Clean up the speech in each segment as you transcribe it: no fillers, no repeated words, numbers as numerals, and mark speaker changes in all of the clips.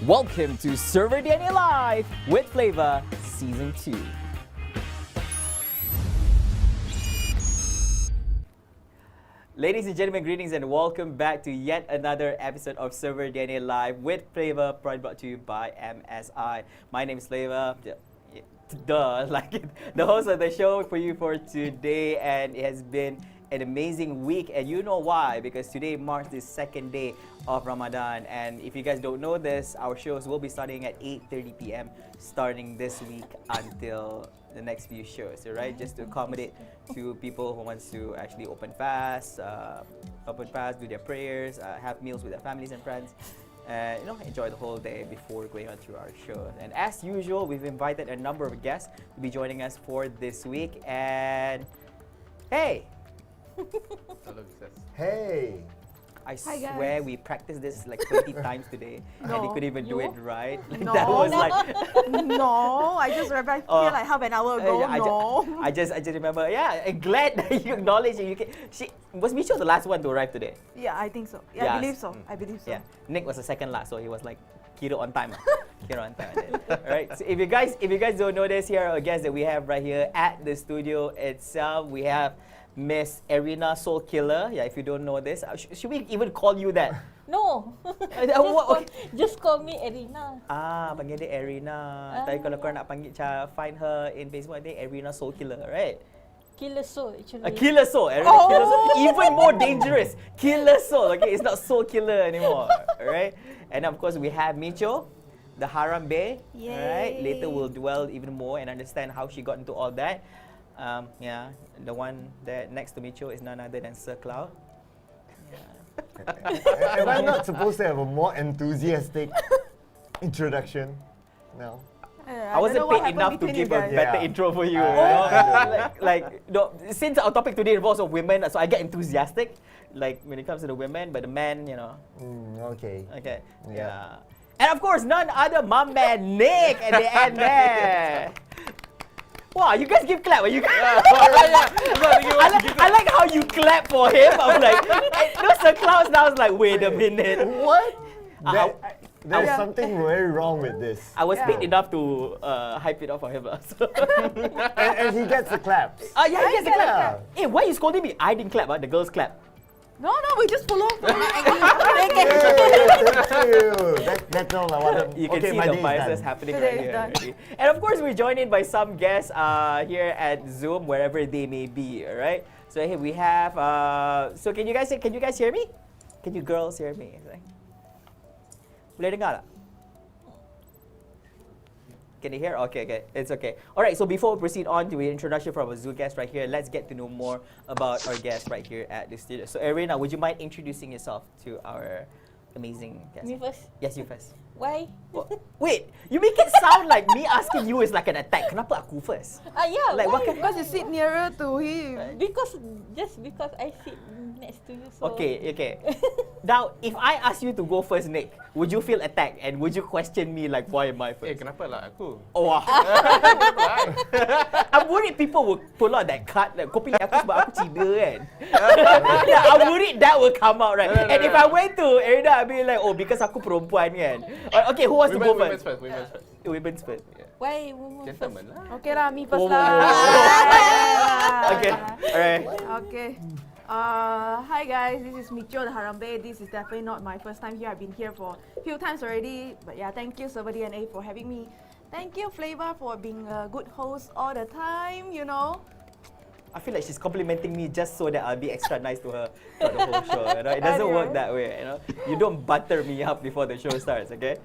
Speaker 1: Welcome to serverDNA Live with Flava Season 2. Ladies and gentlemen, greetings and welcome back to yet another episode of serverDNA Live with Flava, proudly brought to you by MSI. My name is Flava, like the host of the show for you for today, and it has been an amazing week, and you know why, because today marks the second day of Ramadan. And if you guys don't know this, our shows will be starting at 8:30 p.m. starting this week until the next few shows, right? Just to accommodate to people who wants to actually open fast, do their prayers, have meals with their families and friends, and enjoy the whole day before going on through our show. And as usual, we've invited a number of guests to be joining us for this week. And hey.
Speaker 2: Hello, sis.
Speaker 3: Hey!
Speaker 1: I
Speaker 2: Hi,
Speaker 1: swear
Speaker 2: guys.
Speaker 1: we practiced this like 20 times today, and he
Speaker 2: No.
Speaker 1: couldn't even do
Speaker 3: You?
Speaker 1: it right. Like,
Speaker 2: No.
Speaker 1: that was like.
Speaker 2: No, I just arrived here like half an hour ago.
Speaker 1: Yeah,
Speaker 2: No.
Speaker 1: I just remember. Yeah, I'm glad that you acknowledge it. Was Micho the last one to arrive today?
Speaker 2: Yeah, I think so.
Speaker 1: Yes.
Speaker 2: I believe so. I believe so.
Speaker 1: Yeah, Nick was the second last, so he was like kilo on time. Kilo on time. All right. So if you guys don't know this, here are our guests that we have right here at the studio itself. We have Miss Erina Soul Killer. Yeah, if you don't know this, should we even call you that?
Speaker 3: No. Just call me Erina.
Speaker 1: Panggil dia Erina. Tapi kalau kau nak panggil, find her in Facebook, I think Erina Soul Killer, right?
Speaker 3: Killer soul actually.
Speaker 1: A killer soul, Erina killer soul. Even more dangerous. Killer soul. Okay, it's not soul killer anymore. Alright? And of course we have Micho, the Harambe. Alright? Later we'll dwell even more and understand how she got into all that. Yeah, the one that next to Micho is none other than Sir Cloud.
Speaker 4: Am I not supposed to have a more enthusiastic introduction? No.
Speaker 1: I wasn't paid enough to give a better
Speaker 4: Yeah.
Speaker 1: intro for you.
Speaker 4: Yeah.
Speaker 1: Since our topic today involves of women, so I get enthusiastic, like when it comes to the women, but the men, you know.
Speaker 4: Okay.
Speaker 1: Okay.
Speaker 4: Yeah.
Speaker 1: And of course, none other my man Nick at the end there. Wow, you guys give clap. You guys. I like how you clap for him. I'm like, those Sir Clouds now. I was like, wait a minute.
Speaker 4: What? There's
Speaker 2: Yeah.
Speaker 4: something very wrong with this.
Speaker 1: I was
Speaker 2: Yeah.
Speaker 1: paid enough to hype it up for him. So.
Speaker 4: And he gets the claps.
Speaker 1: Yeah, he gets the clap.
Speaker 4: Yeah.
Speaker 1: Hey, why are you scolding me? I didn't clap. The girls clap.
Speaker 2: No, we just follow.
Speaker 4: That's all I wanted.
Speaker 1: You can
Speaker 4: Okay,
Speaker 1: see
Speaker 4: my
Speaker 1: the
Speaker 4: day is
Speaker 1: biases
Speaker 4: done.
Speaker 1: happening
Speaker 2: Today
Speaker 1: right
Speaker 2: is
Speaker 1: here
Speaker 2: done.
Speaker 1: already. And of course, we're joined in by some guests here at Zoom, wherever they may be. All right. So here we have. So can you guys hear me? Can you girls hear me? Boleh dengar tak? Can you hear? Okay, it's okay. All right, so before we proceed on to the introduction from our Zoo guest right here, let's get to know more about our guest right here at the studio. So Erina, would you mind introducing yourself to our amazing guest?
Speaker 3: Me first.
Speaker 1: Yes, you first.
Speaker 3: Why?
Speaker 1: Wait, you make it sound like me asking you is like an attack. Kenapa aku first?
Speaker 3: Yeah.
Speaker 1: Like, what
Speaker 3: why?
Speaker 1: kind-
Speaker 2: Because you sit nearer to him.
Speaker 3: Because I sit next to you. So.
Speaker 1: Okay. Now, if I ask you to go first, Nick, would you feel attacked and would you question me like, why am I first?
Speaker 5: Kenapa lah aku?
Speaker 1: Oh, wow. I'm worried people will pull out that card. Like, kau pilih aku sebab aku cina kan? Yeah, I'm worried that will come out, right?
Speaker 5: No.
Speaker 1: And if I went to Erina, I'd be like, oh, because aku perempuan kan? Okay, who wants to go
Speaker 5: Women's
Speaker 1: first?
Speaker 5: Women's first.
Speaker 1: Women's first.
Speaker 5: Yeah.
Speaker 3: Why woman
Speaker 5: Gentlemen
Speaker 3: first?
Speaker 5: lah.
Speaker 2: Okay lah, me first
Speaker 1: Oh.
Speaker 2: lah.
Speaker 1: Okay, alright.
Speaker 2: Okay. Hi guys, this is Micho the Harambe. This is definitely not my first time here. I've been here for a few times already. But yeah, thank you serverDNA for having me. Thank you Flava for being a good host all the time, you know.
Speaker 1: I feel like she's complimenting me just so that I'll be extra nice to her for the whole show. You know? It doesn't work that way. You know, you don't butter me up before the show starts. Okay.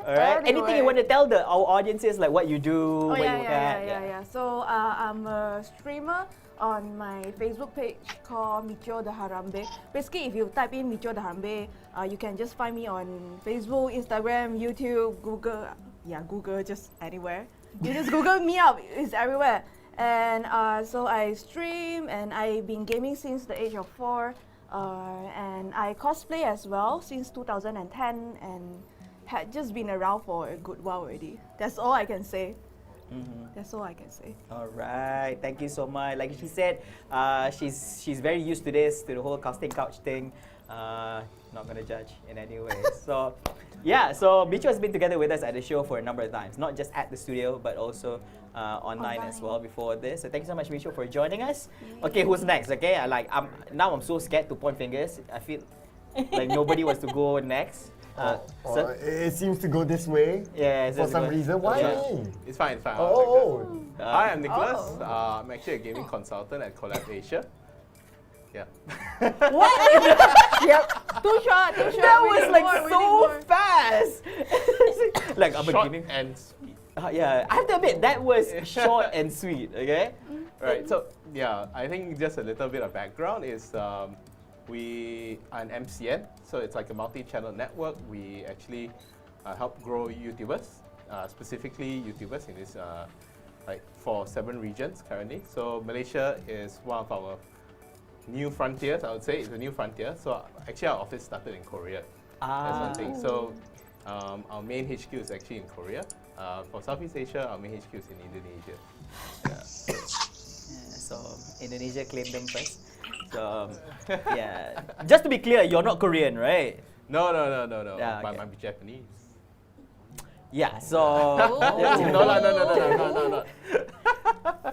Speaker 1: All right.
Speaker 2: Anyway.
Speaker 1: Anything you want to tell our audiences, like what you do,
Speaker 2: Oh
Speaker 1: what
Speaker 2: yeah,
Speaker 1: you look at?
Speaker 2: yeah. So I'm a streamer on my Facebook page called Micho the Harambe. Basically, if you type in Micho the Harambe, you can just find me on Facebook, Instagram, YouTube, Google. Yeah, Google, just anywhere. You just Google me up, it's everywhere. And so I stream and I've been gaming since the age of 4. And I cosplay as well since 2010 and had just been around for a good while already. That's all I can say. That's all I can say.
Speaker 1: All right, thank you so much. Like she said, she's very used to this, to the whole casting couch thing. Not gonna judge in any way. So, yeah. So Micho has been together with us at the show for a number of times, not just at the studio, but also online as well before this. So thank you so much, Micho, for joining us. Okay, who's next? Okay, I'm so scared to point fingers. I feel like nobody wants to go next. So,
Speaker 4: It seems to go this way
Speaker 1: yeah,
Speaker 4: for some reason. Why me?
Speaker 5: It's fine.
Speaker 4: Oh.
Speaker 5: Hi, I'm Nicholas. I'm actually a gaming consultant at Collab Asia. Yeah.
Speaker 2: Yep. Too short.
Speaker 1: that
Speaker 2: We
Speaker 1: was
Speaker 2: need
Speaker 1: like
Speaker 2: more, we need
Speaker 1: so
Speaker 2: more.
Speaker 1: fast. Like I'm a
Speaker 5: Short
Speaker 1: gaming.
Speaker 5: and sweet.
Speaker 1: Yeah, I have to admit that was short and sweet. Okay.
Speaker 5: Right. So yeah, I think just a little bit of background is we are an MCN, so it's like a multi-channel network. We actually help grow YouTubers, specifically YouTubers in this like for 7 regions currently. So Malaysia is one of our new frontiers, I would say. It's a new frontier. So actually our office started in Korea. That's one thing. So our main HQ is actually in Korea. For Southeast Asia, our main HQ is in Indonesia. Yeah.
Speaker 1: So Indonesia claimed them first. So yeah, just to be clear, you're not Korean, right?
Speaker 5: No.
Speaker 1: Yeah,
Speaker 5: But
Speaker 1: okay.
Speaker 5: might be Japanese.
Speaker 1: Yeah. So
Speaker 5: No.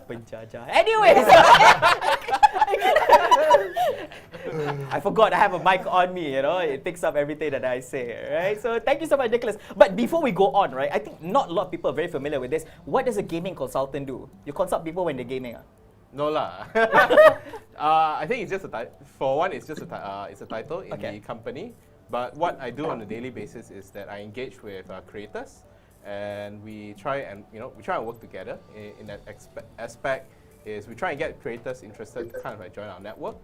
Speaker 1: penjajah. Anyways, I forgot I have a mic on me. You know, it picks up everything that I say. Right. So thank you so much, Nicholas. But before we go on, right, I think not a lot of people are very familiar with this. What does a gaming consultant do? You consult people when they're gaming.
Speaker 5: No lah. I think it's just a for one, it's just it's a title in the company. But what I do on a daily basis is that I engage with creators, and we try and work together. In that aspect, is we try and get creators interested to kind of join our network,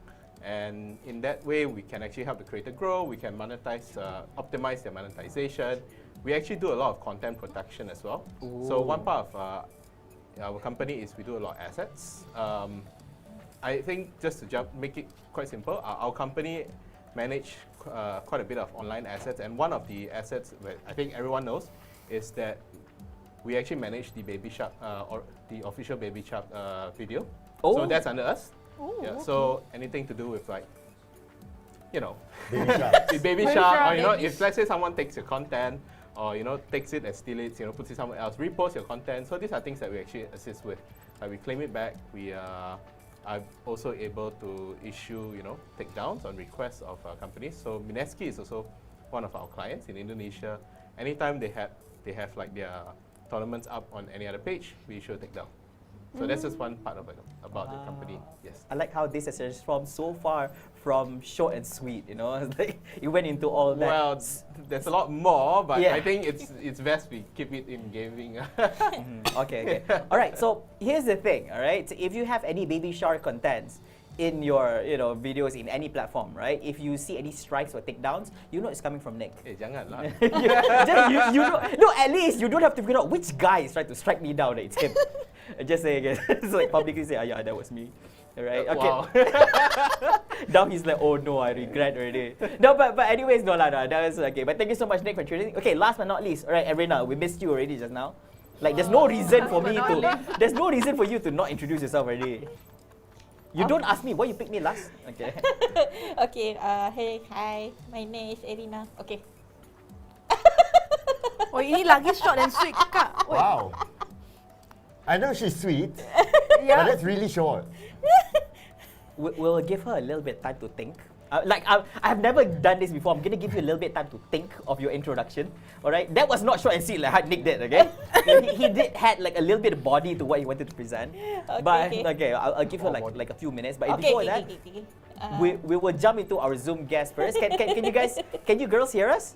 Speaker 5: and in that way we can actually help the creator grow. We can monetize, optimize their monetization. We actually do a lot of content production as well.
Speaker 1: Ooh.
Speaker 5: So one part of our company is we do a lot of assets. I think just to make it quite simple, our company manage quite a bit of online assets, and one of the assets that I think everyone knows is that we actually manage the Baby Shark or the official Baby Shark video.
Speaker 1: Oh.
Speaker 5: So that's under us.
Speaker 3: Oh,
Speaker 5: Yeah.
Speaker 3: okay.
Speaker 5: So anything to do with like,
Speaker 4: Baby sharks.
Speaker 5: the Baby Shark, or if let's say someone takes your content, or takes it and steals it, puts it somewhere else, repost your content. So these are things that we actually assist with. We claim it back. We are also able to issue, takedowns on requests of companies. So Mineski is also one of our clients in Indonesia. Anytime they have like their tournaments up on any other page, we issue a takedown. So that's just one part of it about the company. Yes.
Speaker 1: I like how this has transformed so far from short and sweet. It's like you went into all that.
Speaker 5: Well, there's a lot more, but
Speaker 1: Yeah.
Speaker 5: I think it's best we keep it in gaming.
Speaker 1: Okay. All right. So here's the thing. All right. So if you have any Baby Shark contents in your videos in any platform, right? If you see any strikes or takedowns, you know it's coming from Nick.
Speaker 5: Janganlah.
Speaker 1: you know, no, at least you don't have to figure out which guy is trying to strike me down. It's him. Just say again. It's like publicly say, yeah, that was me. Right? Okay.
Speaker 5: Wow.
Speaker 1: Now he's like, oh no, I regret already. No, but anyways, no, that was okay. But thank you so much, Nick, for introducing. Okay, last but not least, all right, Erina, we missed you already just now. Like, there's no reason for me to. There's no reason for you to not introduce yourself already. You don't ask me why you picked me last. Okay.
Speaker 3: Okay, hey, hi, my name is Erina. Okay.
Speaker 2: Oh, ini lagi short and sweet, kakak. Wait.
Speaker 4: Wow. I know she's sweet,
Speaker 2: Yeah.
Speaker 4: but that's really short.
Speaker 1: We'll give her a little bit time to think. I've never done this before. I'm gonna give you a little bit time to think of your introduction. All right, that was not short and sweet like how Nick did. Okay, he did had like a little bit of body to what he wanted to present. But okay, I'll give you like a few minutes. But before that, we will jump into our Zoom guest first. Can you girls hear us?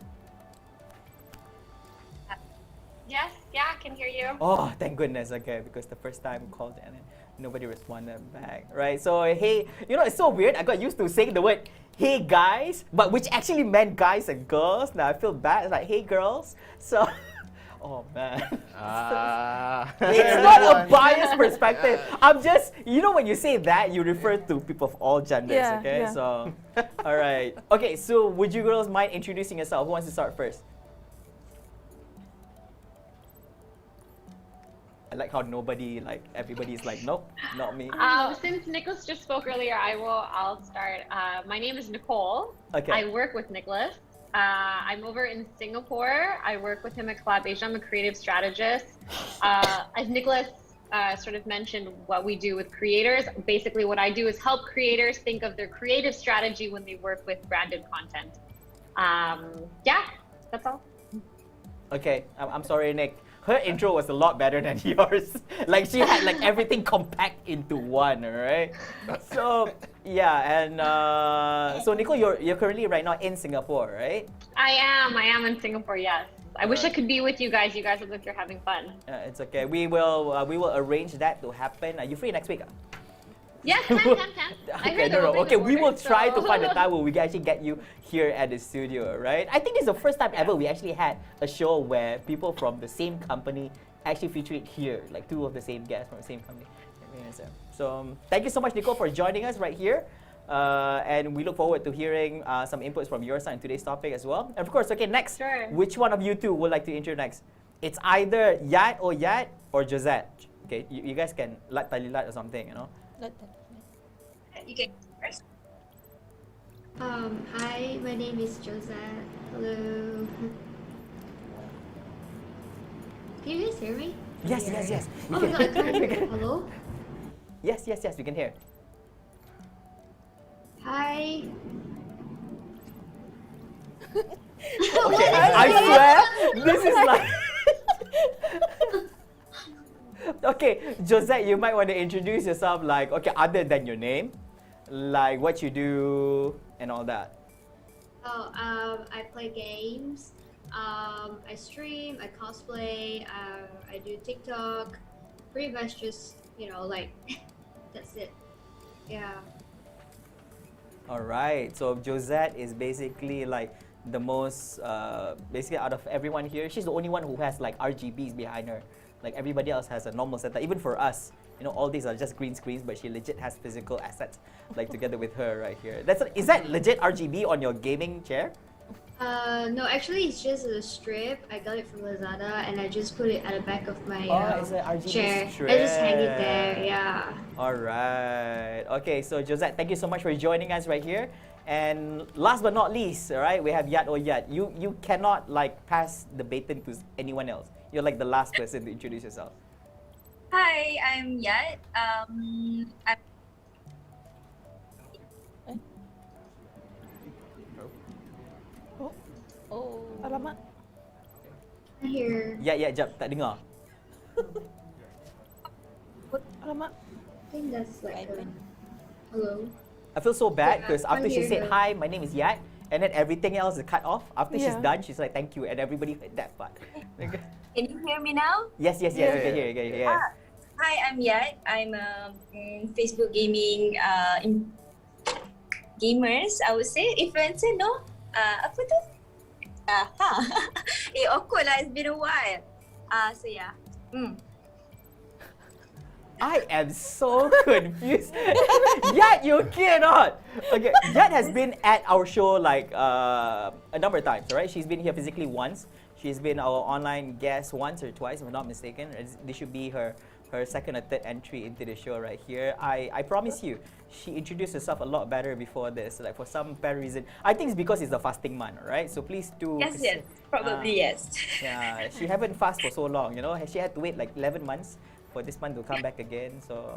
Speaker 6: Yes, yeah, I can hear you.
Speaker 1: Oh, thank goodness. Okay, because the first time called and nobody responded back. Right. So hey, it's so weird. I got used to saying the word "hey guys," but which actually meant guys and girls. Now I feel bad. It's like "hey girls." So, oh man. It's not a biased perspective. I'm just, when you say that, you refer to people of all genders.
Speaker 2: Yeah,
Speaker 1: okay.
Speaker 2: yeah.
Speaker 1: So, all right. Okay. So, would you girls mind introducing yourself? Who wants to start first? I like how everybody's like, nope, not me.
Speaker 6: Since Nicholas just spoke earlier, I'll start. My name is Nicole.
Speaker 1: Okay.
Speaker 6: I work with Nicholas. I'm over in Singapore. I work with him at Collab Asia. I'm a creative strategist. As Nicholas sort of mentioned what we do with creators, basically what I do is help creators think of their creative strategy when they work with branded content. Yeah, that's all.
Speaker 1: Okay, I'm sorry, Nick. Her intro was a lot better than yours. Like she had like everything compact into one, alright? So yeah, and so Nicole, you're currently right now in Singapore, right?
Speaker 6: I am in Singapore, yes. I wish I could be with you guys. You guys look like you're having fun.
Speaker 1: It's okay. We will arrange that to happen. Are you free next week?
Speaker 6: Yes, 10. I heard they're opening
Speaker 1: Okay,
Speaker 6: the
Speaker 1: we will
Speaker 6: borders,
Speaker 1: try to
Speaker 6: so-
Speaker 1: find a time where we can actually get you here at the studio, right? I think it's the first time ever we actually had a show where people from the same company actually featured here, like two of the same guests from the same company. So thank you so much, Nicole, for joining us right here. And we look forward to hearing some inputs from your side on today's topic as well. And of course, okay, next,
Speaker 6: Sure.
Speaker 1: which one of you two would like to intro next? It's either YattohYatt or Josette. Okay, you guys can lilat or something, you know.
Speaker 7: You can first.
Speaker 8: Hi, my name is Josette. Hello. Can you guys hear me?
Speaker 1: Yes. We
Speaker 8: Oh
Speaker 1: can.
Speaker 8: my god, I can't hear. Hello?
Speaker 1: Yes, we can hear.
Speaker 8: Hi.
Speaker 1: Okay, I swear, this is like. Okay, Josette, you might want to introduce yourself, like, okay, other than your name, like what you do and all that.
Speaker 8: Oh, I play games. I stream, I cosplay, I do TikTok. Pretty much just, like, that's it. Yeah.
Speaker 1: All right, so Josette is basically like the most, basically out of everyone here, she's the only one who has like RGBs behind her. Like everybody else has a normal setup. Even for us, all these are just green screens, but she legit has physical assets, like together with her right here. Is that legit RGB on your gaming chair?
Speaker 8: No, actually it's just a strip. I got it from Lazada and I just put it at the back of my
Speaker 1: It's an RGB
Speaker 8: chair.
Speaker 1: strip.
Speaker 8: I just hang it there, yeah.
Speaker 1: All right. Okay, so Josette, thank you so much for joining us right here. And last but not least, all right, we have YattohYatt. You cannot like pass the baton to anyone else. You're like the last person to introduce yourself.
Speaker 7: Hi, I'm Yat. I'm
Speaker 3: Oh.
Speaker 2: Alamak.
Speaker 8: Here.
Speaker 1: Jap, tak dengar.
Speaker 2: Alamak.
Speaker 8: I think that's like hello.
Speaker 1: I feel so bad
Speaker 8: Yeah,
Speaker 1: because after
Speaker 8: I
Speaker 1: she
Speaker 8: hear
Speaker 1: said,
Speaker 8: her.
Speaker 1: "Hi, my name is Yat," and then everything else is cut off. After she's
Speaker 2: Yeah.
Speaker 1: done, she's like, "Thank you," and everybody heard that part.
Speaker 7: Can you hear me now?
Speaker 1: Yes, you can hear, you can hear. Yes.
Speaker 7: Hi, I'm Yat. I'm a Facebook gaming gamers. I would say influencer. No, apa tu? Awkward lah. It's been a while. So yeah.
Speaker 1: I am so confused. Yat, you okay or not? Okay, Yat has been at our show like a number of times, right? She's been here physically once. She's been our online guest once or twice, if I'm not mistaken. This should be her second or third entry into the show right here. I promise you, she introduced herself a lot better before this. Like for some bad reason, I think it's because it's the fasting month, right? So please do.
Speaker 7: Yes, probably yes.
Speaker 1: Yeah, she haven't fast for so long. She had to wait like 11 months for this month to come back again. So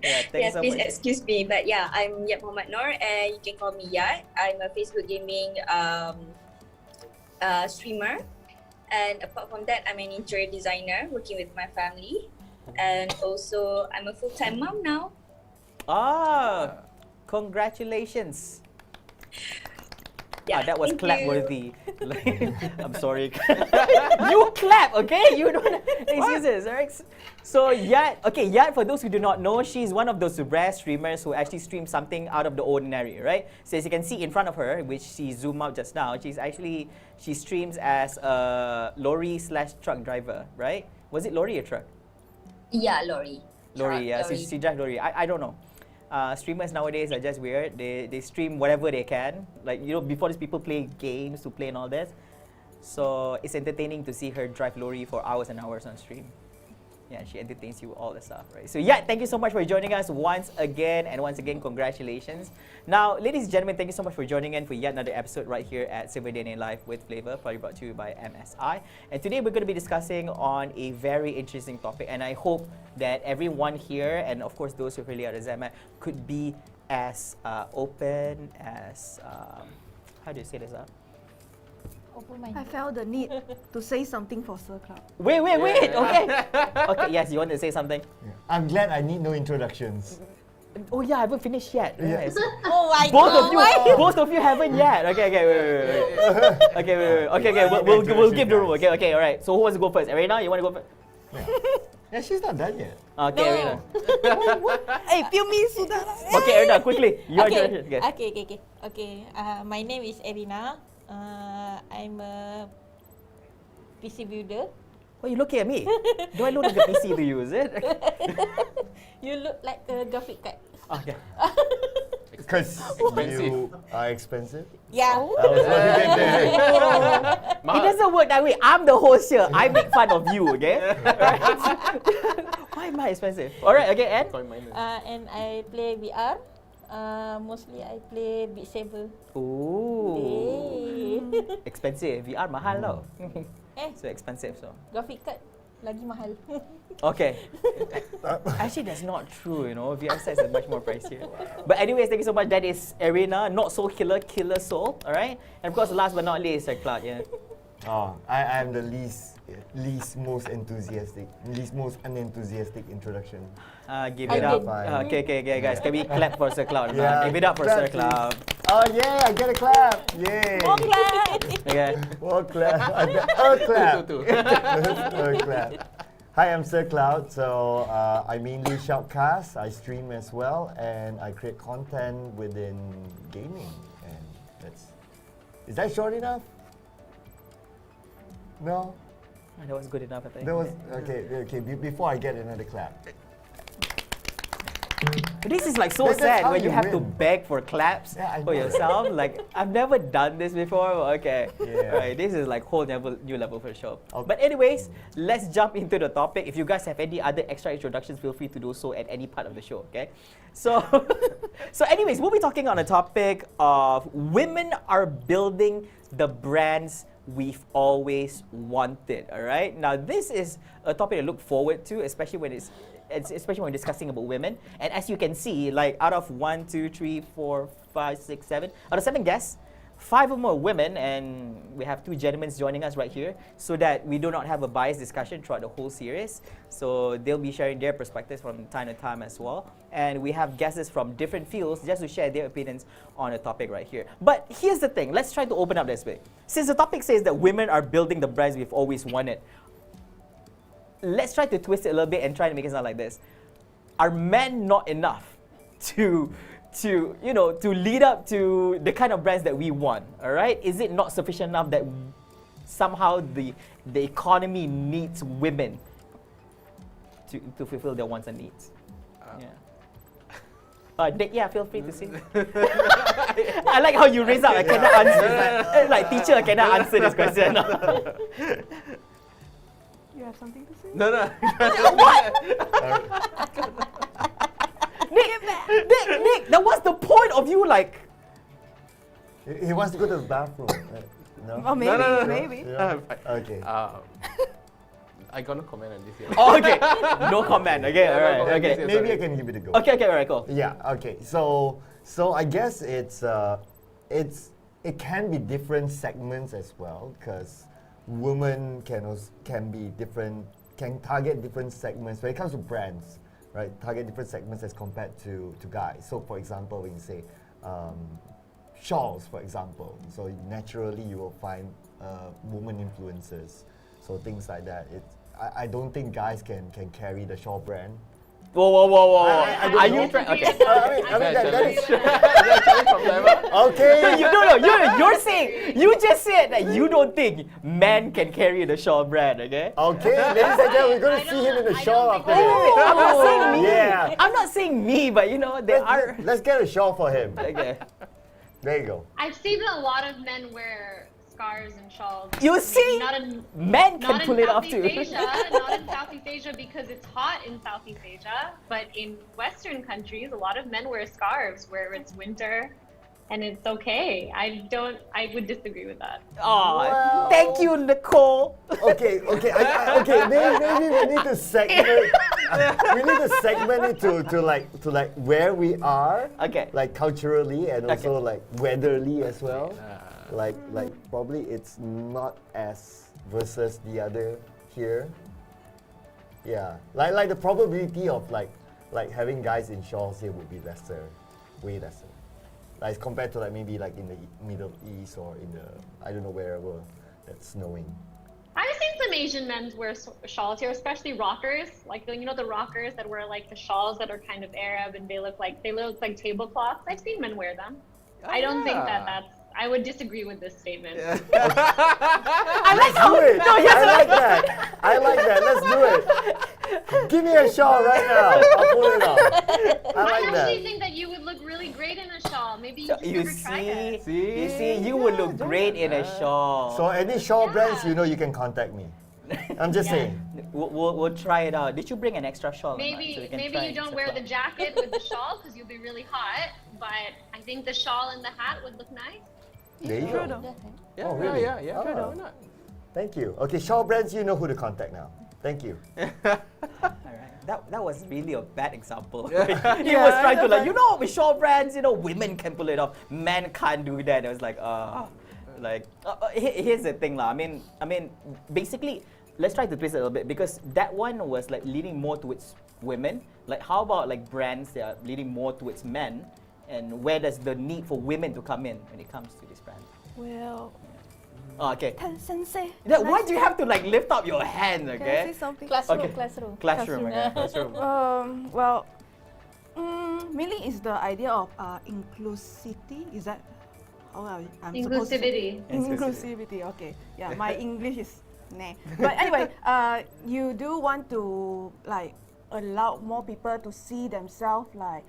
Speaker 1: yeah, thanks so
Speaker 7: Please
Speaker 1: much.
Speaker 7: excuse me, but yeah, I'm Yat Muhammad Noor, and you can call me Yat. I'm a Facebook gaming streamer, and apart from that, I'm an interior designer working with my family, and also I'm a full-time mom now.
Speaker 1: Congratulations.
Speaker 7: Yeah,
Speaker 1: that was
Speaker 7: thank
Speaker 1: clap
Speaker 7: you.
Speaker 1: worthy. I'm sorry. You clap, okay? You don't excuses, alright? So Yat, for those who do not know, she's one of those rare streamers who actually streams something out of the ordinary, right? So as you can see in front of her, which she zoomed out just now, she streams as a lorry/truck driver, right? Was it lorry or truck?
Speaker 7: Yeah, lorry.
Speaker 1: Lorry, yeah. So
Speaker 7: Lorry.
Speaker 1: she drives lorry. I don't know. Streamers nowadays are just weird. They stream whatever they can. Like, before these people play games to play and all this. So it's entertaining to see her drive lorry for hours and hours on stream. Yeah, she entertains you all the stuff, right? So yeah, thank you so much for joining us once again, and once again, congratulations. Now, ladies and gentlemen, thank you so much for joining in for yet another episode right here at serverDNA Live with Flava, probably brought to you by MSI. And today we're going to be discussing on a very interesting topic, and I hope that everyone here, and of course those who really are the Zama, could be as open as, how do you say this up?
Speaker 2: I felt the need to say something for Sir Club.
Speaker 1: Wait, okay. Okay, yes, you want to say something?
Speaker 4: Yeah. I'm glad I need no introductions.
Speaker 1: Oh yeah, I haven't finished yet.
Speaker 4: Yeah.
Speaker 1: Yes.
Speaker 3: Oh my
Speaker 1: Both of you haven't yet. Okay, wait. Okay, we'll give the room. Okay, all right. So who wants to go first? Erina, you want to go first?
Speaker 4: Yeah, she's not done yet.
Speaker 1: Okay, Erina.
Speaker 2: Few minutes sudah lah.
Speaker 1: Okay, Erina, quickly. Your introduction.
Speaker 3: Okay. My name is Erina. I'm a PC builder.
Speaker 1: Why are you looking at me? Do I look like a PC to you, is it?
Speaker 3: You look like a graphic card.
Speaker 1: Okay.
Speaker 4: Because
Speaker 5: Expensive.
Speaker 4: you are expensive?
Speaker 3: Yeah.
Speaker 4: I was wondering there.
Speaker 1: It doesn't work that way. I'm the host here. I make fun of you, okay? Right? Why am I expensive? Alright, okay, and?
Speaker 5: Coin miners.
Speaker 3: And I play VR. Mostly I play Beat Saber.
Speaker 1: Ooh. Expensive. VR mahal tau. So expensive so.
Speaker 3: Graphic card lagi mahal.
Speaker 1: Okay. Actually, that's not true, you know. VR sets is much more pricier. But anyways, thank you so much. That is Erina, not so killer soul, alright? And of course, last but not least, Cloud, yeah.
Speaker 4: Oh, I am the least most unenthusiastic introduction.
Speaker 1: Give it up. Okay, guys. Can we clap for Sir Cloud?
Speaker 4: Yeah,
Speaker 1: Give it up for Sir
Speaker 4: clap,
Speaker 1: Cloud.
Speaker 4: Oh yeah, I get a clap! Yay!
Speaker 3: More clap.
Speaker 1: Okay.
Speaker 4: Well, clap. I get a clap.
Speaker 5: Two.
Speaker 4: A clap. Hi, I'm Sir Cloud. So I mainly shoutcast, I stream as well, and I create content within gaming. And is that short enough? No?
Speaker 1: That was good enough, I think.
Speaker 4: That was okay. Before I get another clap.
Speaker 1: This is like so
Speaker 4: That's
Speaker 1: sad
Speaker 4: how
Speaker 1: when you
Speaker 4: you
Speaker 1: have to
Speaker 4: win.
Speaker 1: beg for claps
Speaker 4: Yeah, I
Speaker 1: for
Speaker 4: know.
Speaker 1: yourself. Like, I've never done this before. Okay.
Speaker 4: Yeah.
Speaker 1: Right. This is like whole new level for sure.
Speaker 4: Okay.
Speaker 1: But anyways, let's jump into the topic. If you guys have any other extra introductions, feel free to do so at any part of the show. Okay. So, so anyways, we'll be talking on a topic of women are building the brands we've always wanted. All right. Now, this is a topic to look forward to, especially when especially when discussing about women. And as you can see, like out of 1, 2, 3, 4, 5, 6, 7, out of 7 guests, 5 of them are women, and we have 2 gentlemen joining us right here so that we do not have a biased discussion throughout the whole series. So they'll be sharing their perspectives from time to time as well. And we have guests from different fields just to share their opinions on the topic right here. But here's the thing, let's try to open up this way. Since the topic says that women are building the brands we've always wanted, let's try to twist it a little bit and try to make it sound like this. Are men not enough to lead up to the kind of brands that we want? All right? Is it not sufficient enough that somehow the economy needs women to fulfill their wants and needs? Nick, feel free to say. I like how you raise up. I cannot answer. Like teacher, I cannot answer this question.
Speaker 2: You have something to say?
Speaker 5: No.
Speaker 1: Nick, that was the point of you like.
Speaker 4: He wants to go to the bathroom. No?
Speaker 2: Oh, maybe,
Speaker 5: No.
Speaker 2: maybe.
Speaker 4: Yeah. Okay.
Speaker 5: I got no comment on this yet.
Speaker 1: Oh, okay. No comment. Okay,
Speaker 5: Yeah, no
Speaker 1: alright.
Speaker 5: comment.
Speaker 1: Okay.
Speaker 5: Yeah,
Speaker 4: Maybe
Speaker 5: sorry.
Speaker 4: I can give it a go.
Speaker 1: Okay, alright, cool.
Speaker 4: Yeah. Okay. So I guess it can be different segments as well, because women can target different segments when it comes to brands, right? Target different segments as compared to guys. So for example, when you say shawls, for example, so naturally you will find woman influencers, so things like that. I don't think guys can carry the shawl brand.
Speaker 1: Whoa.
Speaker 4: I don't
Speaker 1: Are
Speaker 4: know.
Speaker 1: you trying? Okay.
Speaker 4: I mean, that is
Speaker 1: No,
Speaker 4: okay.
Speaker 1: you're saying, you just said that you don't think men can carry the shawl brand, okay?
Speaker 4: Okay, ladies and gentlemen, we're going to see him in the shawl after this.
Speaker 1: I'm not saying me.
Speaker 4: Yeah.
Speaker 1: I'm not saying me, but you know, there are.
Speaker 4: Let's get a shawl for him.
Speaker 1: Okay.
Speaker 4: There you go.
Speaker 6: I've seen a lot of men wear scarves and shawls.
Speaker 1: You
Speaker 6: Maybe
Speaker 1: see?
Speaker 6: not in
Speaker 1: Men can
Speaker 6: not
Speaker 1: pull
Speaker 6: in
Speaker 1: it off
Speaker 6: Southeast
Speaker 1: too.
Speaker 6: Asia, not in Southeast Asia because it's hot in Southeast Asia. But in Western countries, a lot of men wear scarves where it's winter, and it's okay. I would disagree with that.
Speaker 1: Oh,
Speaker 4: Well-
Speaker 1: thank you, Nicole.
Speaker 4: Okay. Maybe we need to segment. We need to segment it to like where we are.
Speaker 1: Okay.
Speaker 4: Like culturally and also
Speaker 1: Okay.
Speaker 4: like weatherly as well. Like probably it's not as versus the other here. Yeah. Like the probability of like having guys in shawls here would be lesser, way lesser. Like compared to like maybe like in the Middle East or in the I don't know wherever that's snowing.
Speaker 6: I've seen some Asian men wear shawls here, especially rockers. Like the rockers that wear like the shawls that are kind of Arab and they look like tablecloths. I've seen men wear them. I don't think that's. I would disagree with this statement.
Speaker 1: I like
Speaker 4: Do
Speaker 1: how.
Speaker 4: it.
Speaker 1: No, yes,
Speaker 4: I like that. Let's do it. Give me a shawl right now. I'll pull it off. I
Speaker 6: I
Speaker 4: like
Speaker 6: actually
Speaker 4: that.
Speaker 6: think that you would look really great in a shawl. Maybe you
Speaker 1: So
Speaker 6: just
Speaker 1: you
Speaker 6: never tried it.
Speaker 1: see, you would look great in a shawl.
Speaker 4: So any shawl brands,
Speaker 6: Yeah.
Speaker 4: you can contact me. I'm just
Speaker 6: Yeah.
Speaker 4: saying.
Speaker 1: We'll try it out. Did you bring an extra shawl? or not,
Speaker 6: Maybe
Speaker 1: so we can
Speaker 6: maybe
Speaker 1: try
Speaker 6: you
Speaker 1: and
Speaker 6: don't wear
Speaker 1: supply?
Speaker 6: the jacket with the shawl because you'll be really hot. But I think the shawl and the hat would look nice.
Speaker 4: There you
Speaker 2: True
Speaker 4: go.
Speaker 2: though.
Speaker 5: Yeah,
Speaker 4: Oh, really?
Speaker 5: yeah.
Speaker 4: Oh.
Speaker 5: Why not?
Speaker 4: Thank you. Okay, shawl brands, you know who to contact now. Thank you.
Speaker 1: Alright. That was really a bad example. he
Speaker 2: Yeah,
Speaker 1: was trying to
Speaker 2: that's
Speaker 1: like, with shawl brands, women can pull it off. Men can't do that. I was like, here's the thing, lah. I mean, basically, let's try to twist it a little bit because that one was like leaning more towards women. Like, how about like brands that are leaning more towards men? And where does the need for women to come in when it comes to this brand?
Speaker 2: Well,
Speaker 1: Oh, okay.
Speaker 2: Sensei.
Speaker 1: Why do you have to like lift up your hand?
Speaker 2: Can I
Speaker 1: Okay.
Speaker 2: say something?
Speaker 3: Classroom,
Speaker 1: Okay.
Speaker 3: classroom.
Speaker 1: Classroom. Okay. Classroom.
Speaker 2: Well, mainly is the idea of inclusivity. Is that how I'm supposed to say?
Speaker 6: Inclusivity.
Speaker 2: Inclusivity. Okay. Yeah, my English is nah. But anyway, you do want to like allow more people to see themselves like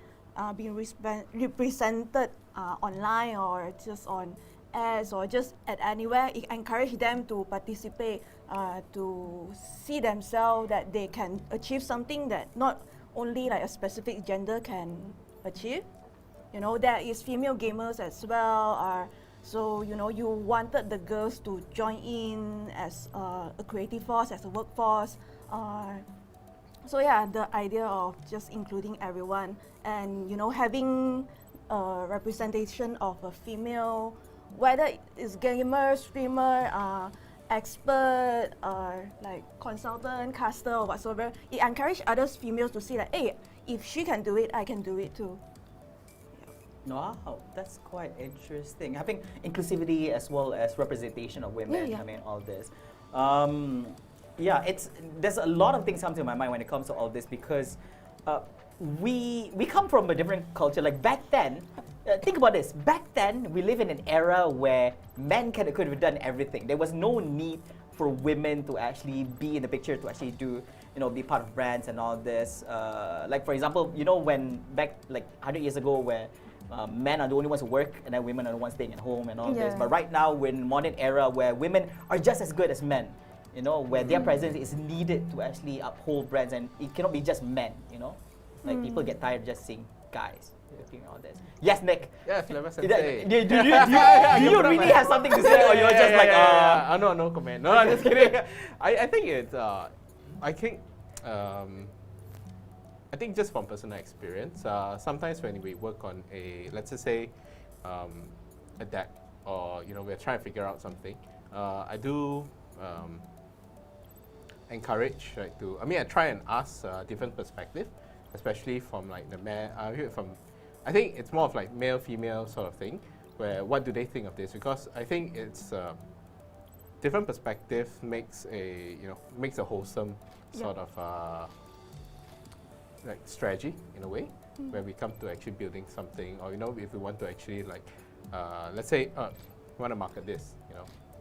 Speaker 2: being represented online or just on ads or just at anywhere. It encourage them to participate, to see themselves that they can achieve something that not only like a specific gender can achieve. There is female gamers as well. So you wanted the girls to join in as a creative force, as a workforce. So yeah, the idea of just including everyone and having a representation of a female, whether it's gamer, streamer, expert, or like consultant, caster, or whatsoever, it encourages other females to see that, hey, if she can do it, I can do it too.
Speaker 1: Wow, that's quite interesting. Having inclusivity as well as representation of women.
Speaker 2: Yeah.
Speaker 1: I mean, all this. There's a lot of things come to my mind when it comes to all this because we come from a different culture. Like back then, think about this. Back then, we live in an era where men could have done everything. There was no need for women to actually be in the picture, to actually do, be part of brands and all this. Like for example, when back like 100 years ago, where men are the only ones who work and then women are the ones staying at home and all this. But right now, we're in a modern era where women are just as good as men. Where their presence is needed to actually uphold brands, and it cannot be just men. Like people get tired of just seeing guys doing all this. Yes, Nick.
Speaker 5: Yeah, Flava
Speaker 1: Do
Speaker 5: Sensei.
Speaker 1: you really have something to say, or you're just like,
Speaker 5: no comment. No, I'm just kidding. I think it's, I think just from personal experience, sometimes when we work on let's just say, a deck, or we're trying to figure out something, I do encourage I try and ask different perspective, especially from like the man. I think it's more of like male female sort of thing, where what do they think of this? Because I think it's different perspective makes a wholesome sort of like strategy in a way, where we come to actually building something, or if we want to actually like let's say we want to market this,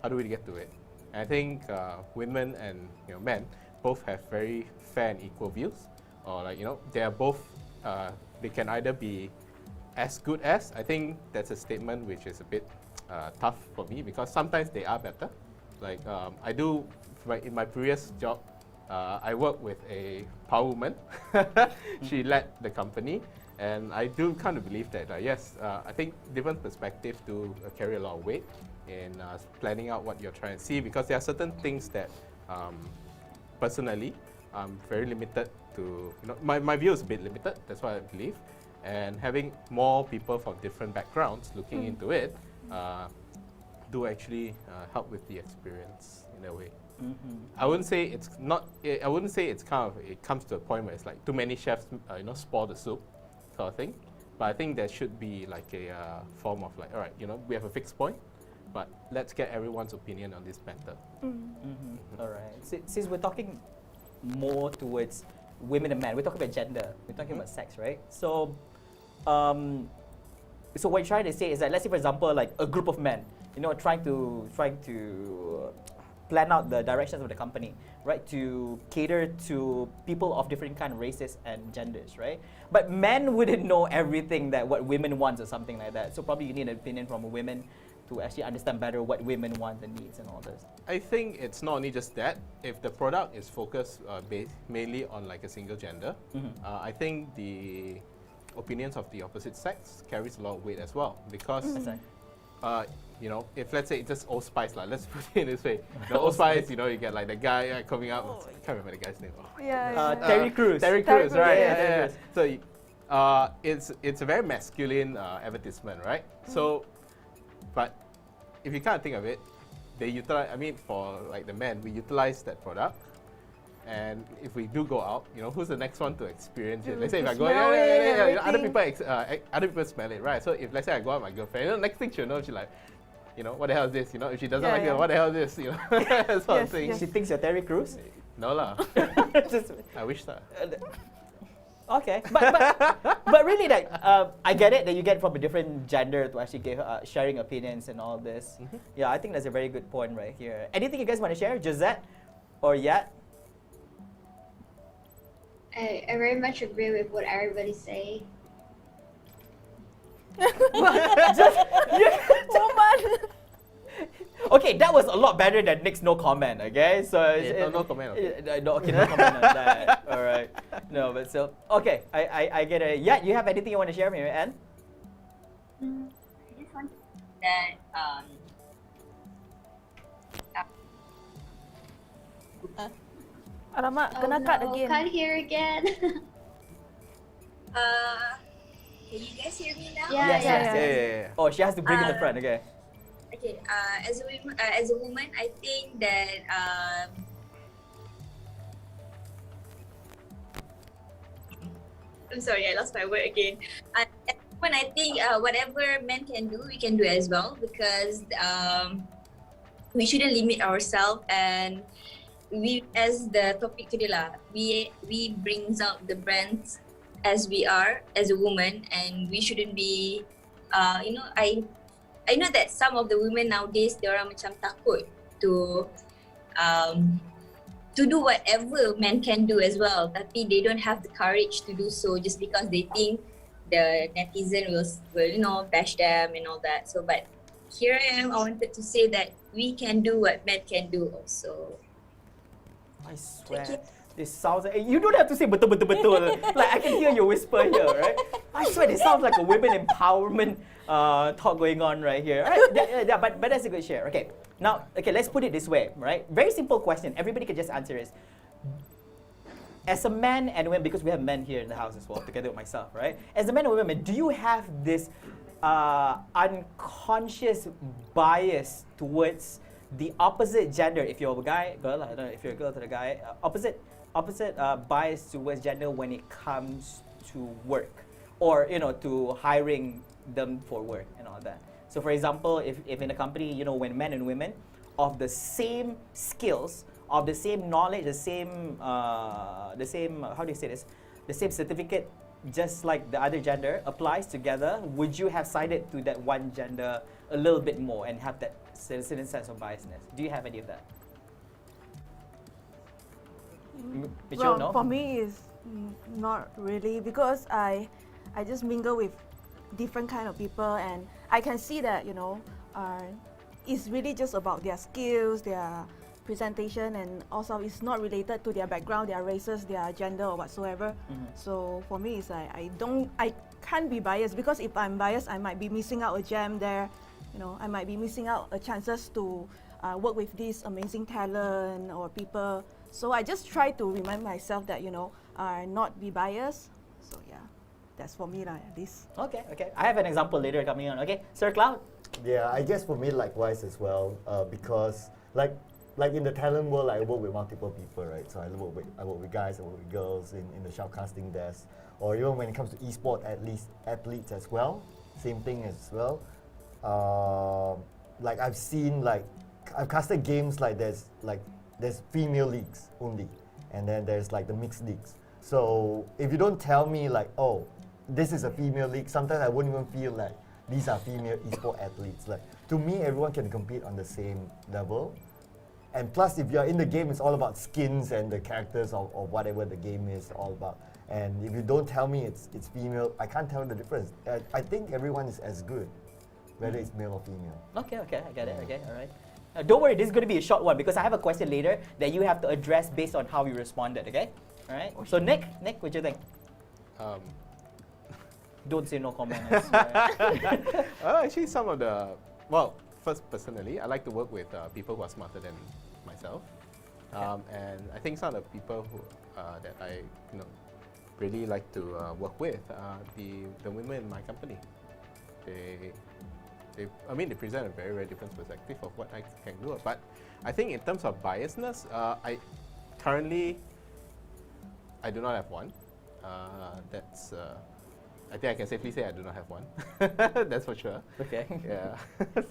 Speaker 5: how do we get to it? And I think women and men both have very fair and equal views, or like they are both they can either be as good as. I think that's a statement which is a bit tough for me, because sometimes they are better. Like I do in my previous job, I work with a power woman. She led the company, and I do kind of believe that yes, I think different perspectives do carry a lot of weight in planning out what you're trying to see, because there are certain things that personally I'm very limited to. My view is a bit limited. That's what I believe, and having more people from different backgrounds looking into it do actually help with the experience in a way. I wouldn't say it's not. I wouldn't say it's kind of. It comes to a point where it's like too many chefs, spoil the soup, sort of thing. But I think there should be like a form of like, all right, we have a fixed point, but let's get everyone's opinion on this matter.
Speaker 1: All right. Since we're talking more towards women and men, we're talking about gender. We're talking about sex, right? So, so what you're trying to say is that, let's say for example, like a group of men, trying to plan out the directions of the company, right? To cater to people of different kind of races and genders, right? But men wouldn't know everything that what women want or something like that. So probably you need an opinion from a woman to actually understand better what women want and needs and all this.
Speaker 5: I think it's not only just that. If the product is focused mainly on like a single gender, I think the opinions of the opposite sex carries a lot of weight as well, because you know, if let's say it's just Old Spice, like, let's put it this way, the Old Spice, you know, you get like the guy coming up. I can't remember the guy's name.
Speaker 1: Terry Crews.
Speaker 5: Terry Crews, right?
Speaker 1: Yeah, Terry Crews.
Speaker 5: So it's a very masculine advertisement, right? So, but if you can't think of it, they utilize. I mean, for like the men, we utilize that product. And if we do go out, you know, who's the next one to experience it? Let's say if I go, you know, other people smell it, right? So if let's say I go out with my girlfriend, you know, next thing she'll know, she's like, you know, what the hell is this? You know, if she doesn't like it, what the hell is this? You know, that sort of thing.
Speaker 1: She thinks you're Terry Crews?
Speaker 5: No lah. I wish that.
Speaker 1: Okay, but really, like, I get it that you get from a different gender to actually give sharing opinions and all this. Yeah, I think that's a very good point right here. Anything you guys want to share, Josette or Yat?
Speaker 8: I very much agree with what everybody say.
Speaker 2: Woman.
Speaker 1: Okay, that was a lot better than Nick's no comment. Okay, so
Speaker 5: no comment. Okay.
Speaker 1: No comment on that. All right. No, but so okay, I get it. Yeah, you have anything you want to share from your end?
Speaker 7: I just want that
Speaker 2: Alamak,
Speaker 8: Oh
Speaker 2: kena cut
Speaker 8: no,
Speaker 2: again.
Speaker 8: can't hear again.
Speaker 7: can you guys hear me now?
Speaker 1: Yes. Oh, she has to bring in the front. Okay.
Speaker 7: Okay, as a woman, I think that I'm sorry, I lost my word again. When I think whatever men can do, we can do as well, because we shouldn't limit ourselves, and we, as the topic today lah, we brings out the brands as we are as a woman, and we shouldn't be you know, I know that some of the women nowadays, diorang macam takut to do whatever men can do as well, tapi they don't have the courage to do so just because they think the netizen will you know, bash them and all that. So, but here I am, I wanted to say that we can do what men can do also.
Speaker 1: I swear, this sounds. You don't have to say betul. Like I can hear your whisper here, right? I swear, this sounds like a women empowerment talk going on right here. Right? Yeah, but that's a good share. Okay, now, let's put it this way, right? Very simple question. Everybody can just answer this. As a man and woman, because we have men here in the house as well, together with myself, right? As a man and woman, do you have this unconscious bias towards the opposite gender? If you're a guy, girl, I don't know, if you're a girl to the guy, opposite bias towards gender when it comes to work, or you know, to hiring them for work and all that. So, for example, if in a company, you know, when men and women of the same skills, of the same knowledge, the same how do you say this? The same certificate, just like the other gender applies together, would you have sided to that one gender a little bit more and have that certain sense of biasness? Do you have any of that? Micho, no?
Speaker 2: For me, it's not really, because I just mingle with different kind of people, and I can see that, you know, it's really just about their skills, their presentation, and also it's not related to their background, their races, their gender or whatsoever. So for me, it's like I can't be biased, because if I'm biased, I might be missing out a gem there. You know, I might be missing out a chances to work with this amazing talent or people. So I just try to remind myself that, you know, not be biased. So yeah, that's for me at least.
Speaker 1: Okay. I have an example later coming on. Okay, Sir Cloud.
Speaker 4: Yeah, I guess for me likewise as well, because like in the talent world, I work with multiple people, right? So I work with guys, I work with girls in the shoutcasting desk, or even when it comes to esports, athletes as well. Same thing as well. Like I've seen, like I've casted games like there's female leagues only, and then there's like the mixed leagues. So if you don't tell me like, oh, this is a female league, sometimes I wouldn't even feel like these are female esports athletes. Like to me, everyone can compete on the same level. And plus, if you're in the game, it's all about skins and the characters or whatever the game is all about. And if you don't tell me it's female, I can't tell the difference. I think everyone is as good, whether it's male or female.
Speaker 1: Okay, I get it. Okay, all right. Don't worry, this is going to be a short one because I have a question later that you have to address based on how you responded. Okay, all right. So Nick, what do you think? Don't say no comment. I swear.
Speaker 5: Actually, some of the first personally, I like to work with people who are smarter than myself, and I think some of the people who that I really like to work with are the women in my company. They present a very, very different perspective of what I can do. But I think in terms of biasness, I do not have one. I think I can safely say I do not have one. That's for sure.
Speaker 1: Okay.
Speaker 5: Yeah,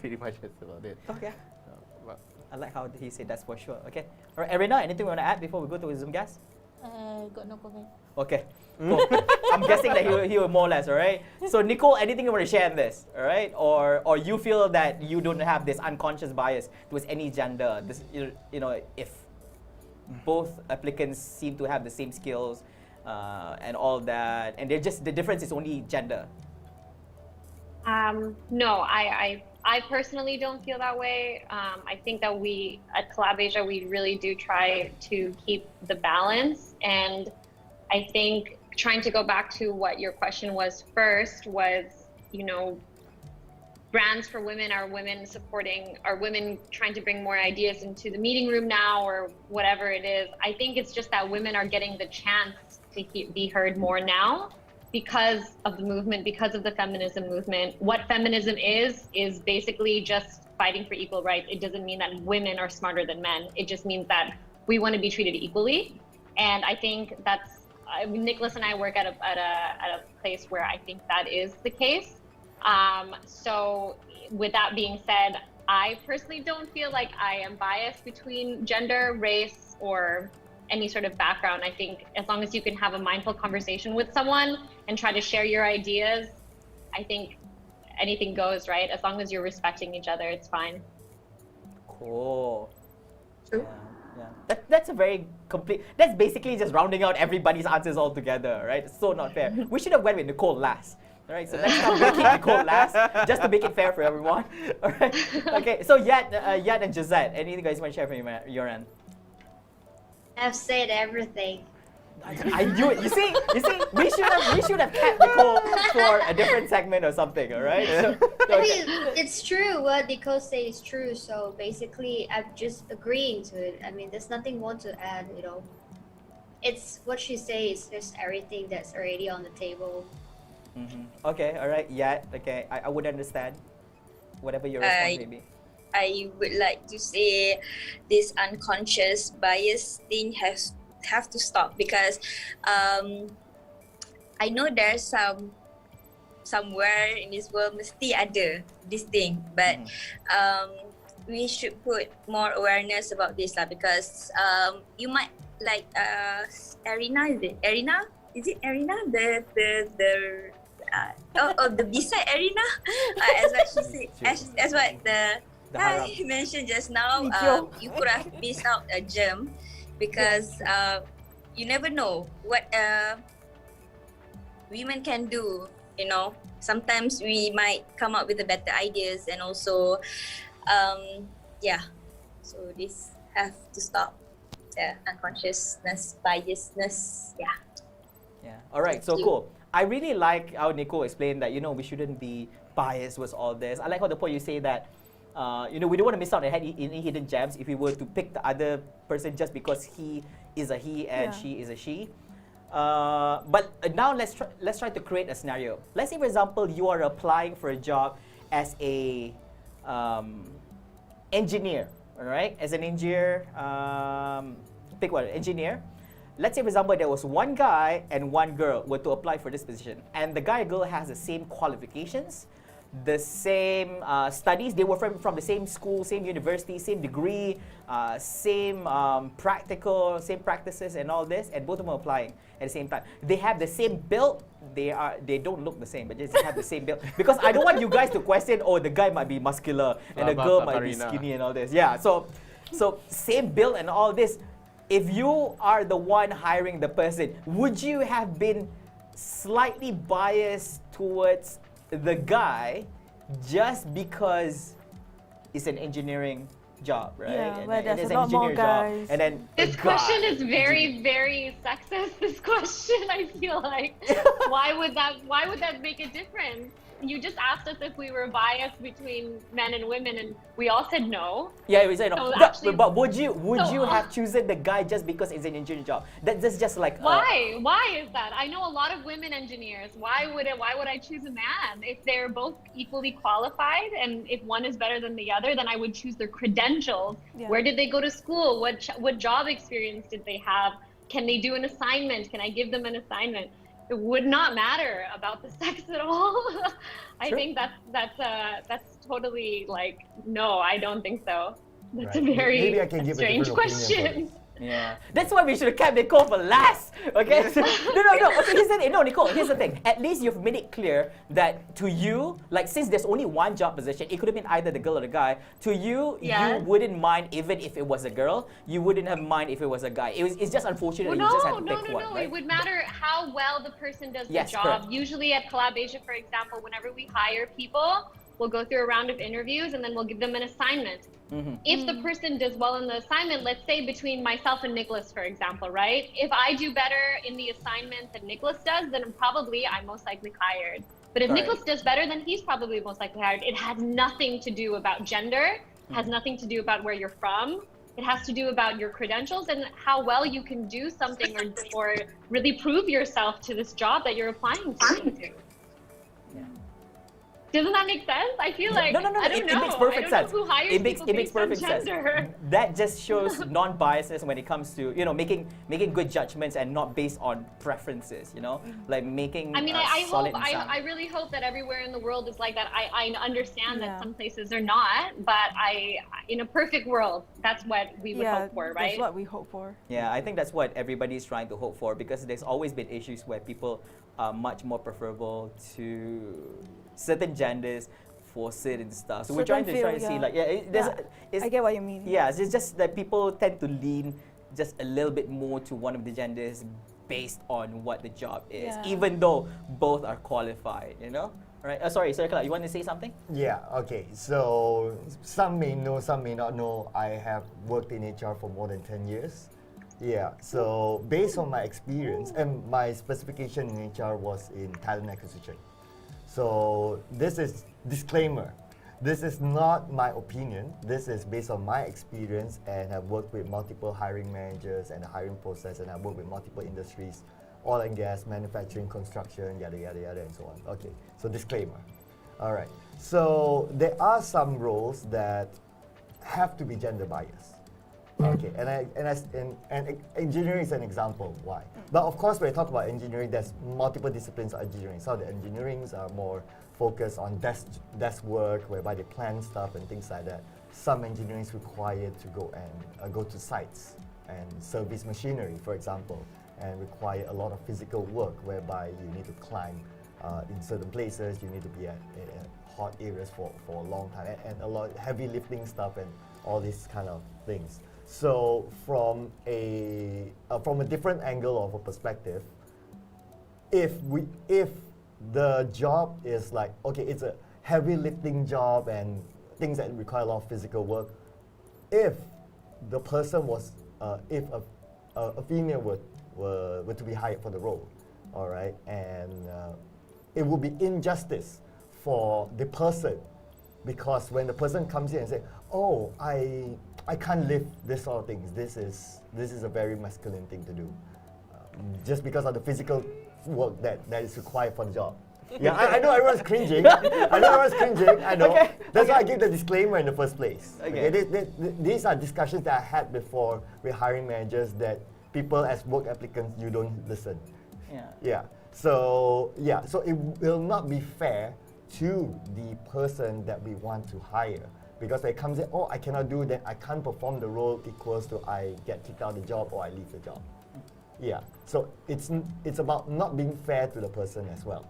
Speaker 5: pretty much that's about it.
Speaker 1: Okay. I like how he said that's for sure. Okay. All right, Erina, anything you want to add before we go to Zoom guest?
Speaker 3: Got no comment.
Speaker 1: Okay. Cool. I'm guessing that he will more or less, all right? So Nicole, anything you want to share on this, all right? Or you feel that you don't have this unconscious bias towards any gender? This, if both applicants seem to have the same skills and all that, and they're just the difference is only gender.
Speaker 6: No, I personally don't feel that way. I think that we at Collab Asia, we really do try to keep the balance. And I think trying to go back to what your question was first was, brands for women, are women trying to bring more ideas into the meeting room now or whatever it is. I think it's just that women are getting the chance to be heard more now because of the movement, because of the feminism movement. What feminism is basically just fighting for equal rights. It doesn't mean that women are smarter than men. It just means that we want to be treated equally. And I think Nicholas and I work at a place where I think that is the case. So with that being said, I personally don't feel like I am biased between gender, race, or any sort of background. I think as long as you can have a mindful conversation with someone and try to share your ideas, I think anything goes, right? As long as you're respecting each other, it's fine.
Speaker 1: Cool. True. Yeah. That's a very complete. That's basically just rounding out everybody's answers all together, right? It's so not fair. We should have went with Nicole last. All right, so next time we'll keep Nicole last, just to make it fair for everyone. All right. Okay. So Yatt and Josette, anything you guys want to share from your end?
Speaker 8: I've said everything.
Speaker 1: I knew it. You see, we should have kept Nicole for a different segment or something. All right. So,
Speaker 8: I mean, it's true. What Nicole says is true. So basically, I'm just agreeing to it. I mean, there's nothing more to add. It's what she says. There's everything that's already on the table.
Speaker 1: Mm-hmm. Okay. All right. Yeah. Okay. I would understand. Whatever your response may be.
Speaker 7: I would like to say this unconscious bias thing have to stop because I know there's somewhere in this world mesti ada this thing, but we should put more awareness about this because you might like Erina, is it Erina? Is it Erina? The beside Erina, as what she said, as what the I mentioned just now, you could have missed out a gem because you never know what women can do. Sometimes we might come up with the better ideas, and also, so this have to stop the unconsciousness, biasness.
Speaker 1: Yeah. All right. So cool. I really like how Nicole explained that we shouldn't be biased with all this. I like how the point you say that. We don't want to miss out on any hidden gems if we were to pick the other person just because he is a he and she is a she. But now let's try to create a scenario. Let's say, for example, you are applying for a job as a engineer. All right, as an engineer, pick one engineer. Let's say, for example, there was one guy and one girl were to apply for this position, and the guy and girl has the same qualifications, the same studies. They were from the same school, same university, same degree, same same practices and all this, and both of them are applying at the same time. They have the same build. They don't look the same, but just have the same build. Because I don't want you guys to question, the guy might be muscular and the girl might be skinny and all this. Yeah, so So same build and all this. If you are the one hiring the person, would you have been slightly biased towards the guy just because it's an engineering job, right?
Speaker 2: Yeah, where
Speaker 1: and
Speaker 2: there's
Speaker 1: it's
Speaker 2: a
Speaker 1: an
Speaker 2: lot more
Speaker 1: engineer job.
Speaker 2: guys.
Speaker 1: And then
Speaker 6: This
Speaker 1: a
Speaker 6: question
Speaker 1: guy-
Speaker 6: is very, very sexist. This question, I feel like, why would that make a difference? You just asked us if we were biased between men and women, and we all said no.
Speaker 1: Yeah, we said no.
Speaker 6: So
Speaker 1: But-
Speaker 6: actually-
Speaker 1: but would you
Speaker 6: So,
Speaker 1: have chosen the guy just because it's an engineering job? That's just like
Speaker 6: Why? Why is that? I know a lot of women engineers. Why would I choose a man? If they're both equally qualified, and if one is better than the other, then I would choose their credentials.
Speaker 2: Yeah.
Speaker 6: Where did they go to school? What job experience did they have? Can they do an assignment? Can I give them an assignment? It would not matter about the sex at all. I
Speaker 1: Sure.
Speaker 6: think that's totally like, no, I don't think so. That's
Speaker 4: Right.
Speaker 6: a very
Speaker 4: Maybe I can give a
Speaker 6: strange
Speaker 4: different opinion
Speaker 6: question.
Speaker 1: Yeah, that's why we should have kept Nicole for last. Okay, no. Okay, here's the thing. No, Nicole. Here's the thing. At least you've made it clear that to you, like since there's only one job position, it could have been either the girl or the guy. To you, you
Speaker 6: Yes.
Speaker 1: wouldn't mind even if it was a girl. You wouldn't have mind if it was a guy. It's just unfortunate
Speaker 6: Well,
Speaker 1: that you just had to
Speaker 6: no,
Speaker 1: pick
Speaker 6: no,
Speaker 1: one,
Speaker 6: no.
Speaker 1: right?
Speaker 6: It would matter how well the person does
Speaker 1: Yes,
Speaker 6: the job.
Speaker 1: correct.
Speaker 6: Usually at Collab Asia, for example, whenever we hire people, we'll go through a round of interviews and then we'll give them an assignment.
Speaker 1: Mhm.
Speaker 6: If the person does well in the assignment, let's say between myself and Nicholas, for example, right? If I do better in the assignment than Nicholas does, then probably I'm most likely hired. But if
Speaker 1: Right.
Speaker 6: Nicholas does better, then he's probably most likely hired. It has nothing to do about gender. It has nothing to do about where you're from. It has to do about your credentials and how well you can do something or really prove yourself to this job that you're applying to. Doesn't that make sense? I feel like
Speaker 1: No,
Speaker 6: I don't
Speaker 1: it
Speaker 6: know.
Speaker 1: makes perfect
Speaker 6: I don't
Speaker 1: sense.
Speaker 6: know who hires
Speaker 1: It makes
Speaker 6: people based on
Speaker 1: perfect sense.
Speaker 6: gender.
Speaker 1: That just shows non-biasness when it comes to making good judgments and not based on preferences. Like making.
Speaker 6: I mean,
Speaker 1: I solid and sound.
Speaker 6: I really hope that everywhere in the world is like that. I understand
Speaker 2: Yeah.
Speaker 6: that some places are not, but in a perfect world, that's what we would
Speaker 2: Yeah,
Speaker 6: hope for,
Speaker 2: that's
Speaker 6: right?
Speaker 2: what we hope for.
Speaker 1: Yeah, I think that's what everybody's trying to hope for because there's always been issues where people are much more preferable to certain genders for certain stuff. So we're trying
Speaker 2: Certain
Speaker 1: to
Speaker 2: field,
Speaker 1: see
Speaker 2: yeah.
Speaker 1: it's,
Speaker 2: I get what you mean.
Speaker 1: yeah, it's just that people tend to lean just a little bit more to one of the genders based on what the job is,
Speaker 2: Yeah.
Speaker 1: even though both are qualified. Right? Sorry, Clark, you want to say something?
Speaker 4: Yeah, okay. So some may know, some may not know, I have worked in HR for more than 10 years. Yeah, so based on my experience, and my specification in HR was in talent acquisition. So this is disclaimer. This is not my opinion. This is based on my experience, and I've worked with multiple hiring managers and the hiring process, and I've worked with multiple industries, oil and gas, manufacturing, construction, yada, yada, yada, and so on. Okay, so disclaimer. All right, so there are some roles that have to be gender biased. Okay, and engineering is an example why. But of course, when I talk about engineering, there's multiple disciplines of engineering. Some of the engineerings are more focused on desk work, whereby they plan stuff and things like that. Some engineering is required to go and go to sites and service machinery, for example, and require a lot of physical work, whereby you need to climb in certain places, you need to be at hot areas for a long time, and a lot of heavy lifting stuff and all these kind of things. So from a different angle of a perspective, if the job is like, okay, it's a heavy lifting job and things that require a lot of physical work, if the person was, if a female were to be hired for the role, all right, and it would be injustice for the person, because when the person comes in and say, oh, I can't lift this sort of things, this is a very masculine thing to do, just because of the physical work that is required for the job. Yeah, I know everyone's cringing. I know.
Speaker 1: Okay,
Speaker 4: That's why I give the disclaimer in the first place.
Speaker 1: Okay.
Speaker 4: These are discussions that I had before with hiring managers, that people as work applicants, you don't listen.
Speaker 1: Yeah.
Speaker 4: Yeah. So it will not be fair to the person that we want to hire, because they comes in, oh, I cannot do that, I can't perform the role, equals to I get kicked out of the job or I leave the job. Yeah. So it's about not being fair to the person as well.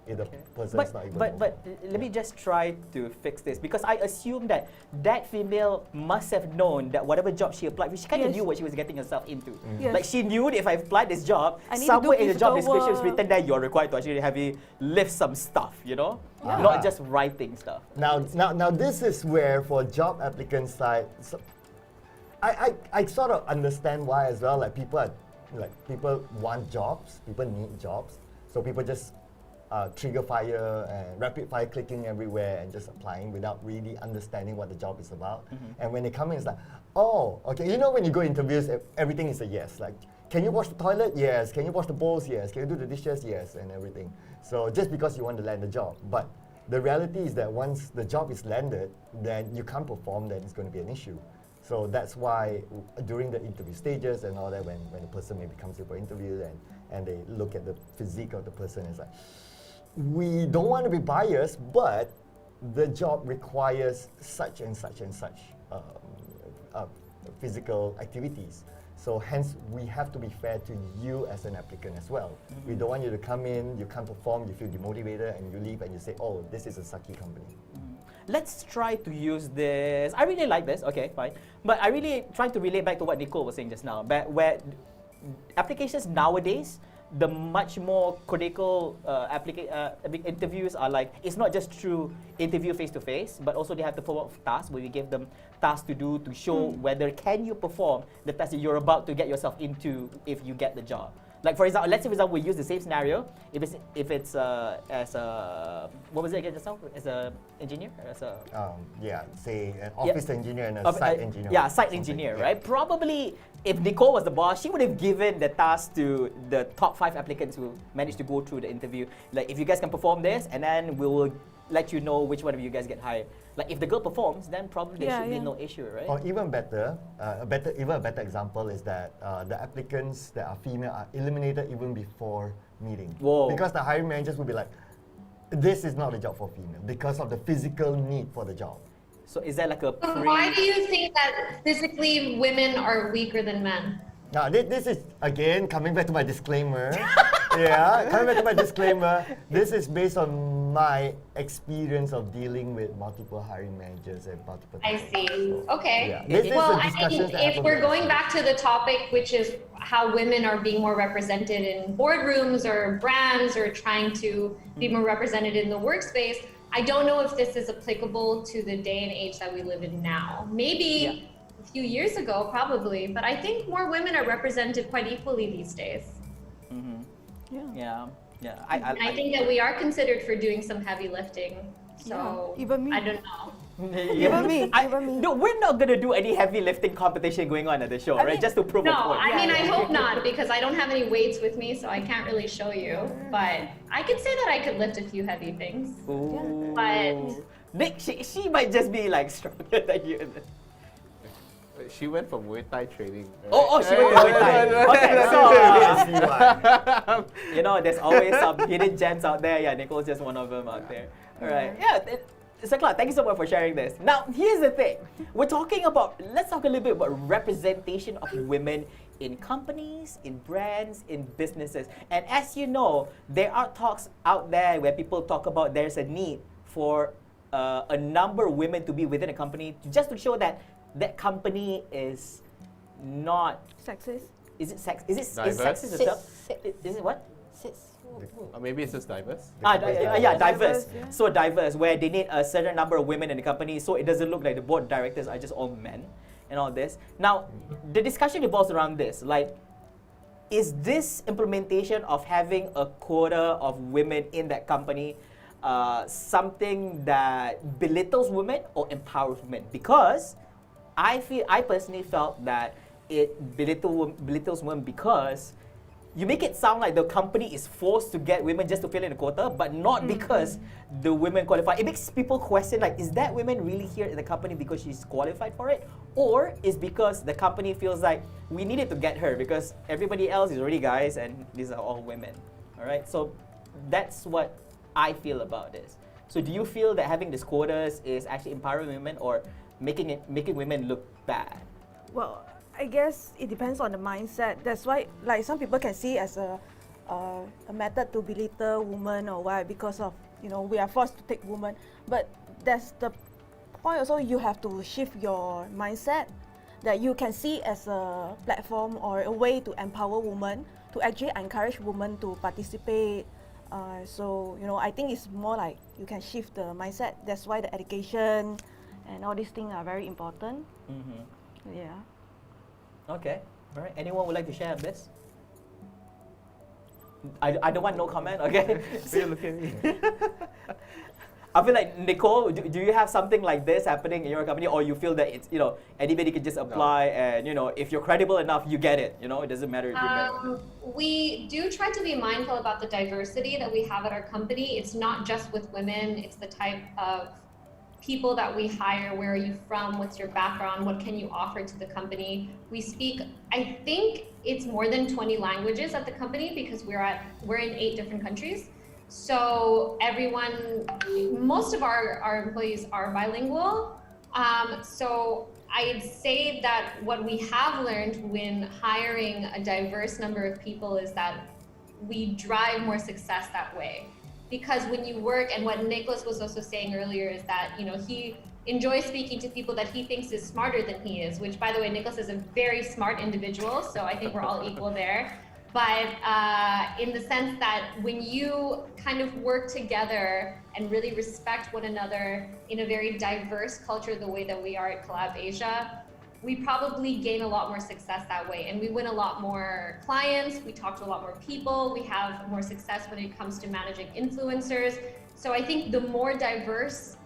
Speaker 4: if the person's
Speaker 1: But,
Speaker 4: not even.
Speaker 1: but let me just try to fix this, because I assume that that female must have known that whatever job she applied, she kind of
Speaker 2: Yes.
Speaker 1: knew what she was getting herself into.
Speaker 2: Yes.
Speaker 1: Like she knew that if I applied this job,
Speaker 2: I need to do
Speaker 1: somewhere in the job
Speaker 2: physical
Speaker 1: description is
Speaker 2: work.
Speaker 1: written that you're required to actually have you lift some stuff, you know,
Speaker 4: Yeah.
Speaker 1: not just writing stuff.
Speaker 4: Now, this is where for job applicant side, so I sort of understand why as well. Like people want jobs, people need jobs, so people just trigger fire and rapid fire clicking everywhere and just applying without really understanding what the job is about. And when they come in, it's like, oh, okay. You know, when you go interviews, everything is a yes. Like, can you wash the toilet? Yes. Can you wash the bowls? Yes. Can you do the dishes? Yes, and everything. So just because you want to land the job, but the reality is that once the job is landed, then you can't perform, then it's going to be an issue. So that's why during the interview stages and all that, when the person maybe comes in for interview and they look at the physique of the person, it's like, we don't want to be biased, but the job requires such and such and such physical activities. So hence, we have to be fair to you as an applicant as well. We don't want you to come in, you can't perform, you feel demotivated, and you leave and you say, oh, this is a sucky company.
Speaker 1: Let's try to use this. I really like this. Okay, fine. But I really trying to relate back to what Nicole was saying just now. Where applications nowadays, the much more critical interviews are like, it's not just through interview face to face, but also they have to follow up tasks where we give them tasks to do to show whether can you perform the task that you're about to get yourself into if you get the job. Like for example, let's say for example we use the same scenario. If it's as a what was it again just now? As a engineer, as a
Speaker 4: say an office engineer and a site engineer.
Speaker 1: Yeah, site engineer, right? Probably if Nicole was the boss, she would have given the task to the top 5 applicants who managed to go through the interview. Like if you guys can perform this, and then we will let you know which one of you guys get hired. Like if the girl performs, then probably there should be no issue, right?
Speaker 4: Or even better, a better example is that the applicants that are female are eliminated even before meeting.
Speaker 1: Whoa.
Speaker 4: Because the hiring managers will be like, this is not a job for female because of the physical need for the job.
Speaker 1: So is that like a
Speaker 6: Why do you think that physically women are weaker than men?
Speaker 4: Now, this is, again, coming back to my disclaimer. Coming back to my disclaimer. This is based on my experience of dealing with multiple hiring managers and multiple.
Speaker 6: I see. Okay.
Speaker 4: Yeah. This is
Speaker 6: Well,
Speaker 4: the
Speaker 6: I
Speaker 4: discussions
Speaker 6: mean,
Speaker 4: that
Speaker 6: if
Speaker 4: happen
Speaker 6: we're
Speaker 4: with
Speaker 6: going
Speaker 4: us.
Speaker 6: back to the topic, which is how women are being more represented in boardrooms or brands or trying to be more represented in the workspace, I don't know if this is applicable to the day and age that we live in now. Maybe a few years ago, probably, but I think more women are represented quite equally these days. I think that we are considered for doing some heavy lifting. So
Speaker 2: even me.
Speaker 6: I don't know.
Speaker 2: Even me.
Speaker 1: No, we're not gonna do any heavy lifting competition going on at the show, right?
Speaker 2: mean,
Speaker 1: Just to prove a
Speaker 6: No,
Speaker 1: point.
Speaker 6: I mean, I hope not, because I don't have any weights with me, so I can't really show you. But I could say that I could lift a few heavy things.
Speaker 1: Ooh.
Speaker 6: But
Speaker 1: Nick, she might just be like stronger than you.
Speaker 5: She went for Muay Thai training. Right?
Speaker 1: Oh, she went to Muay Thai. Okay, so
Speaker 4: See why.
Speaker 1: you know, there's always some hidden gems out there. Yeah, Nicole's just one of them out there. All right. Yeah. Sakla, thank you so much for sharing this. Now, here's the thing. Let's talk a little bit about representation of women in companies, in brands, in businesses. And as you know, there are talks out there where people talk about there's a need for a number of women to be within a company just to show that that company is not
Speaker 2: Sexist.
Speaker 1: Is it sexist
Speaker 3: Six.
Speaker 1: itself? Is it what?
Speaker 5: Or maybe it's just diverse.
Speaker 1: Diverse.
Speaker 2: Diverse, yeah.
Speaker 1: So diverse, where they need a certain number of women in the company, so it doesn't look like the board directors are just all men and all this. Now, the discussion revolves around this. Like, is this implementation of having a quota of women in that company something that belittles women or empowers women? Because I personally felt that it belittles women because you make it sound like the company is forced to get women just to fill in a quota, but not because the women qualify. It makes people question, like, is that woman really here in the company because she's qualified for it? Or is because the company feels like we needed to get her because everybody else is already guys and these are all women, all right? So that's what I feel about this. So do you feel that having these quotas is actually empowering women or making women look bad?
Speaker 2: Well, I guess it depends on the mindset. That's why, like, some people can see it as a a method to belittle women or why, because of, we are forced to take women. But that's the point also, you have to shift your mindset that you can see as a platform or a way to empower women, to actually encourage women to participate. So, I think it's more like you can shift the mindset. That's why the education and all these things are very important. Yeah.
Speaker 1: Okay. All right. Anyone would like to share this? I don't want no comment. Okay.
Speaker 5: So you look at me.
Speaker 1: I feel like Nicole, do you have something like this happening in your company, or you feel that it's anybody can just apply and if you're credible enough, you get it. It doesn't matter if you're
Speaker 6: We do try to be mindful about the diversity that we have at our company. It's not just with women, it's the type of people that we hire. Where are you from? What's your background? What can you offer to the company? We speak, I think it's more than 20 languages at the company, because we're in 8 different countries. So most of our employees are bilingual. So I'd say that what we have learned when hiring a diverse number of people is that we drive more success that way. Because when you work, and what Nicholas was also saying earlier is that, he enjoys speaking to people that he thinks is smarter than he is, which, by the way, Nicholas is a very smart individual, so I think we're all equal there. But in the sense that when you kind of work together and really respect one another in a very diverse culture, the way that we are at Collab Asia, we probably gain a lot more success that way, and we win a lot more clients, we talk to a lot more people, we have more success when it comes to managing influencers. So I think the more diverse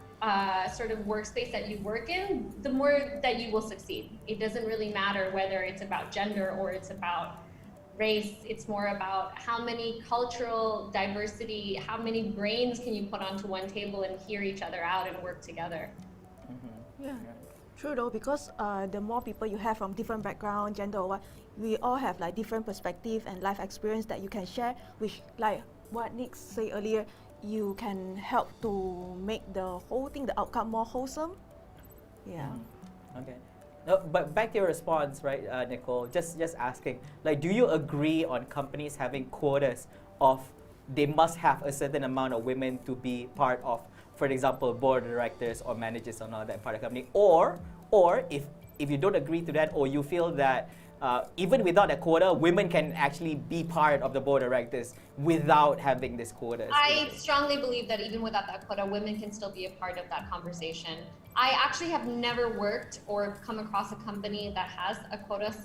Speaker 6: sort of workspace that you work in, the more that you will succeed. It doesn't really matter whether it's about gender or it's about race. It's more about how many cultural diversity, how many brains can you put onto one table and hear each other out and work together.
Speaker 2: Yeah. True though, because the more people you have from different background, gender or what, we all have like different perspective and life experience that you can share, which, like what Nick said earlier, you can help to make the whole thing, the outcome, more wholesome. Yeah.
Speaker 1: Okay. No, but back to your response, right, Nicole, just asking, like, do you agree on companies having quotas of they must have a certain amount of women to be part of, for example, board of directors or managers and all that part of the company? Or if you don't agree to that, or you feel that even without a quota, women can actually be part of the board of directors without having this quota?
Speaker 6: I strongly believe that even without that quota, women can still be a part of that conversation. I actually have never worked or come across a company that has a quota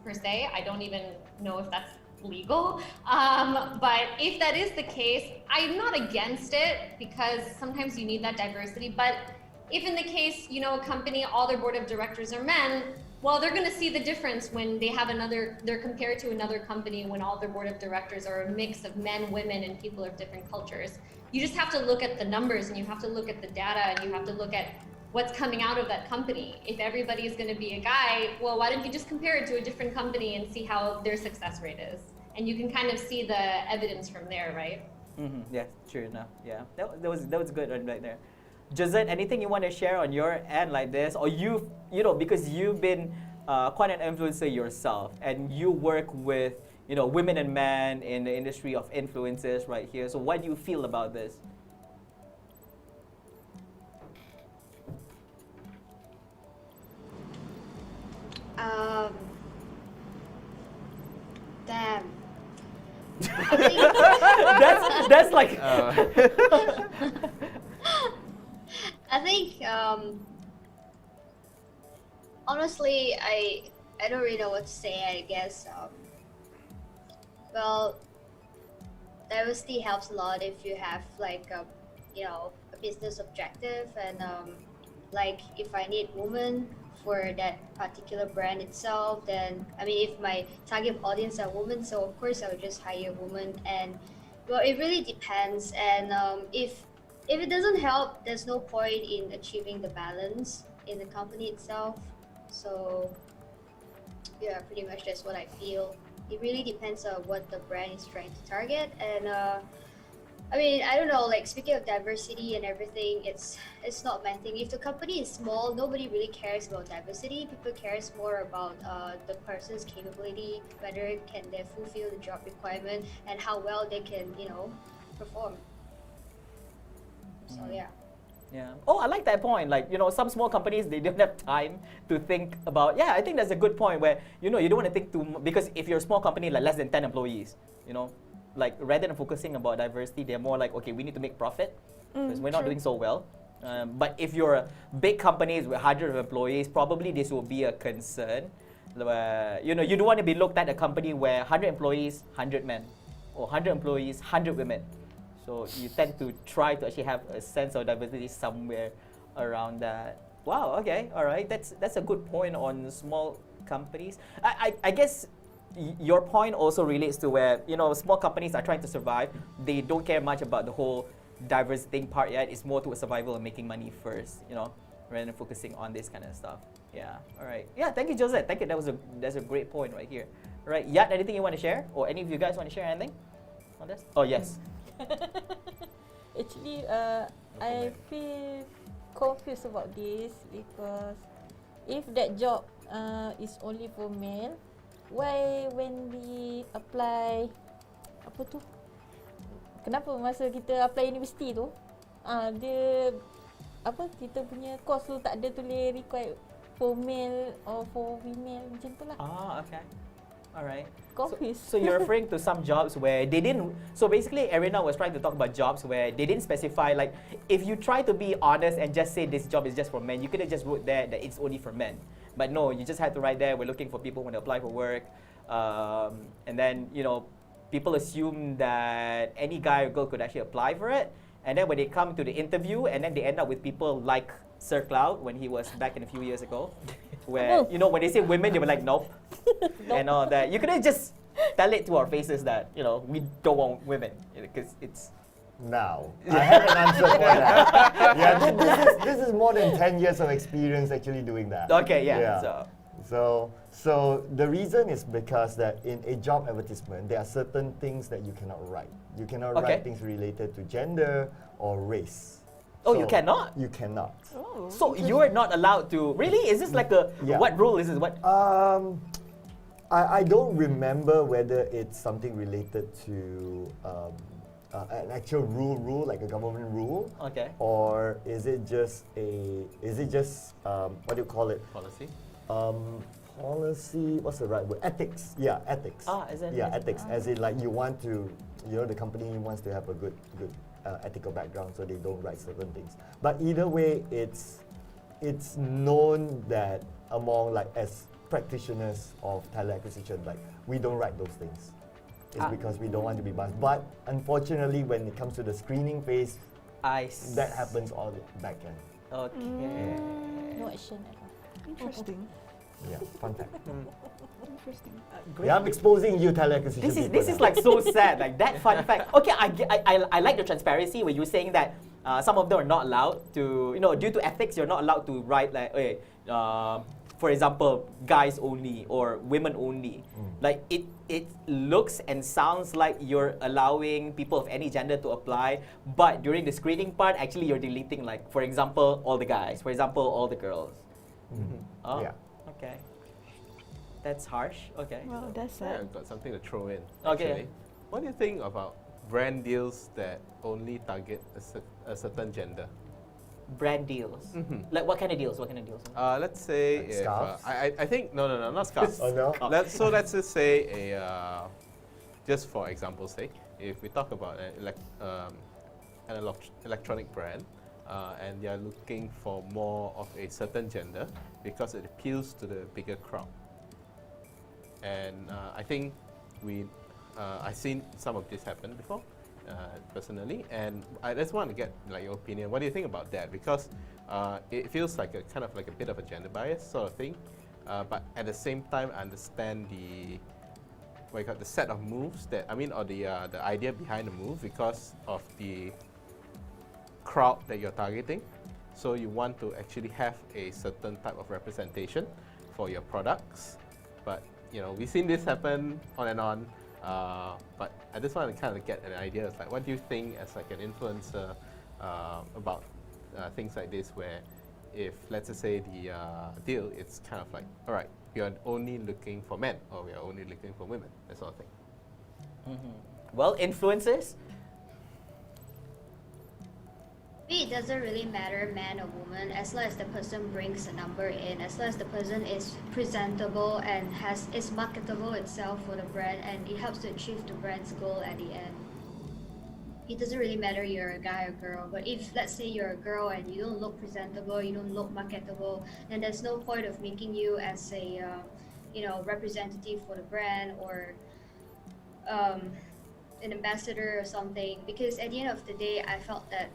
Speaker 6: per se. I don't even know if that's legal. But if that is the case, I'm not against it, because sometimes you need that diversity. But if in the case, a company, all their board of directors are men, well, they're going to see the difference when they have they're compared to another company when all their board of directors are a mix of men, women, and people of different cultures. You just have to look at the numbers, and you have to look at the data, and you have to look at what's coming out of that company. If everybody is going to be a guy, well, why don't you just compare it to a different company and see how their success rate is? And you can kind of see the evidence from there, right?
Speaker 1: Yeah, true enough. Yeah, that was good right there. Josette, anything you want to share on your end like this, or because you've been quite an influencer yourself, and you work with women and men in the industry of influencers right here. So what do you feel about this?
Speaker 8: Damn.
Speaker 1: that's like.
Speaker 8: I think honestly, I don't really know what to say. I guess well, diversity helps a lot if you have like a business objective, and like if I need women for that particular brand itself, then I mean, if my target audience are women, so of course I would just hire a woman. And well, it really depends. And if it doesn't help, there's no point in achieving the balance in the company itself. So yeah, pretty much that's what I feel. It really depends on what the brand is trying to target. And I mean, I don't know. Like speaking of diversity and everything, it's not my thing. If the company is small, nobody really cares about diversity. People cares more about the person's capability, whether can they fulfill the job requirement, and how well they can, perform. So yeah.
Speaker 1: Yeah. Oh, I like that point. Like, some small companies, they don't have time to think about. Yeah, I think that's a good point where, you don't want to think too much. Because if you're a small company, like less than 10 employees, like rather than focusing about diversity, they're more like, okay, we need to make profit because we're not doing so well. But if you're a big companies with hundreds of employees, probably this will be a concern. Where, you don't want to be looked at a company where 100 employees, 100 men, or 100 employees, 100 women. So you tend to try to actually have a sense of diversity somewhere around that. Wow, okay, all right. That's a good point on small companies. I guess your point also relates to where, small companies are trying to survive. They don't care much about the whole diversity thing part yet. It's more to survival and making money first, rather than focusing on this kind of stuff. Yeah, all right. Yeah, thank you, Josette. Thank you. That's a great point right here. All right, Yatt, anything you want to share? Or any of you guys want to share anything on this? Oh, yes.
Speaker 3: Actually, I feel confused about this because if that job is only for male, why when we apply apa tu? Kenapa masa kita apply universiti tu, dia apa kita punya course tu tak ada tulis required for male or for female macam tu lah.
Speaker 1: Okay. All right.
Speaker 3: Confused.
Speaker 1: So you're referring to some jobs where they didn't. So basically, Erina was trying to talk about jobs where they didn't specify. Like, if you try to be honest and just say this job is just for men, you could have just wrote there that it's only for men. But no, you just had to write there, we're looking for people when they apply for work. And then, people assume that any guy or girl could actually apply for it. And then when they come to the interview, and then they end up with people like Sir Cloud when he was back in a few years ago. Where, when they say women, they were like, nope. And all that. You could have just tell it to our faces that, we don't want women. Because it's...
Speaker 4: Now, I have an answer for that. Yeah, this is more than 10 years of experience actually doing that.
Speaker 1: Okay, yeah.
Speaker 4: So the reason is because that in a job advertisement, there are certain things that you cannot write. You cannot write things related to gender or race.
Speaker 1: Oh, you cannot?
Speaker 4: You cannot.
Speaker 2: Oh,
Speaker 1: so you're not allowed to... Really? Is this like a...
Speaker 4: Yeah.
Speaker 1: What rule is this? What?
Speaker 4: I don't remember whether it's something related to an actual rule, like a government rule.
Speaker 1: Okay.
Speaker 4: Or is it just what do you call it?
Speaker 5: Policy?
Speaker 4: Policy, what's the right word? Ethics. Yeah, ethics. Ethics. As in like you want to, the company wants to have a good ethical background, so they don't write certain things. But either way, it's known that among like as practitioners of talent acquisition, like we don't write those things. It's because we don't want to be biased. But unfortunately, when it comes to the screening phase, that happens all back end.
Speaker 1: Okay.
Speaker 3: No action at all.
Speaker 2: Interesting.
Speaker 4: Yeah, fun fact.
Speaker 2: Interesting.
Speaker 4: Yeah, I'm exposing you talent acquisition.
Speaker 1: This is like so sad. Like that fun fact. Okay, I like the transparency where you're saying that some of them are not allowed to, due to ethics, you're not allowed to write like, okay, for example, guys only or women only. Like it looks and sounds like you're allowing people of any gender to apply, but during the screening part, actually you're deleting like, for example, all the guys, for example, all the girls. Oh,
Speaker 4: yeah.
Speaker 1: Okay. That's harsh. Okay.
Speaker 2: Well, that's
Speaker 5: Yeah,
Speaker 2: sad.
Speaker 5: I've got something to throw in.
Speaker 1: Okay.
Speaker 5: Actually. What do you think about brand deals that only target a certain gender?
Speaker 1: Brand deals. Like what kind of deals?
Speaker 5: Let's say
Speaker 4: Like
Speaker 5: if
Speaker 4: scarves?
Speaker 5: I think no, not scarves.
Speaker 4: Oh no.
Speaker 5: Let's just say just for example's sake, if we talk about an electronic brand, and they are looking for more of a certain gender because it appeals to the bigger crowd. And I think I've seen some of this happen before, personally, and I just want to get like your opinion. What do you think about that? Because it feels like a kind of like a bit of a gender bias sort of thing, but at the same time, I understand the set of moves that or the idea behind the move because of the crowd that you're targeting. So you want to actually have a certain type of representation for your products, but we've seen this happen on and on. But I just want to kind of get an idea. It's like, what do you think as like an influencer about things like this, where if let's just say the deal, it's kind of like, all right, we are only looking for men or we are only looking for women, that sort of thing.
Speaker 1: Well, influencers.
Speaker 8: Me, it doesn't really matter, man or woman, as long as the person brings a number in, as long as the person is presentable and is marketable itself for the brand, and it helps to achieve the brand's goal at the end. It doesn't really matter you're a guy or girl, but if let's say you're a girl and you don't look presentable, you don't look marketable, then there's no point of making you as a representative for the brand or an ambassador or something, because at the end of the day, I felt that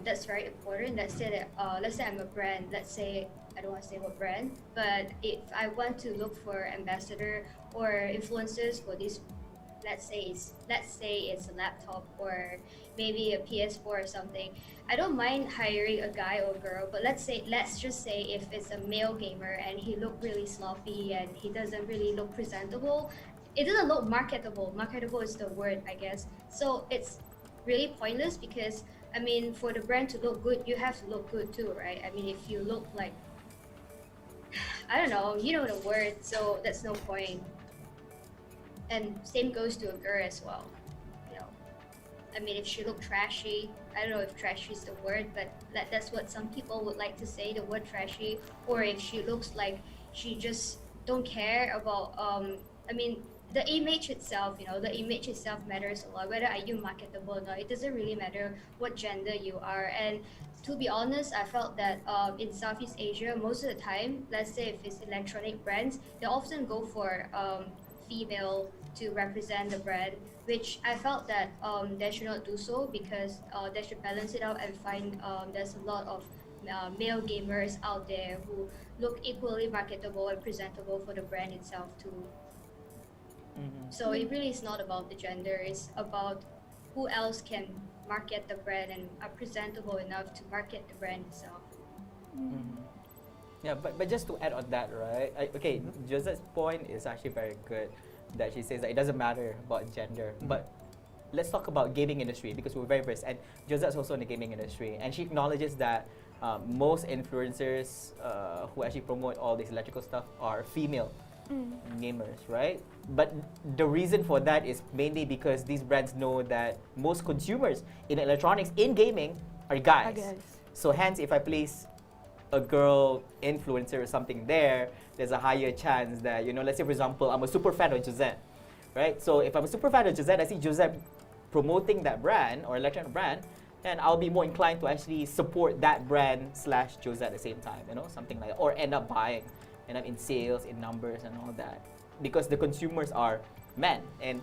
Speaker 8: that's very important. Let's say I'm a brand. Let's say I don't want to say what brand, but if I want to look for ambassador or influencers for this, let's say it's a laptop or maybe a PS4 or something, I don't mind hiring a guy or girl. But let's just say if it's a male gamer and he look really sloppy and he doesn't really look presentable, it doesn't look marketable. Marketable is the word, I guess. So it's really pointless, because I mean, for the brand to look good, you have to look good too, right? I mean, if you look like, I don't know, you know the word, so that's no point. And same goes to a girl as well. You know, I mean, if she look trashy, I don't know if trashy is the word, but that's what some people would like to say, the word trashy. Or if she looks like she just don't care about, I mean, the image itself, the image itself matters a lot. Whether are you marketable or not, it doesn't really matter what gender you are. And to be honest, I felt that in Southeast Asia, most of the time, let's say if it's electronic brands, they often go for female to represent the brand, which I felt that they should not do so, because they should balance it out and find there's a lot of male gamers out there who look equally marketable and presentable for the brand itself too. So it really is not about the gender, it's about who else can market the brand and are presentable enough to market the brand itself.
Speaker 1: Yeah, but just to add on that, right? Okay, Josette's point is actually very good, that she says that it doesn't matter about gender. But let's talk about gaming industry, because we're very versed, and Josette's also in the gaming industry, and she acknowledges that most influencers who actually promote all this electrical stuff are female gamers, right? But the reason for that is mainly because these brands know that most consumers in electronics, in gaming, are guys. So hence, if I place a girl influencer or something there, there's a higher chance that, let's say for example, I'm a super fan of Josette, right? So if I'm a super fan of Josette, I see Josette promoting that brand or electronic brand, and I'll be more inclined to actually support that brand / Josette at the same time, something like that, or end up buying, end up in sales, in numbers and all that, because the consumers are men and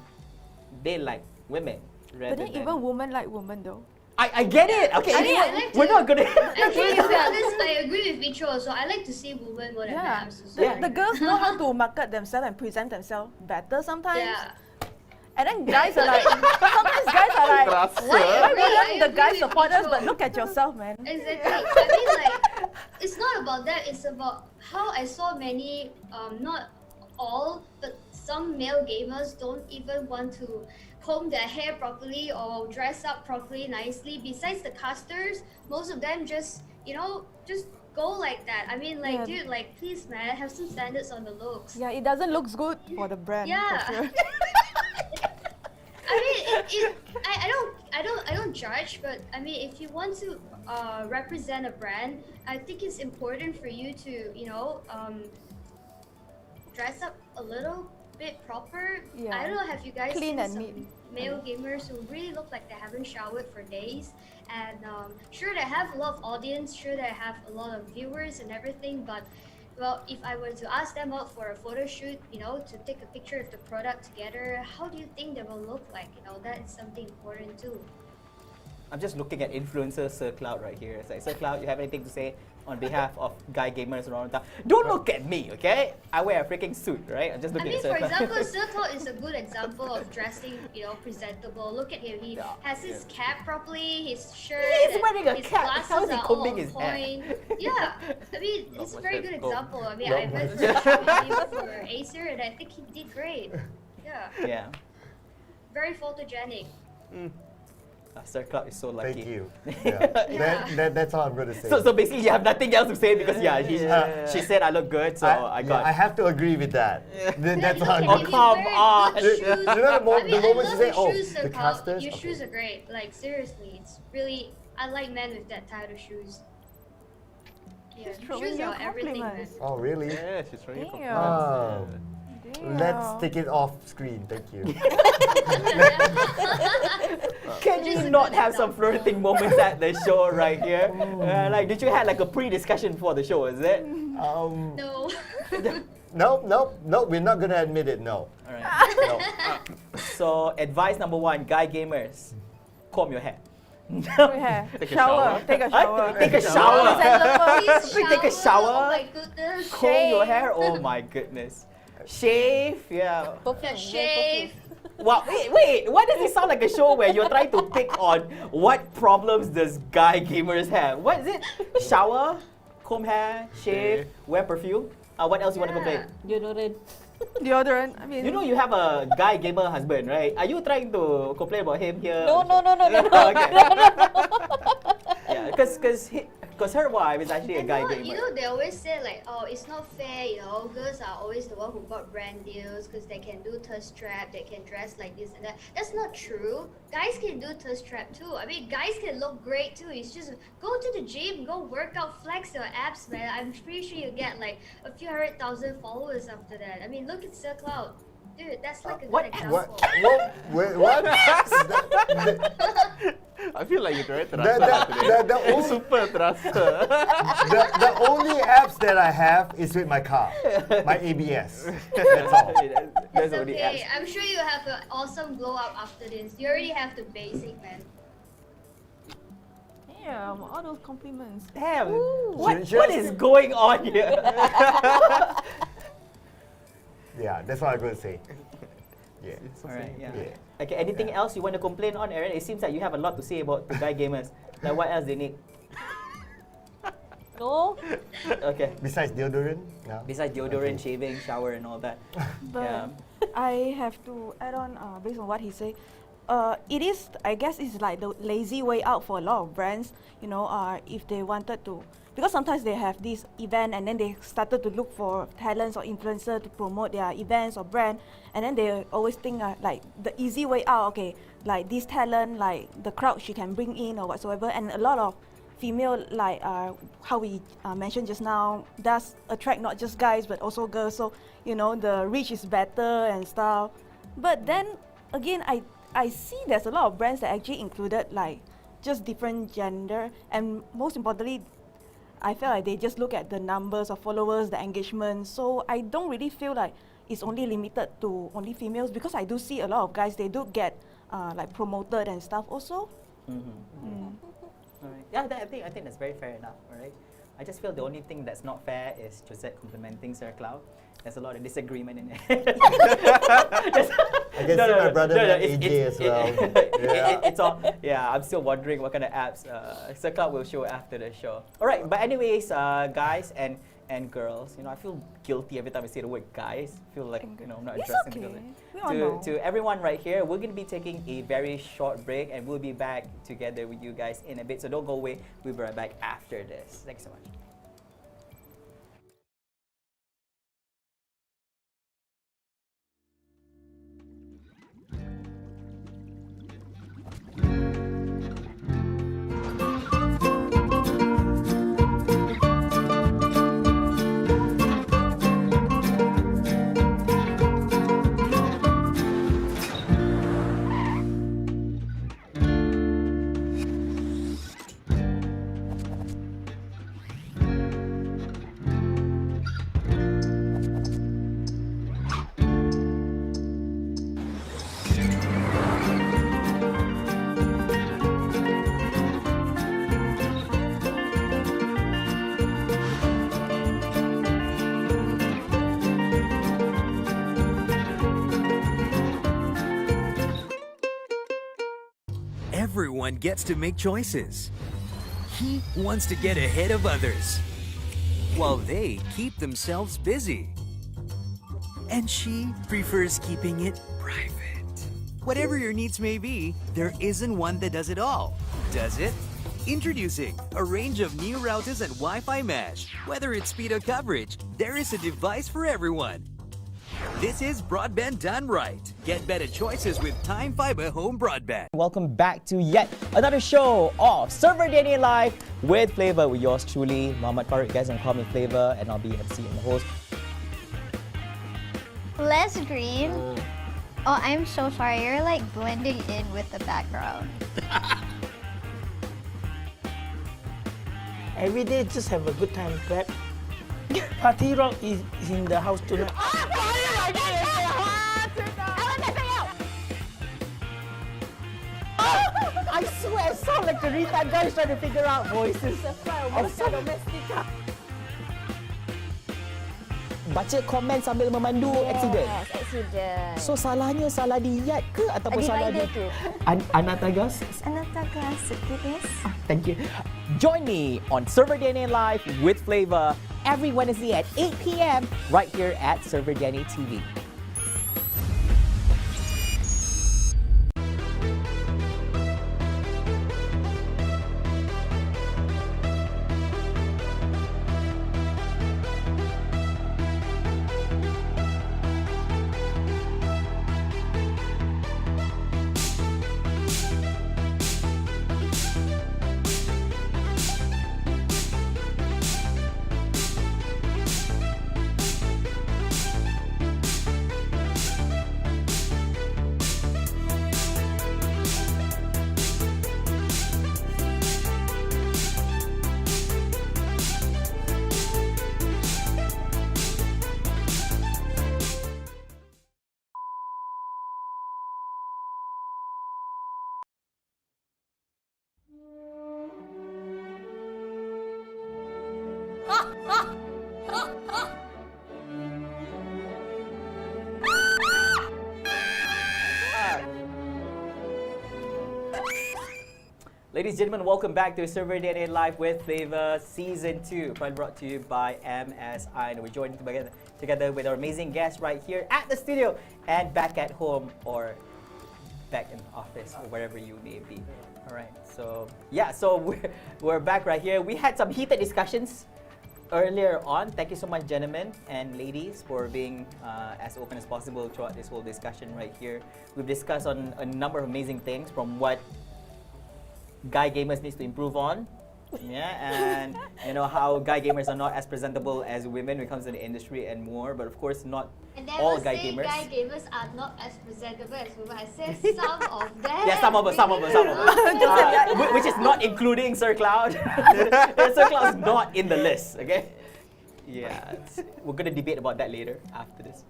Speaker 1: they like women.
Speaker 2: But then even women like women though.
Speaker 1: I get it. Okay, we're not gonna.
Speaker 8: Actually, to be honest, I agree with Micho. So I like to see women more than men. I'm so sorry.
Speaker 2: The girls know how to market themselves and present themselves better sometimes.
Speaker 8: Yeah.
Speaker 2: And then guys are like, sometimes guys are like, why wouldn't the guys support us? But look at yourself, man.
Speaker 8: Exactly. I mean, like, it's not about that. It's about how I saw many, not all, but some male gamers don't even want to comb their hair properly or dress up properly nicely. Besides the casters, most of them just go like that. I mean, like, dude, like, please, man, have some standards on the looks.
Speaker 2: Yeah, it doesn't look good for the brand.
Speaker 8: Yeah.
Speaker 2: For sure.
Speaker 8: I mean, I don't judge, but I mean, if you want to represent a brand, I think it's important for you to, dress up a little bit proper.
Speaker 2: Yeah.
Speaker 8: I don't know, have you guys
Speaker 2: Clean
Speaker 8: seen
Speaker 2: and
Speaker 8: some
Speaker 2: neat.
Speaker 8: male gamers who really look like they haven't showered for days? And sure, they have a lot of audience, sure they have a lot of viewers and everything, but well, if I were to ask them out for a photo shoot, to take a picture of the product together, how do you think they will look like? That is something important too.
Speaker 1: I'm just looking at influencer Sir Cloud right here. It's like, Sir Cloud, you have anything to say on behalf of guy gamers around town? Don't look at me, okay? I wear a freaking suit, right? I'm just looking at Sir
Speaker 8: for
Speaker 1: Cloud.
Speaker 8: example, Sir Cloud is a good example of dressing, presentable. Look at him. He has his cap properly, his shirt.
Speaker 1: He's wearing a
Speaker 8: his
Speaker 1: cap.
Speaker 8: glasses
Speaker 1: How is he
Speaker 8: are
Speaker 1: combing
Speaker 8: all
Speaker 1: his
Speaker 8: on
Speaker 1: hair?
Speaker 8: point. Yeah, I mean, it's a
Speaker 5: much
Speaker 8: very
Speaker 5: hair
Speaker 8: good
Speaker 5: to comb.
Speaker 8: example. I mean,
Speaker 4: Not
Speaker 8: I went
Speaker 4: much.
Speaker 8: for a shoot with him for Acer, and I think he did great. Yeah.
Speaker 1: Yeah.
Speaker 8: very photogenic.
Speaker 1: Sir Cloud is so lucky.
Speaker 4: Thank you. Yeah. That's all I'm going to say.
Speaker 1: So basically, you have nothing else to say because she said I look good, so I got.
Speaker 4: I have to agree with that. That's all I'm
Speaker 1: Oh,
Speaker 4: going to
Speaker 1: come on.
Speaker 4: You know the moment
Speaker 8: I
Speaker 4: you say,
Speaker 8: love
Speaker 4: oh,
Speaker 8: your shoes,
Speaker 4: the
Speaker 8: Sir Carl.
Speaker 4: casters?
Speaker 8: Your
Speaker 4: Okay.
Speaker 8: shoes are great. Like seriously, it's really. I like men with that type of shoes. Yeah,
Speaker 2: throwing
Speaker 8: shoes
Speaker 2: you
Speaker 8: are everything, man.
Speaker 2: compliments.
Speaker 4: Oh, really?
Speaker 5: Yeah, she's throwing you
Speaker 2: Damn.
Speaker 5: compliments.
Speaker 4: Let's take it off screen. Thank you.
Speaker 1: Can you not have some flirting moments at the show right here? Like, did you have like a pre-discussion before the show? Is it?
Speaker 8: No.
Speaker 4: No, we're not gonna admit it. No.
Speaker 1: All right.
Speaker 4: No.
Speaker 1: So, advice number one, guy gamers, comb your hair.
Speaker 5: Take a shower.
Speaker 2: Take a shower.
Speaker 1: Take a shower.
Speaker 8: Please
Speaker 1: Take a shower.
Speaker 8: Oh my goodness.
Speaker 1: Comb your hair. Oh my goodness. Shave. Yeah.
Speaker 3: Perfume,
Speaker 8: Shave.
Speaker 1: Wow. Wait. Why does it sound like a show where you're trying to pick on what problems does guy gamers have? What is it? Shower, comb hair, shave, wear perfume. What else you want to complain?
Speaker 3: Deodorant.
Speaker 2: Deodorant. I mean,
Speaker 1: You know you have a guy gamer husband, right? Are you trying to complain about him here?
Speaker 3: No.
Speaker 1: Okay. Yeah, because her wife is actually a guy gamer.
Speaker 8: You know, they always say like, oh, it's not fair, you know, girls are always the one who got brand deals because they can do thirst trap, they can dress like this and that. That's not true. Guys can do thirst trap too. I mean, guys can look great too. It's just go to the gym, go work out, flex your abs, man. I'm pretty sure you get like a few 100,000 followers after that. I mean, look at Sir Cloud. Dude, that's like a good
Speaker 1: what-
Speaker 8: example.
Speaker 4: What?
Speaker 5: I feel like you're very
Speaker 4: The-
Speaker 5: terasa today.
Speaker 4: the only-
Speaker 5: Super terasa.
Speaker 4: The only apps that I have is with my car, my ABS. That's all.
Speaker 1: That's
Speaker 8: It's
Speaker 1: only
Speaker 8: okay.
Speaker 1: apps.
Speaker 8: I'm sure you have an awesome glow up after this. You already have the basic, man.
Speaker 2: damn, all those compliments.
Speaker 1: Damn.
Speaker 4: Should-
Speaker 1: What is going on here?
Speaker 4: Yeah, that's what I'm going to say. Yeah.
Speaker 1: Alright, yeah.
Speaker 4: Yeah.
Speaker 1: Okay, anything else you want to complain on, Erin? It seems like you have a lot to say about the guy gamers. Like, what else they need?
Speaker 3: No.
Speaker 1: Okay.
Speaker 4: Besides deodorant? No?
Speaker 1: Besides deodorant, shaving, shower, and all that.
Speaker 2: But
Speaker 1: Yeah.
Speaker 2: I have to add on based on what he said. It is, I guess, it's like the lazy way out for a lot of brands. You know, if they wanted to, because sometimes they have this event and then they started to look for talents or influencers to promote their events or brand, and then they always think like the easy way out. Okay, like this talent, like the crowd she can bring in or whatsoever, and a lot of female, like how we mentioned just now, does attract not just guys but also girls. So you know the reach is better and stuff. But then again, I see there's a lot of brands that actually included like just different gender, and most importantly, I feel like they just look at the numbers of followers, the engagement. So I don't really feel like it's only limited to only females, because I do see a lot of guys, they do get like promoted and stuff also.
Speaker 1: Alright. Yeah, I think that's very fair enough. Alright. I just feel the only thing that's not fair is Josette complimenting Sir Cloud. There's a lot of disagreement in it.
Speaker 4: I can see my brother
Speaker 1: it's-
Speaker 4: AJ as well.
Speaker 1: It's all. Yeah, I'm still wondering what kind of apps Sir Cloud will show after the show. All right, but anyways, guys and girls, you know, I feel guilty every time I say the word guys. I feel like, you know, I'm not
Speaker 2: It's
Speaker 1: addressing
Speaker 2: okay.
Speaker 1: the
Speaker 2: We all know.
Speaker 1: to everyone right here, we're going to be taking a very short break and we'll be back together with you guys in a bit. So don't go away. We'll be right back after this. Thanks so much.
Speaker 9: Everyone gets to make choices. He wants to get ahead of others, while they keep themselves busy. And she prefers keeping it private. Whatever your needs may be, there isn't one that does it all, does it? Introducing a range of new routers and Wi-Fi mesh. Whether it's speed or coverage, there is a device for everyone. This is broadband done right. Get better choices with Time Fiber Home Broadband.
Speaker 1: Welcome back to yet another show of serverDNA Live with Flava, with yours truly, Muhammad Farouk. You guys can call me Flava, and I'll be MC and the host.
Speaker 10: Less green. Oh, I'm so sorry. You're like blending in with the background.
Speaker 11: Every day, just have a good time, clap. Party Rock is in the house tonight.
Speaker 1: I swear, I sound like the retard guys trying to figure out voices. Baca komen sambil memandu accident.
Speaker 10: Accident.
Speaker 1: So salahnya salah di Yat ke ataupun salah di Anatagas?
Speaker 10: Anatagas Strategist.
Speaker 1: Thank you. Join me on serverDNA Live with Flava every Wednesday at 8 p.m. right here at serverDNA TV. Ladies and gentlemen, welcome back to serverDNA Live with Flava Season 2, proudly brought to you by MSI. And we're joined together with our amazing guests right here at the studio and back at home or back in the office or wherever you may be. All right, so yeah, so we're back right here. We had some heated discussions earlier on. Thank you so much, gentlemen and ladies, for being as open as possible throughout this whole discussion right here. We've discussed on a number of amazing things, from what guy gamers needs to improve on, and you know how guy gamers are not as presentable as women when it comes to the industry and more. But of course, not all guy gamers.
Speaker 8: Guy gamers are not as presentable as women. I said some of them.
Speaker 1: Yeah, some of us. Which is not including Sir Cloud. Sir Cloud is not in the list. Okay. Yeah, we're gonna debate about that later after this.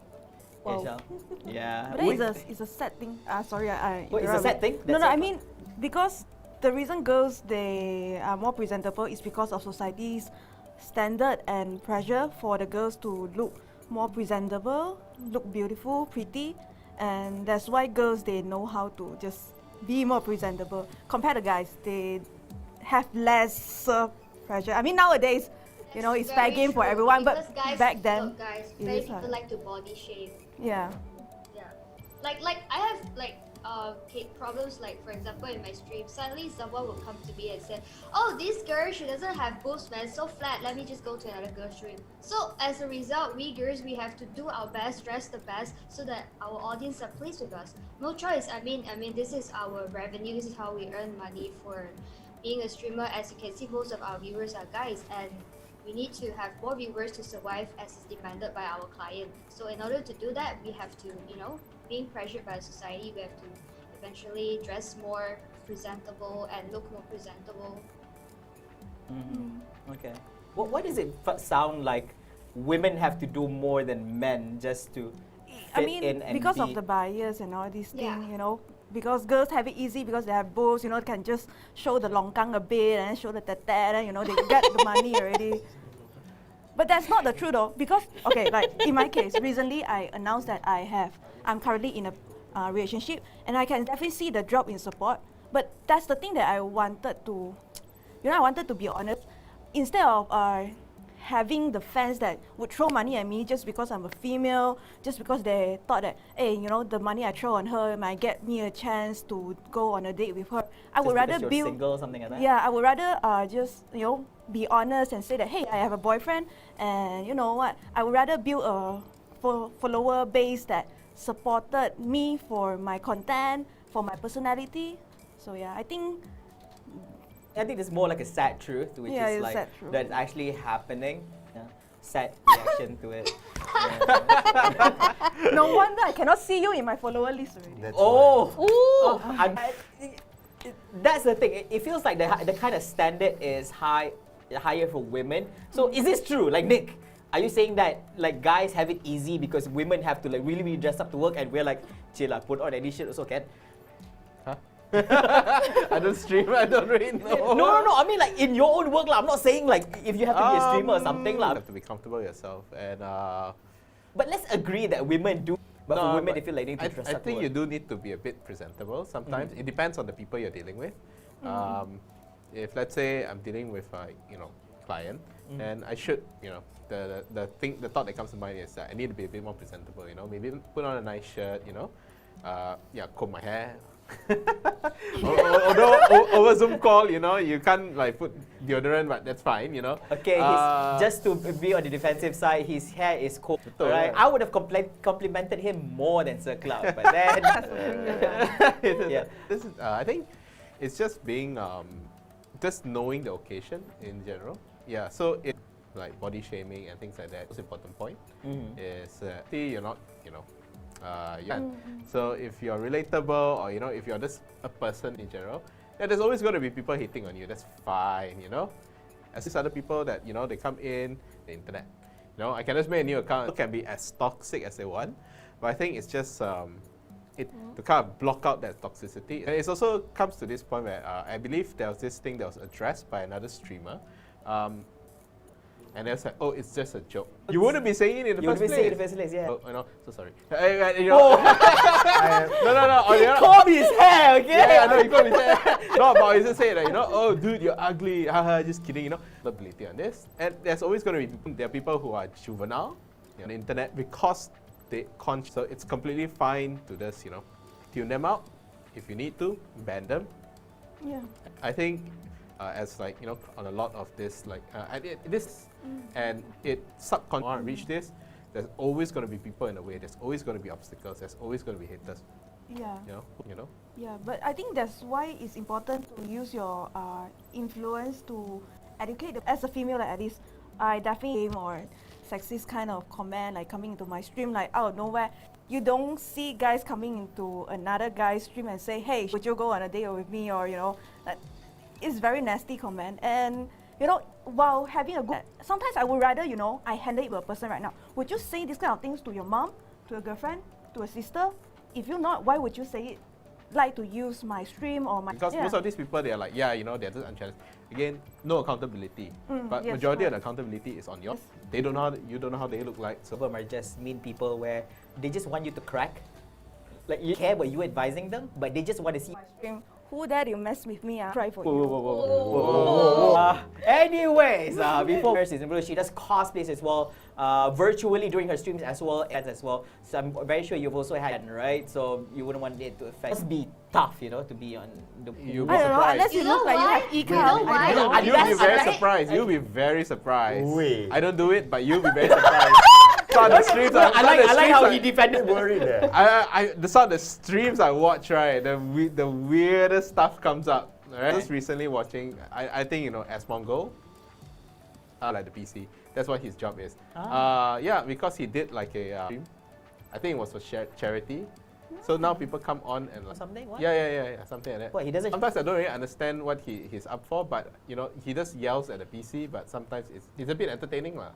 Speaker 2: Wow.
Speaker 1: Yeah.
Speaker 2: But it's a sad thing. Sorry,
Speaker 1: What is a sad thing?
Speaker 2: No, I mean, because the reason girls they are more presentable is because of society's standard and pressure for the girls to look more presentable, look beautiful, pretty, and that's why girls they know how to just be more presentable compared to guys. They have less pressure. I mean, nowadays, you know, it's fair game for everyone, but back then,
Speaker 8: many people like to body shame.
Speaker 2: Yeah.
Speaker 8: Like I have problems, like for example in my stream, suddenly someone will come to me and say, oh, this girl, she doesn't have boobs, man, so flat, let me just go to another girl's stream. So as a result, we girls, we have to do our best, dress the best, so that our audience are pleased with us. No choice. I mean this is our revenue, this is how we earn money for being a streamer. As you can see, most of our viewers are guys, and we need to have more viewers to survive as is demanded by our client. So in order to do that, we have to, you know, being pressured by society, we have to eventually dress more presentable and look more presentable.
Speaker 1: Okay. Why does it sound like women have to do more than men just to fit in and
Speaker 2: because
Speaker 1: be...
Speaker 2: of the bias and all these things,
Speaker 8: Yeah.
Speaker 2: you know, because girls have it easy because they have boobs, you know, can just show the longkang a bit and show the tete, and you know, they get the money already. But that's not the truth though, because, okay, like in my case, recently I announced that I'm currently in a relationship, and I can definitely see the drop in support. But that's the thing that I wanted to, you know, I wanted to be honest. Instead of having the fans that would throw money at me just because I'm a female, just because they thought that, hey, you know, the money I throw on her might get me a chance to go on a date with her. I would rather
Speaker 1: you're
Speaker 2: build
Speaker 1: single or something like that.
Speaker 2: Yeah, I would rather just, you know, be honest and say that, hey, I have a boyfriend, and you know what, I would rather build a follower base that supported me for my content, for my personality. So yeah, I think
Speaker 1: it's more like a sad truth, which
Speaker 2: Yeah,
Speaker 1: is
Speaker 2: it's
Speaker 1: like
Speaker 2: sad truth.
Speaker 1: that's actually happening. Yeah. Sad reaction to it.
Speaker 2: no wonder I cannot see you in my follower list already.
Speaker 4: That's
Speaker 1: Oh, that's the thing. It feels like the kind of standard is higher for women. So is this true? Like Nick, are you saying that like guys have it easy because women have to like really dress up to work, and we're like, chill lah, put on any shit also can?
Speaker 5: I don't stream. I don't really know.
Speaker 1: No. I mean like in your own work lah. I'm not saying like if you have to be a streamer or something lah.
Speaker 5: You have to be comfortable yourself, and
Speaker 1: But let's agree that women do. But
Speaker 5: No,
Speaker 1: for women,
Speaker 5: but
Speaker 1: they feel like they need to dress
Speaker 5: I
Speaker 1: up to
Speaker 5: think
Speaker 1: work.
Speaker 5: you do need to be a bit presentable sometimes. It depends on the people you're dealing with. If let's say I'm dealing with client, then I should, the thought that comes to mind is that I need to be a bit more presentable. Maybe put on a nice shirt. Comb my hair. Although over Zoom call, you can't like put deodorant, but that's fine.
Speaker 1: Okay, just to be on the defensive side, his hair is cold. Right?
Speaker 5: yeah.
Speaker 1: I would have complimented him more than Sir Cloud, but then yeah.
Speaker 5: This is, I think it's just being, just knowing the occasion in general. Yeah, so it like body shaming and things like that. Most important point is you're not, So if you're relatable, or if you're just a person in general, there's always going to be people hating on you. That's fine, As these other people that they come in the internet, I can just make a new account. It can be as toxic as they want, but I think it's just to kind of block out that toxicity. And it also comes to this point where I believe there was this thing that was addressed by another streamer. And they said, "Oh, it's just a joke." You wouldn't be saying it in the first place.
Speaker 1: You wouldn't be saying it in the first place, yeah.
Speaker 5: Oh, so sorry.
Speaker 1: Oh.
Speaker 5: No.
Speaker 1: He combed his hair, okay?
Speaker 5: Yeah, I know, he combed his hair. No, but I just say that, oh, dude, you're ugly. Haha, just kidding, Ability on this. And there's always going to be, there are people who are juvenile on the internet because they so it's completely fine to just, tune them out. If you need to, ban them.
Speaker 2: Yeah.
Speaker 5: I think as like, on a lot of this, like, and it subconsciously reach this, there's always going to be people in the way. There's always going to be obstacles. There's always going to be haters.
Speaker 2: Yeah.
Speaker 5: You know.
Speaker 2: Yeah, but I think that's why it's important to use your influence to educate. As a female, like at least, I definitely aim or sexist kind of comment like coming into my stream like out of nowhere. You don't see guys coming into another guy's stream and say, "Hey, would you go on a date with me?" Or it's very nasty comment. And while having a good, sometimes I would rather I handle it with a person right now. Would you say these kind of things to your mom, to a girlfriend, to a sister? If you're not, why would you say it? Like to use my stream or my
Speaker 5: because most of these people, they're like, they're just unchallenged. Again, no accountability. But
Speaker 2: yes,
Speaker 5: majority of
Speaker 2: correct.
Speaker 5: the accountability is on yours. They don't know you don't know how they look like. So
Speaker 1: Some of them are just mean people where they just want you to crack. Like you care what you advising them, but they just want to see.
Speaker 2: my stream. Who dare you mess with me? Try for you.
Speaker 1: Anyways, before season, she does cosplays as well, virtually during her streams as well. So I'm very sure you've also had, right? So you wouldn't want it to affect. It must be tough, to be on the.
Speaker 5: You'll be
Speaker 2: I don't know,
Speaker 5: surprised.
Speaker 2: unless you look like you have e-card.
Speaker 10: why?
Speaker 5: You'll be very
Speaker 10: Right?
Speaker 5: surprised. You'll be very surprised.
Speaker 4: Wait.
Speaker 5: I don't do it, but you'll be very surprised. Some of the streams
Speaker 1: I like how he defended.
Speaker 4: Worried there.
Speaker 5: some of the streams I watch, right, the weirdest stuff comes up. Right? Just recently watching, I think Asmongo, like the PC. That's what his job is. Because he did like a stream. I think it was for charity. So now people come on and like,
Speaker 1: Something? What?
Speaker 5: yeah, something like that.
Speaker 1: What, he doesn't.
Speaker 5: Sometimes I don't really understand what he's up for, but he just yells at the PC. But sometimes it's a bit entertaining, lah.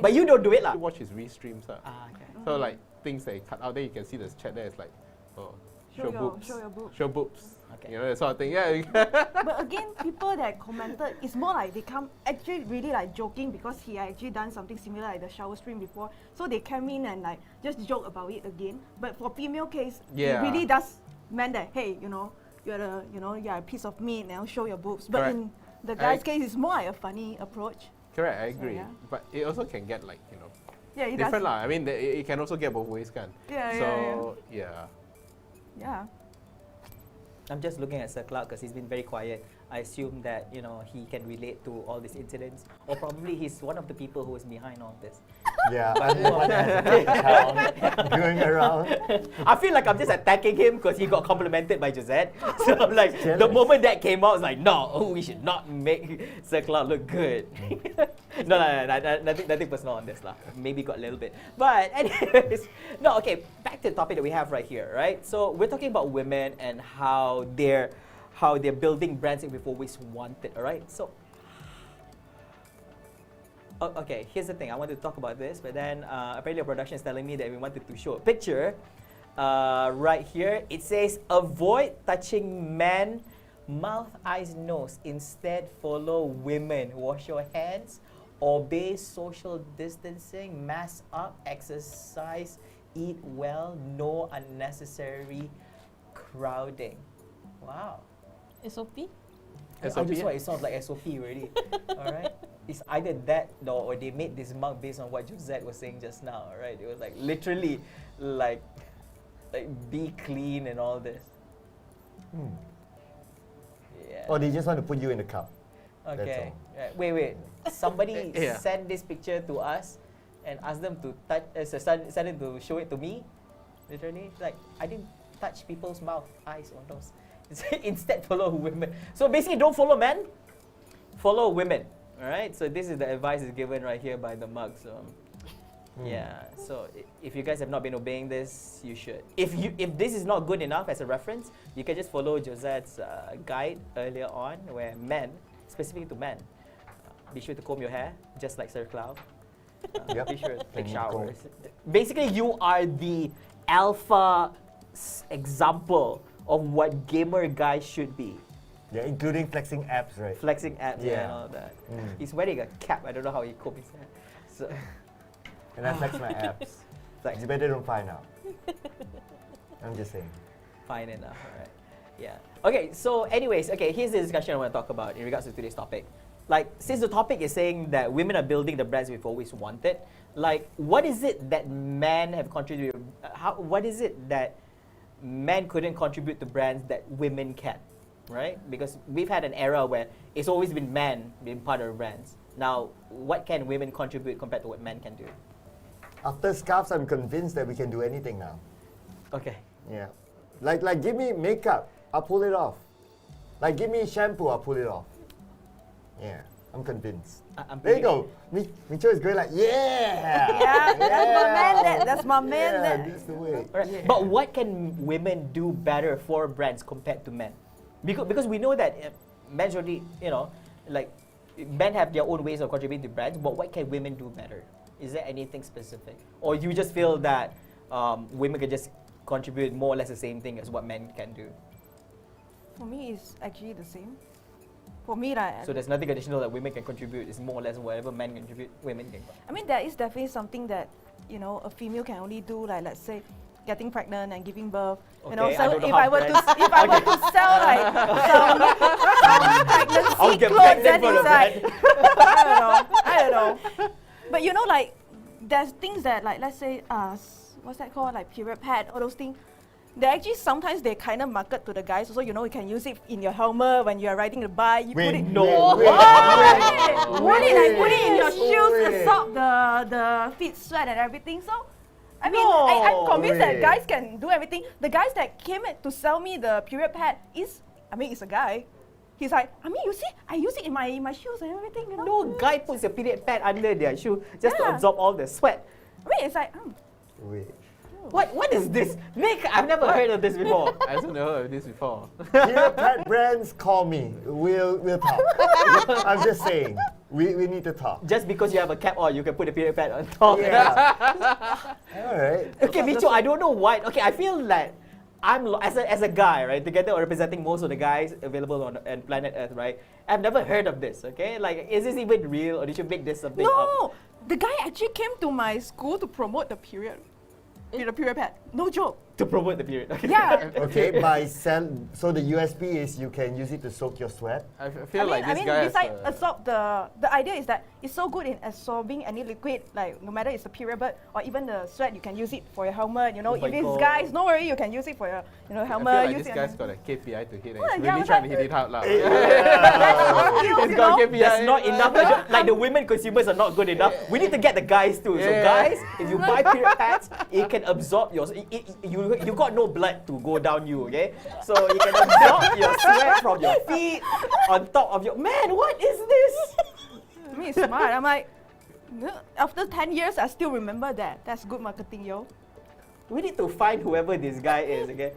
Speaker 1: But you don't do it, lah.
Speaker 5: You watch his restreams,
Speaker 1: Okay.
Speaker 5: so like things that he cut out there, you can see the chat there. It's like, show boobs,
Speaker 2: show your boobs.
Speaker 5: show boobs.
Speaker 1: Okay.
Speaker 5: That sort of thing. Yeah.
Speaker 2: But again, people that commented, it's more like they come actually really like joking because he actually done something similar like the shower stream before. So they came in and like just joke about it again. But for female case,
Speaker 5: Yeah.
Speaker 2: it really does mean that hey, you're a piece of meat now, show your boobs. But
Speaker 5: Correct.
Speaker 2: in the guy's case, it's more like a funny approach.
Speaker 5: Correct, I agree.
Speaker 2: yeah.
Speaker 5: But it also can get like,
Speaker 2: Yeah, it
Speaker 5: different
Speaker 2: does.
Speaker 5: lah. I mean, it can also get both ways, kan?
Speaker 2: Yeah,
Speaker 5: So, yeah.
Speaker 2: Yeah.
Speaker 1: I'm just looking at Sir Cloud because he's been very quiet. I assume that he can relate to all these incidents, or probably he's one of the people who is behind all this.
Speaker 4: Yeah, I'm the one that has a town going around.
Speaker 1: I feel like I'm just attacking him because he got complimented by Josette. So I'm like, the
Speaker 4: Jealous.
Speaker 1: moment that came out, it's like, no, we should not make Sir Cloud look good. No, nothing personal on this lah. Maybe got a little bit, but anyways, no. Okay, back to the topic that we have right here, right? So we're talking about women and how they're building brands that we've always wanted. All right, so. Okay, here's the thing. I want to talk about this, but then apparently the production is telling me that we wanted to show a picture right here. It says, avoid touching men, mouth, eyes, nose. Instead, follow women. Wash your hands, obey social distancing, mask up, exercise, eat well, no unnecessary crowding. Wow.
Speaker 3: SOP?
Speaker 1: I just want it sounds like SOP already. All right. It's either that or they made this mug based on what Josette was saying just now, right? It was like literally like be clean and all this. Yeah.
Speaker 4: Or they just want to put you in the cup.
Speaker 1: Okay. Right. Wait. Somebody
Speaker 5: Yeah.
Speaker 1: send this picture to us and ask them to touch. Send them to show it to me. Literally, like I didn't touch people's mouth, eyes, or nose. Instead, follow women. So basically, don't follow men. Follow women. All right. So this is the advice is given right here by the mug. So yeah. So if you guys have not been obeying this, you should. If this is not good enough as a reference, you can just follow Josette's guide earlier on, where men, specifically to men, be sure to comb your hair just like Sir Cloud.
Speaker 4: Yep.
Speaker 1: Be sure to take
Speaker 4: And
Speaker 1: showers. Basically, you are the alpha example of what gamer guys should be.
Speaker 4: Yeah, including flexing abs, right?
Speaker 1: Flexing abs
Speaker 4: Yeah.
Speaker 1: and all that.
Speaker 4: Mm.
Speaker 1: He's wearing a cap. I don't know how he combed his hair. So
Speaker 4: And I flex my abs.
Speaker 1: Flex.
Speaker 4: You better don't find out. I'm just saying.
Speaker 1: fine enough, alright. Yeah. Okay, so anyways, here's the discussion I want to talk about in regards to today's topic. Like, since the topic is saying that women are building the brands we've always wanted, like, what is it that men have contributed? What is it that men couldn't contribute to brands that women can, right? Because we've had an era where it's always been men being part of brands. Now, what can women contribute compared to what men can do?
Speaker 4: After scarves, I'm convinced that we can do anything now.
Speaker 1: Okay.
Speaker 4: Yeah. Like give me makeup, I'll pull it off. Like give me shampoo, I'll pull it off. Yeah, I'm convinced. There you go. Micho is going like, yeah!
Speaker 2: Yeah, that's my man. That's my man.
Speaker 4: Yeah,
Speaker 2: That.
Speaker 4: that's the way.
Speaker 1: Alright.
Speaker 4: Yeah.
Speaker 1: But what can women do better for brands compared to men? Because we know that men already, like men have their own ways of contributing to brands. But what can women do better? Is there anything specific, or you just feel that women can just contribute more or less the same thing as what men can do?
Speaker 2: For me, it's actually the same. For me, like,
Speaker 1: So there's nothing additional that women can contribute. It's more or less whatever men contribute, women can.
Speaker 2: I mean, there is definitely something that a female can only do, like let's say getting pregnant and giving birth.
Speaker 1: Okay,
Speaker 2: So
Speaker 1: I don't know
Speaker 2: if
Speaker 1: how
Speaker 2: I were to
Speaker 1: brands-
Speaker 2: if I were to sell like some pregnancy
Speaker 1: I'll get
Speaker 2: clothes,
Speaker 1: pregnant
Speaker 2: then
Speaker 1: for the
Speaker 2: it's like I don't know. But like there's things that like let's say what's that called, like period pad, all those things. They actually sometimes they kind of market to the guys. Also, you can use it in your helmet when you are riding the bike. You put it. Put it in your shoes to stop the feet sweat and everything. So, I mean, I'm convinced that guys can do everything. The guys that came to sell me the period pad it's a guy. He's like, you see, I use it in my shoes and everything.
Speaker 1: No guy puts a period pad under their shoe just to absorb all the sweat.
Speaker 2: I mean, it's like,
Speaker 4: Wait.
Speaker 1: What is this? Nick, I've never heard of this before.
Speaker 5: I haven't heard of this before.
Speaker 4: Period pad brands, call me. We'll talk. I'm just saying. We need to talk.
Speaker 1: Just because you have a cap on, you can put a period pad on top.
Speaker 4: Yeah. All right.
Speaker 1: Okay, Micho, I don't know why. Okay, I feel like I'm as a guy, right? Together representing most of the guys available on planet Earth, right? I've never heard of this. Okay, like is this even real, or did you make this something up?
Speaker 2: no, the guy actually came to my school to promote the period pad. No joke.
Speaker 1: To promote the period. Okay.
Speaker 2: Yeah.
Speaker 4: Okay, so the USP is you can use it to soak your sweat.
Speaker 5: I feel like this guy
Speaker 2: besides
Speaker 5: has
Speaker 2: absorb the idea is that it's so good in absorbing any liquid, like no matter it's a period blood or even the sweat, you can use it for your helmet. You know,
Speaker 1: Oh my
Speaker 2: if it's
Speaker 1: God.
Speaker 2: guys, no worry, you can use it for your
Speaker 5: I
Speaker 2: helmet.
Speaker 5: feel like
Speaker 2: use
Speaker 5: this
Speaker 2: it
Speaker 5: guy's got a KPI to hit and
Speaker 2: Well,
Speaker 5: he's
Speaker 2: yeah,
Speaker 5: really trying to hit it out loud.
Speaker 2: He's
Speaker 5: He's got a KPI.
Speaker 1: That's not enough. Like the women consumers are not good enough. We need to get the guys too. So
Speaker 5: Yeah.
Speaker 1: guys, if you buy period pads, it can absorb you got no blood to go down you, okay? So you can absorb your sweat from your feet on top of your man. What is this?
Speaker 2: I mean, it's smart. I'm like, after 10 years, I still remember that. That's good marketing, yo.
Speaker 1: We need to find whoever this guy is, okay?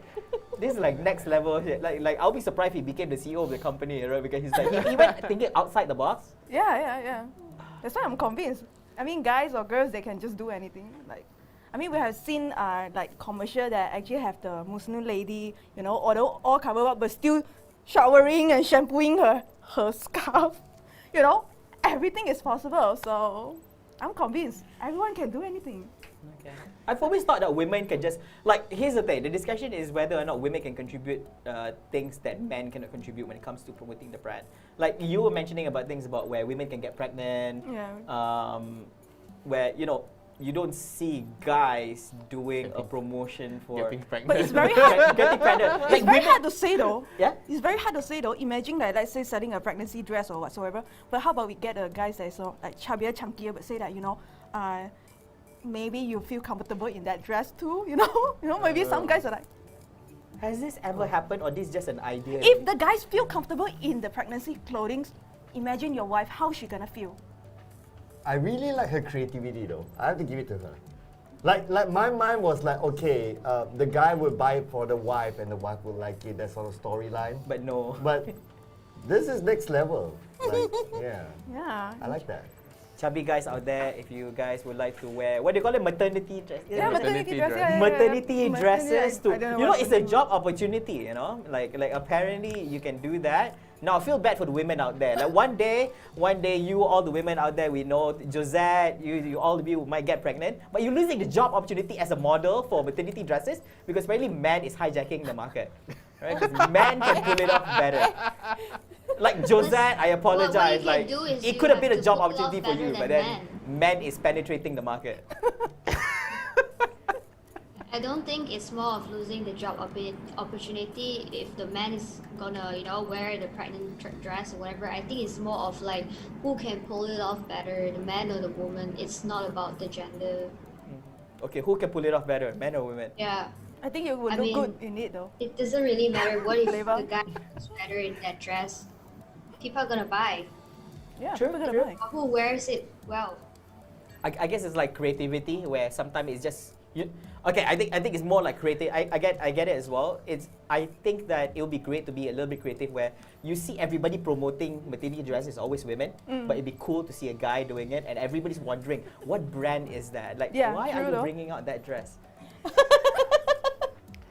Speaker 1: This is like next level shit. Like I'll be surprised if he became the CEO of the company, right? Because he's like he went thinking outside the box.
Speaker 2: Yeah. That's why I'm convinced. I mean, guys or girls, they can just do anything. Like, I mean, we have seen like commercial that actually have the Muslim lady, you know, although all covered up, but still showering and shampooing her scarf. You know, everything is possible. So I'm convinced everyone can do anything.
Speaker 1: Okay. I've always thought that women can just like. Here's the thing: the discussion is whether or not women can contribute things that men cannot contribute when it comes to promoting the brand. Like you were mentioning about things about where women can get pregnant.
Speaker 2: Yeah.
Speaker 1: Where you don't see guys doing a promotion for
Speaker 5: Getting pregnant.
Speaker 2: But it's very hard.
Speaker 1: getting pregnant.
Speaker 2: It's very hard to say though.
Speaker 1: Yeah.
Speaker 2: It's very hard to say though. Imagine that, let's say, selling a pregnancy dress or whatsoever. But how about we get a guys that is like chubbier, chunkier, but say that maybe you feel comfortable in that dress too. You know, maybe some guys are like.
Speaker 1: Has this ever happened, or this is just an idea?
Speaker 2: If the guys feel comfortable in the pregnancy clothing, imagine your wife, how she gonna feel?
Speaker 4: I really like her creativity though. I have to give it to her. Like my mind was like, okay, the guy would buy it for the wife and the wife would like it, that sort of storyline.
Speaker 1: But no.
Speaker 4: But this is next level. Like, yeah.
Speaker 2: Yeah.
Speaker 4: I like that.
Speaker 1: Chubby guys out there, if you guys would like to wear, what do you call it, maternity dress?
Speaker 2: Yeah, maternity dress. Yeah,
Speaker 1: Maternity dresses to,
Speaker 2: I don't
Speaker 1: you know,
Speaker 2: what
Speaker 1: it's a job opportunity, you know, like apparently you can do that. Now I feel bad for the women out there. Like one day, you, all the women out there, we know, Josette, you all of you might get pregnant, but you're losing the job opportunity as a model for maternity dresses because apparently man is hijacking the market, right? Because man can pull it off better. Like Josette, I apologize.
Speaker 8: What
Speaker 1: Like
Speaker 8: you can do is
Speaker 1: it
Speaker 8: you
Speaker 1: could have
Speaker 8: have
Speaker 1: been a
Speaker 8: to
Speaker 1: job
Speaker 8: pull
Speaker 1: opportunity
Speaker 8: off
Speaker 1: for you,
Speaker 8: better
Speaker 1: but
Speaker 8: than
Speaker 1: then man is penetrating the market.
Speaker 8: I don't think it's more of losing the job opportunity if the man is gonna, wear the pregnant dress or whatever. I think it's more of like who can pull it off better, the man or the woman. It's not about the gender.
Speaker 1: Okay, who can pull it off better, men or women?
Speaker 8: Yeah.
Speaker 2: I think you would
Speaker 8: I
Speaker 2: look
Speaker 8: mean,
Speaker 2: good in it though.
Speaker 8: It doesn't really matter what if
Speaker 2: Flavor.
Speaker 8: the guy looks better in that dress. People are gonna buy.
Speaker 2: Yeah,
Speaker 1: True,
Speaker 2: people gonna
Speaker 1: true.
Speaker 2: buy.
Speaker 8: Who wears it well?
Speaker 1: I guess it's like creativity where sometimes it's just okay. I think it's more like creative. I get it as well. I think that it would be great to be a little bit creative where you see everybody promoting maternity dresses, always women, but it'd be cool to see a guy doing it, and everybody's wondering what brand is that? Like,
Speaker 2: Yeah,
Speaker 1: why are
Speaker 2: true
Speaker 1: you
Speaker 2: though.
Speaker 1: bringing out that dress?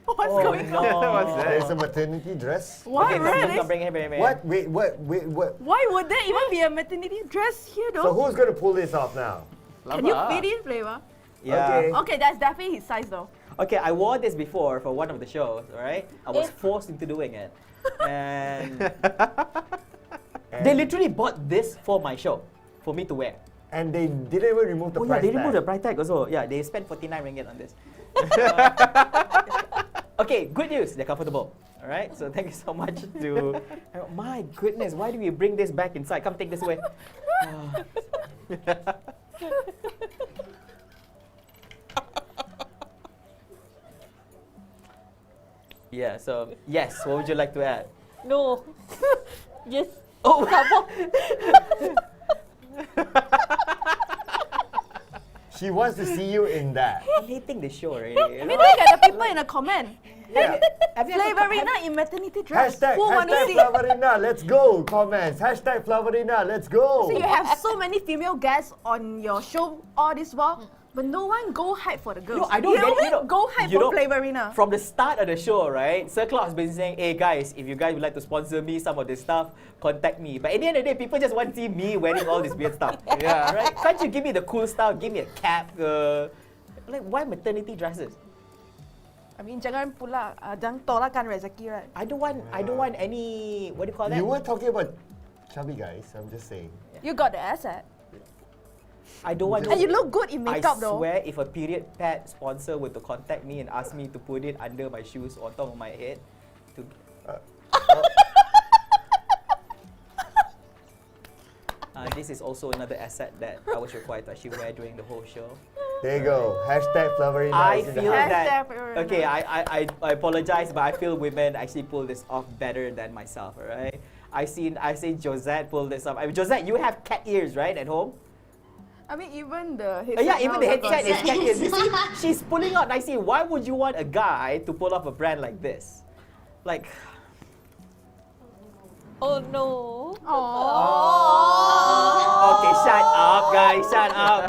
Speaker 2: What's
Speaker 1: Oh
Speaker 2: going on?
Speaker 1: no!
Speaker 5: What's that?
Speaker 4: There's a maternity dress.
Speaker 2: Why
Speaker 1: Okay,
Speaker 2: really?
Speaker 1: bring it.
Speaker 4: What? Wait, what?
Speaker 2: Why would there even be a maternity dress here
Speaker 4: So
Speaker 2: though?
Speaker 4: who's gonna pull this off now?
Speaker 2: Can you
Speaker 5: Lama.
Speaker 2: fit it, Flavor?
Speaker 1: Yeah.
Speaker 4: Okay.
Speaker 2: Okay, that's definitely his size though.
Speaker 1: Okay, I wore this before for one of the shows. All right, I was
Speaker 3: Eh.
Speaker 1: forced into doing it, and they literally bought this for my show, for me to wear.
Speaker 4: And they didn't even remove the
Speaker 1: Oh yeah,
Speaker 4: price
Speaker 1: they removed the
Speaker 4: tag.
Speaker 1: price tag also. Yeah, they spent 49 ringgit on this. Okay, good news. They're comfortable. All right. So thank you so much to. My goodness, why do we bring this back inside? Come take this away. Yeah. So yes, what would you like to add?
Speaker 3: No. Just
Speaker 1: Oh.
Speaker 4: She wants to see you in that.
Speaker 1: I'm hating the show already.
Speaker 2: I mean, look at the people in the comment.
Speaker 4: Yeah.
Speaker 1: Have you ever-
Speaker 2: Flavorina in maternity dress.
Speaker 4: Hashtag,
Speaker 2: Who want to
Speaker 4: hashtag
Speaker 2: see?
Speaker 4: Flavorina, let's go. Comments. Hashtag Flavorina, let's go.
Speaker 2: So you have so many female guests on your show all this while, but no one go hype for the girls.
Speaker 1: No, I don't
Speaker 2: you
Speaker 1: get it.
Speaker 2: only go hype
Speaker 1: you
Speaker 2: for
Speaker 1: know,
Speaker 2: Flavorina.
Speaker 1: From the start of the show, right? Sir Clark has been saying, hey guys, if you guys would like to sponsor me some of this stuff, contact me. But at the end of the day, people just want to see me wearing all this weird stuff.
Speaker 5: Yeah.
Speaker 1: Right? Can't you give me the cool stuff? Give me a cap. Like, why maternity dresses?
Speaker 2: I mean, jangan pula, jangan tolakkan rezeki, right?
Speaker 1: I don't want any, what do you call that?
Speaker 4: You were talking about chubby guys, I'm just saying.
Speaker 2: You got the asset.
Speaker 1: I don't want
Speaker 2: And you look good in makeup
Speaker 1: I
Speaker 2: though.
Speaker 1: swear if a period pad sponsor were to contact me and ask me to put it under my shoes or on top of my head, to this is also another asset that I was required to actually wear during the whole show.
Speaker 4: There you go. Hashtag Flavorina
Speaker 1: I
Speaker 4: is in the
Speaker 1: feel
Speaker 4: house.
Speaker 1: that
Speaker 2: Hashtag
Speaker 1: okay. I apologize, but I feel women actually pull this off better than myself. Alright, I seen Josette pull this off. I mean, Josette, you have cat ears, right, at home?
Speaker 2: I mean, even the headset.
Speaker 1: Yeah, even the
Speaker 2: now got
Speaker 1: headset is
Speaker 2: that.
Speaker 1: cat ears. You see, she's pulling out nicely. Why would you want a guy to pull off a brand like this? Like,
Speaker 3: Oh no.
Speaker 1: okay, shut up, guys, shut up.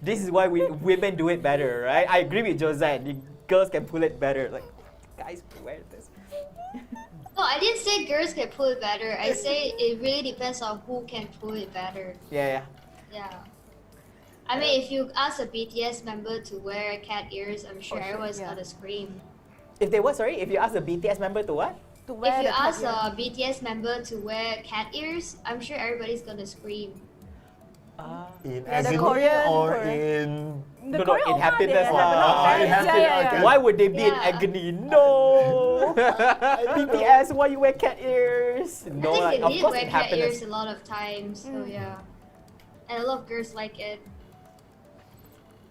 Speaker 1: This is why women do it better, right? I agree with Josette. The girls can pull it better. Like, guys, wear this.
Speaker 8: No, I didn't say girls can pull it better. I say it really depends on who can pull it better.
Speaker 1: Yeah.
Speaker 8: Yeah. I mean, if you ask a BTS member to wear cat ears, I'm sure everyone's gonna scream.
Speaker 1: If they what? Sorry, if you ask a BTS member to what?
Speaker 2: To wear
Speaker 8: If you
Speaker 2: the cat
Speaker 8: ask
Speaker 2: ear.
Speaker 8: a BTS member to wear cat ears, I'm sure everybody's gonna scream.
Speaker 4: In
Speaker 2: Yeah, the
Speaker 4: agony
Speaker 2: Korean-
Speaker 4: or
Speaker 2: Korean.
Speaker 4: in...
Speaker 2: The
Speaker 1: No,
Speaker 2: Korean
Speaker 1: in
Speaker 2: one,
Speaker 1: happiness.
Speaker 2: they have a lot of
Speaker 4: Oh,
Speaker 2: fans.
Speaker 4: in happiness,
Speaker 2: Yeah.
Speaker 4: okay.
Speaker 1: Why would they be in
Speaker 8: Yeah.
Speaker 1: agony? No. BTS, why you wear cat ears? No,
Speaker 8: I think
Speaker 1: like,
Speaker 8: they
Speaker 1: of
Speaker 8: did
Speaker 1: course
Speaker 8: wear
Speaker 1: in
Speaker 8: cat
Speaker 1: happiness.
Speaker 8: ears a lot of times, so yeah. And a lot of girls like it.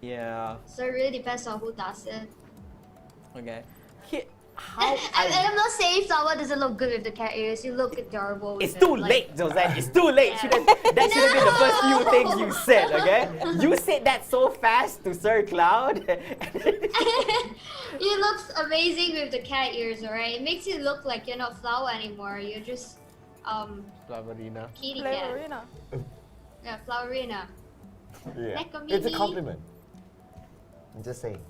Speaker 1: Yeah.
Speaker 8: So it really depends on who does it.
Speaker 1: Okay. How
Speaker 8: I'm not saying Flower doesn't look good with the cat ears. You look adorable with
Speaker 1: It's
Speaker 8: it.
Speaker 1: too late, Josette. It's too late.
Speaker 8: Yeah.
Speaker 1: That should have been the first few things you said, okay? You said that so fast to Sir Cloud.
Speaker 8: You look amazing with the cat ears, alright? It makes you look like you're not Flower anymore. You're just
Speaker 5: Flavorina.
Speaker 8: kitty cat.
Speaker 2: Flavorina.
Speaker 8: Yeah, Flowerina.
Speaker 4: Yeah.
Speaker 8: Like a
Speaker 4: It's a
Speaker 8: mini.
Speaker 4: compliment. I'm just saying.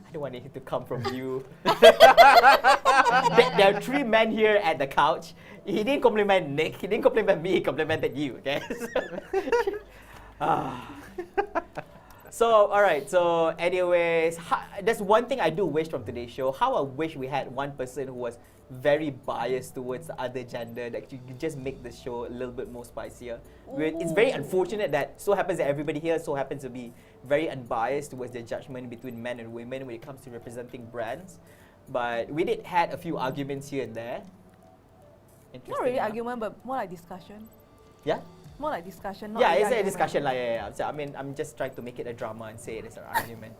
Speaker 1: I don't want it to come from you. There are three men here at the couch. He didn't compliment Nick. He didn't compliment me. He complimented you. Okay. So, all right. So, anyways, there's one thing I do wish from today's show. How I wish we had one person who was very biased towards the other gender that you could just make the show a little bit more spicier. It's very unfortunate that so happens that everybody here so happens to be very unbiased towards the judgment between men and women when it comes to representing brands. But we did had a few arguments here and there.
Speaker 2: Not really
Speaker 1: enough.
Speaker 2: argument, but more like discussion.
Speaker 1: Yeah?
Speaker 2: More like discussion. Not
Speaker 1: Yeah,
Speaker 2: really
Speaker 1: it's a
Speaker 2: argument.
Speaker 1: discussion. Like, yeah. So, I mean, I'm just trying to make it a drama and say it as an argument.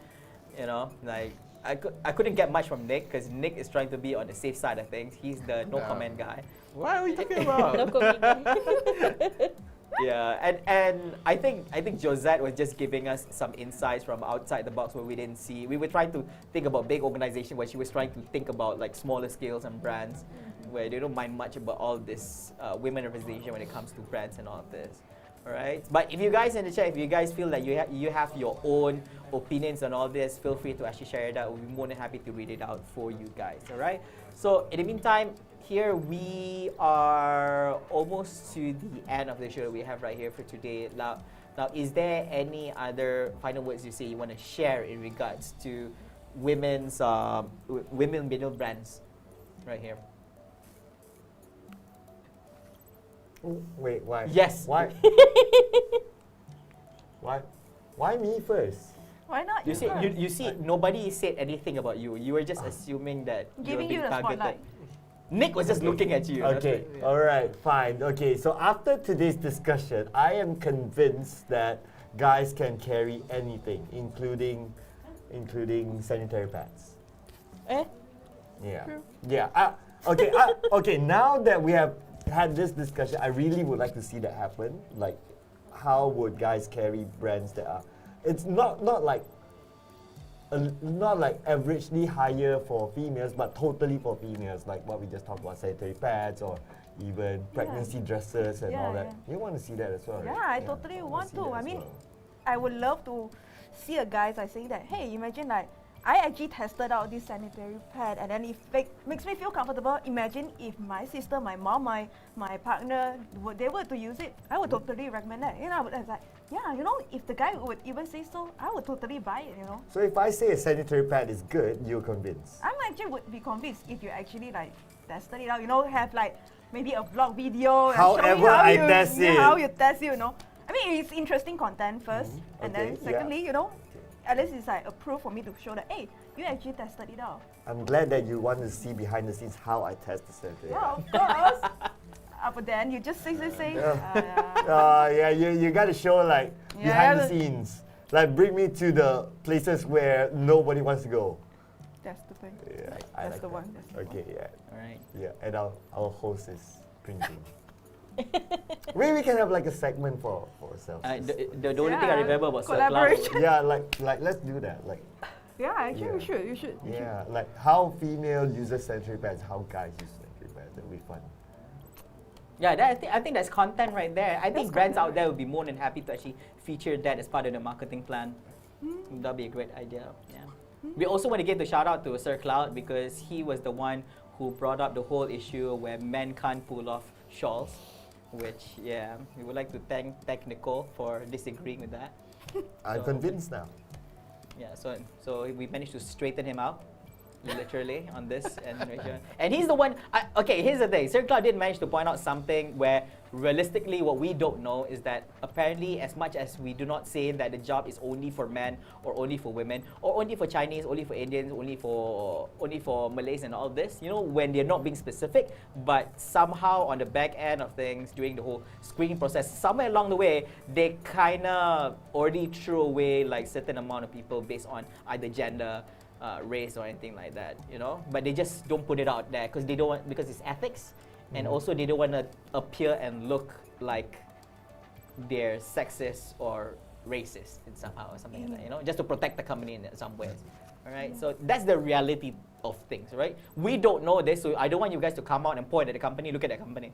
Speaker 1: You know, like I couldn't get much from Nick because Nick is trying to be on the safe side of things. He's the no comment guy.
Speaker 5: What are we talking about?
Speaker 3: No comment.
Speaker 1: Yeah, and I think Josette was just giving us some insights from outside the box where we didn't see. We were trying to think about big organization where she was trying to think about like smaller scales and brands where they don't mind much about all this women representation when it comes to brands and all of this. Alright, but if you guys in the chat, if you guys feel that you have your own opinions on all this, feel free to actually share it out. We'll be more than happy to read it out for you guys. Alright, so in the meantime, here we are almost to the end of the show we have right here for today. Now, is there any other final words you say you want to share in regards to women's women middle brands right here?
Speaker 4: Wait, why?
Speaker 1: Yes.
Speaker 4: Why? Why me first?
Speaker 2: Why not?
Speaker 1: You see,
Speaker 2: first?
Speaker 1: you see, nobody said anything about you. You were just assuming that
Speaker 2: Giving
Speaker 1: you
Speaker 2: you
Speaker 1: were
Speaker 2: the
Speaker 1: being targeted.
Speaker 2: spotlight.
Speaker 1: Nick was just looking at you.
Speaker 4: Okay, alright, fine. Okay, so after today's discussion, I am convinced that guys can carry anything, including sanitary pads.
Speaker 3: Eh?
Speaker 4: Yeah. Yeah. Okay, now that we have had this discussion, I really would like to see that happen. Like, how would guys carry brands that are... It's not like averagely higher for females, but totally for females, like what we just talked about, sanitary pads or even pregnancy dresses and all that.
Speaker 2: Yeah.
Speaker 4: You want to see that as well,
Speaker 2: Yeah,
Speaker 4: right?
Speaker 2: I totally
Speaker 4: wanna
Speaker 2: want
Speaker 4: see
Speaker 2: to.
Speaker 4: that
Speaker 2: I
Speaker 4: as
Speaker 2: mean,
Speaker 4: well.
Speaker 2: I would love to see a guy like saying that, hey, imagine like I actually tested out this sanitary pad, and then it makes me feel comfortable. Imagine if my sister, my mom, my partner, they were to use it, I would totally recommend that. You know, I was like, yeah, you know, if the guy would even say so, I would totally buy it. You know.
Speaker 4: So if I say a sanitary pad is good, you're convinced.
Speaker 2: I actually would be convinced if you actually like tested it out. You know, have like maybe a vlog video. and showing
Speaker 4: However
Speaker 2: how
Speaker 4: I
Speaker 2: you,
Speaker 4: test
Speaker 2: yeah,
Speaker 4: it.
Speaker 2: How you test it, you know. I mean, it's interesting content first, and
Speaker 4: Okay,
Speaker 2: then
Speaker 4: yeah.
Speaker 2: secondly, you know, at least it's like a proof for me to show that, hey, you actually tested it out.
Speaker 4: I'm glad that you want to see behind the scenes how I test the sanitary
Speaker 2: Yeah,
Speaker 4: pad.
Speaker 2: of course. But then you just say.
Speaker 4: Yeah, you gotta show like
Speaker 2: Yeah,
Speaker 4: behind the
Speaker 2: but-
Speaker 4: scenes. Like bring me to the places where nobody wants to go.
Speaker 2: That's the thing.
Speaker 4: Yeah,
Speaker 2: That's
Speaker 4: like
Speaker 2: the
Speaker 4: that.
Speaker 2: one. That's the
Speaker 4: Okay, yeah.
Speaker 1: All right.
Speaker 4: Yeah, and our host is cringing. Maybe we can have like a segment for ourselves.
Speaker 1: The only thing I
Speaker 2: Yeah,
Speaker 1: remember was
Speaker 2: collaboration.
Speaker 4: Yeah, like let's do that. Like
Speaker 2: Yeah, actually,
Speaker 4: Yeah.
Speaker 2: you should. You should.
Speaker 4: yeah, like how female uses sanitary pads, how guys use sanitary pads. That'll be fun.
Speaker 1: Yeah, I think that's content right there. I think
Speaker 2: That's
Speaker 1: brands
Speaker 2: content.
Speaker 1: out there would be more than happy to actually feature that as part of the marketing plan. That'd be a great idea. Yeah. We also want to give the shout out to Sir Cloud because he was the one who brought up the whole issue where men can't pull off shawls, which yeah, we would like to thank Nicole for disagreeing with that.
Speaker 4: I'm
Speaker 1: So-
Speaker 4: convinced now.
Speaker 1: Yeah, so we managed to straighten him out, literally, on this. And he's the one, okay, here's the thing. Sir Cloud did manage to point out something where realistically what we don't know is that apparently as much as we do not say that the job is only for men or only for women or only for Chinese, only for Indians, only for Malays and all this, you know, when they're not being specific, but somehow on the back end of things during the whole screening process, somewhere along the way, they kind of already threw away like certain amount of people based on either gender, race or anything like that, you know, but they just don't put it out there because they don't want, because it's ethics, and also they don't want to appear and look like they're sexist or racist in somehow or something like that, you know, just to protect the company in some ways. All right, so that's the reality of things, right? We don't know this, so I don't want you guys to come out and point at the company. Look at the company.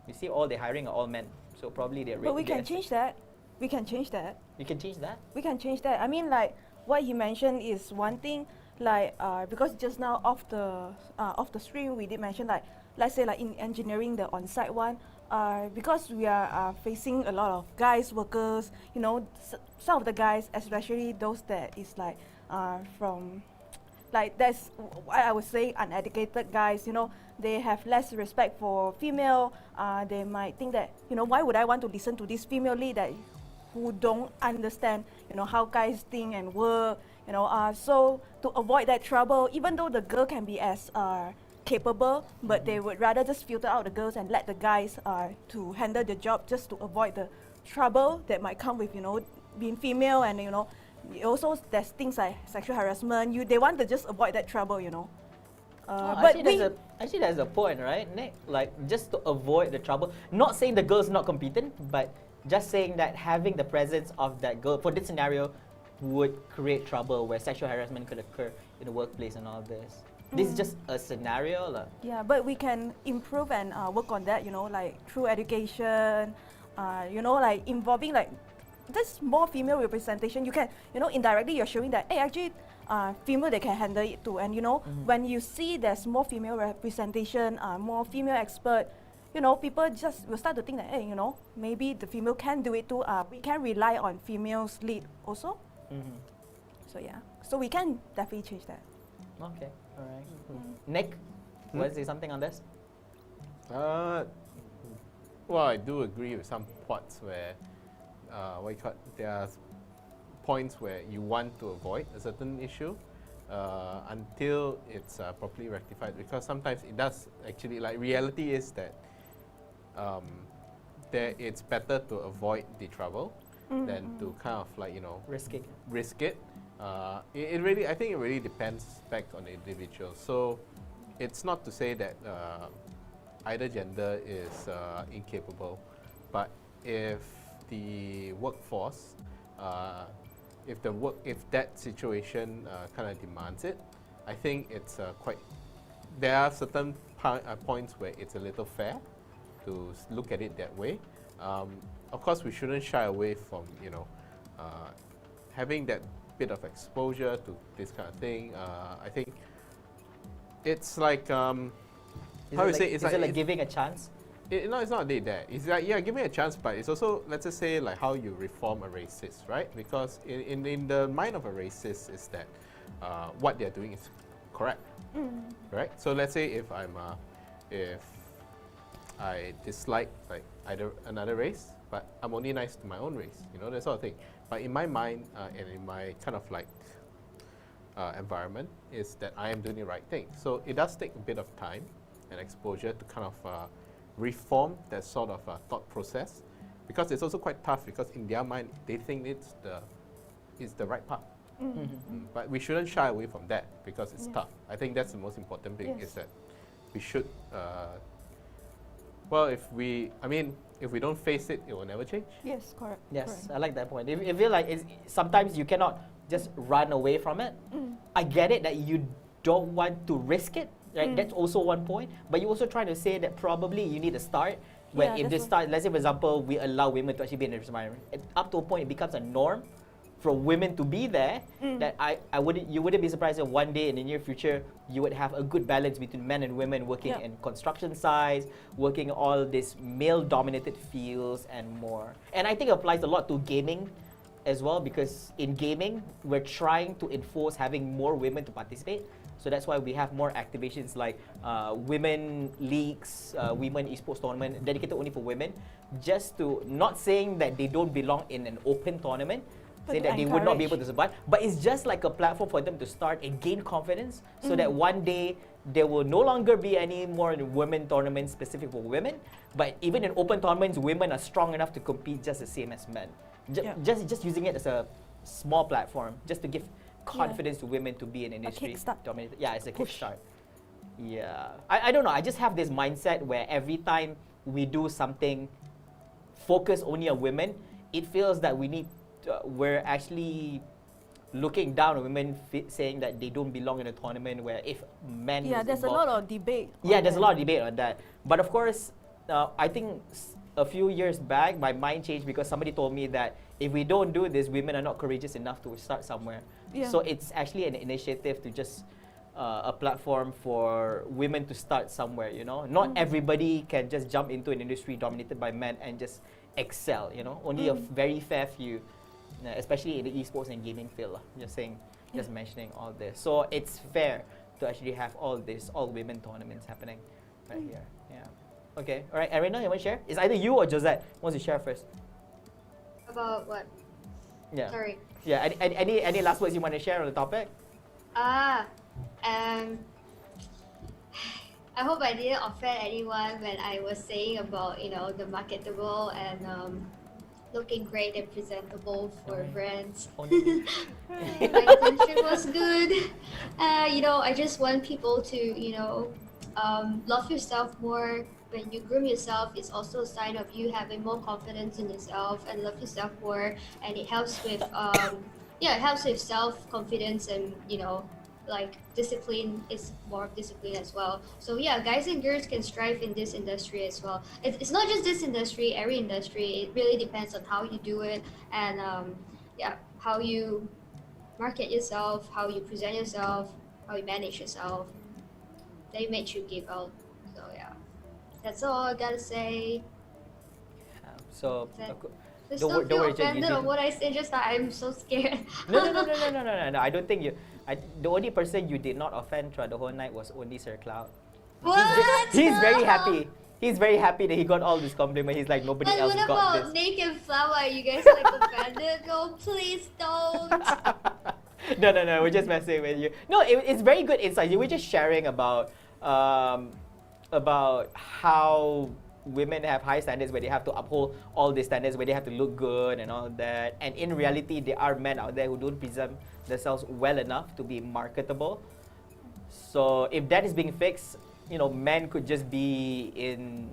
Speaker 1: You see, all they're hiring are all men, so probably they're.
Speaker 2: But we can change that. We can change that.
Speaker 1: You can change that.
Speaker 2: We can change that. I mean, like what he mentioned is one thing. Like because just now off the stream we did mention, like let's say like in engineering the on-site one, because we are facing a lot of guys workers, you know, some of the guys, especially those that is like from like that's what I would say uneducated guys, you know, they have less respect for female. They might think that, you know, why would I want to listen to this female lead that who don't understand, you know, how guys think and work, you know. So to avoid that trouble, even though the girl can be as capable, but they would rather just filter out the girls and let the guys to handle the job just to avoid the trouble that might come with, you know, being female. And you know, also there's things like sexual harassment. They want to just avoid that trouble, you know.
Speaker 1: Actually, there's a point, right, Nick? Like, just to avoid the trouble. Not saying the girl's not competent, but just saying that having the presence of that girl for this scenario would create trouble where sexual harassment could occur in the workplace and all this. This is just a scenario.
Speaker 2: Yeah, but we can improve and work on that, you know, like through education, you know, like involving like this more female representation. You can, you know, indirectly you're showing that, hey, actually, female, they can handle it too. And you know, when you see there's more female representation, more female expert, you know, people just will start to think that, hey, you know, maybe the female can do it too. We can rely on females lead also. So yeah, so we can definitely change that.
Speaker 1: Okay, all right. Nick, want to say something on this?
Speaker 5: Well, I do agree with some parts where there are points where you want to avoid a certain issue until it's properly rectified, because sometimes it does actually, like, reality is that it's better to avoid the trouble than to kind of, like, you know, risk it. It really, I think it really depends back on the individual. So it's not to say that either gender is incapable, but if the workforce, if that situation kind of demands it, I think it's there are certain points where it's a little fair to look at it that way. Of course, we shouldn't shy away from, you know, having that bit of exposure to this kind of thing. I think it's like how you say
Speaker 1: Is it like giving a chance?
Speaker 5: No, it's not only that. It's like, yeah, give me a chance, but it's also, let's just say, like how you reform a racist, right? Because in the mind of a racist is that what they're doing is correct, right? So let's say if if I dislike like either another race, but I'm only nice to my own race, you know, that sort of thing. But in my mind and in my kind of like environment is that I am doing the right thing. So it does take a bit of time and exposure to kind of reform that sort of thought process, because it's also quite tough, because in their mind they think it's the right path. But we shouldn't shy away from that because it's tough. I think that's the most important thing, is that we should well, if we don't face it, it will never change.
Speaker 2: Yes, correct.
Speaker 1: Yes,
Speaker 2: correct.
Speaker 1: I like that point. I feel like sometimes you cannot just run away from it. I get it that you don't want to risk it. Right? That's also one point. But you're also trying to say that probably you need a start. Where if this start, let's say for example, we allow women to actually be in this environment, up to a point it becomes a norm for women to be there. That you wouldn't be surprised if one day in the near future you would have a good balance between men and women working in construction sites, working all these male-dominated fields and more. And I think it applies a lot to gaming as well, because in gaming we're trying to enforce having more women to participate. So that's why we have more activations like women leagues, women esports tournament dedicated only for women, just to, not saying that they don't belong in an open tournament, saying that they would not be able to survive, but it's just like a platform for them to start and gain confidence, so that one day there will no longer be any more women tournaments specific for women, but even in open tournaments, women are strong enough to compete just the same as men. Just using it as a small platform, just to give confidence to women to be in industry dominated. Yeah, it's a kickstart. Yeah, I don't know. I just have this mindset where every time we do something focused only on women, it feels that we're actually looking down on women, saying that they don't belong in a tournament. Where if men,
Speaker 2: there's a lot of debate.
Speaker 1: Yeah, there's a lot of debate on that. But of course, I think a few years back, my mind changed because somebody told me that if we don't do this, women are not courageous enough to start somewhere. So it's actually an initiative to just a platform for women to start somewhere, you know. Not everybody can just jump into an industry dominated by men and just excel, you know. Only a very fair few, especially in the esports and gaming field. Just mentioning all this. So it's fair to actually have all women tournaments happening right here. Yeah. Okay. All right, Erina, you want to share? It's either you or Josette wants to share first.
Speaker 8: About what?
Speaker 1: Yeah.
Speaker 8: Sorry.
Speaker 1: Yeah. Any last words you want to share on the topic?
Speaker 8: I hope I didn't offend anyone when I was saying about, you know, the marketable and looking great and presentable for brands. My intention was good. You know, I just want people to, you know, love yourself more. When you groom yourself, it's also a sign of you having more confidence in yourself and love yourself more. And it helps with, it helps with self-confidence and, you know, like discipline is more discipline as well. So yeah, guys and girls can strive in this industry as well. It's not just this industry, every industry. It really depends on how you do it and how you market yourself, how you present yourself, how you manage yourself. They make you give out. So yeah, that's all I gotta say.
Speaker 1: So.
Speaker 8: There's still feel offended on what I said just now. I'm so scared.
Speaker 1: No. I don't think you. The only person you did not offend throughout the whole night was only Sir Cloud.
Speaker 8: What?
Speaker 1: He's very happy. He's very happy that he got all this compliment. He's like, nobody else got this.
Speaker 8: What about Naked Flower? You guys like offended? No, please don't.
Speaker 1: No. We're just messing with you. No, it's very good insight. You were just sharing about how women have high standards where they have to uphold all the standards, where they have to look good and all that. And in reality, there are men out there who don't present themselves well enough to be marketable. So if that is being fixed, you know, men could just be in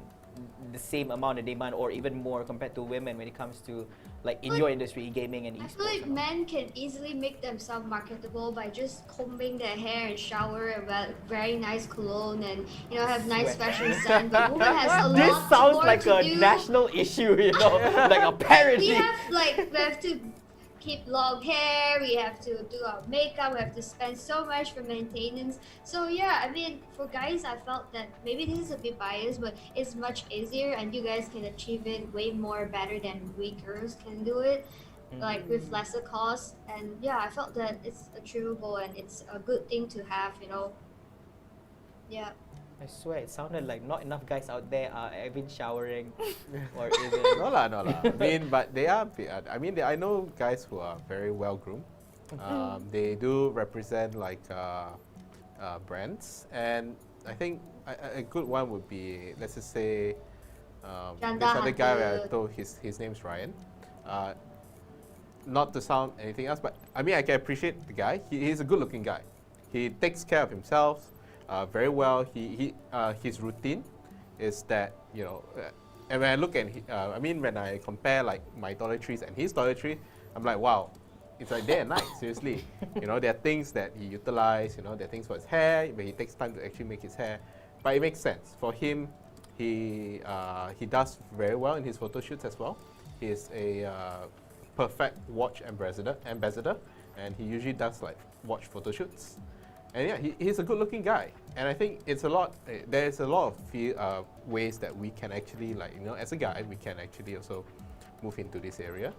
Speaker 1: the same amount of demand or even more compared to women when it comes to like in your industry, gaming and esports.
Speaker 8: I feel like men can easily make themselves marketable by just combing their hair and shower and wearing nice cologne and, you know, have nice fashion sense. But woman has a lot more to do.
Speaker 1: This sounds like a national issue, you know, like a parody.
Speaker 8: We have to keep long hair, we have to do our makeup, we have to spend so much for maintenance. So yeah, I mean, for guys, I felt that maybe this is a bit biased, but it's much easier and you guys can achieve it way more better than we girls can do it, like with lesser cost. And yeah, I felt that it's achievable and it's a good thing to have, you know. Yeah.
Speaker 1: I swear, it sounded like not enough guys out there are even showering or even.
Speaker 5: No lah. I mean, but they are. I mean, I know guys who are very well groomed. They do represent like brands, and I think a good one would be, let's just say, this other guy where I told his name's Ryan. Not to sound anything else, but I mean, I can appreciate the guy. He's a good-looking guy. He takes care of himself very well. His routine is that, you know, and when I look at, I mean, when I compare like my toiletries and his toiletry, I'm like, wow, it's like day and night, seriously. You know, there are things that he utilizes, you know, there are things for his hair, but he takes time to actually make his hair. But it makes sense. For him, he does very well in his photo shoots as well. He is a perfect watch ambassador, and he usually does like watch photo shoots. And yeah, he's a good-looking guy, and I think it's a lot. There's a lot of ways that we can actually, like, you know, as a guy, we can actually also move into this area.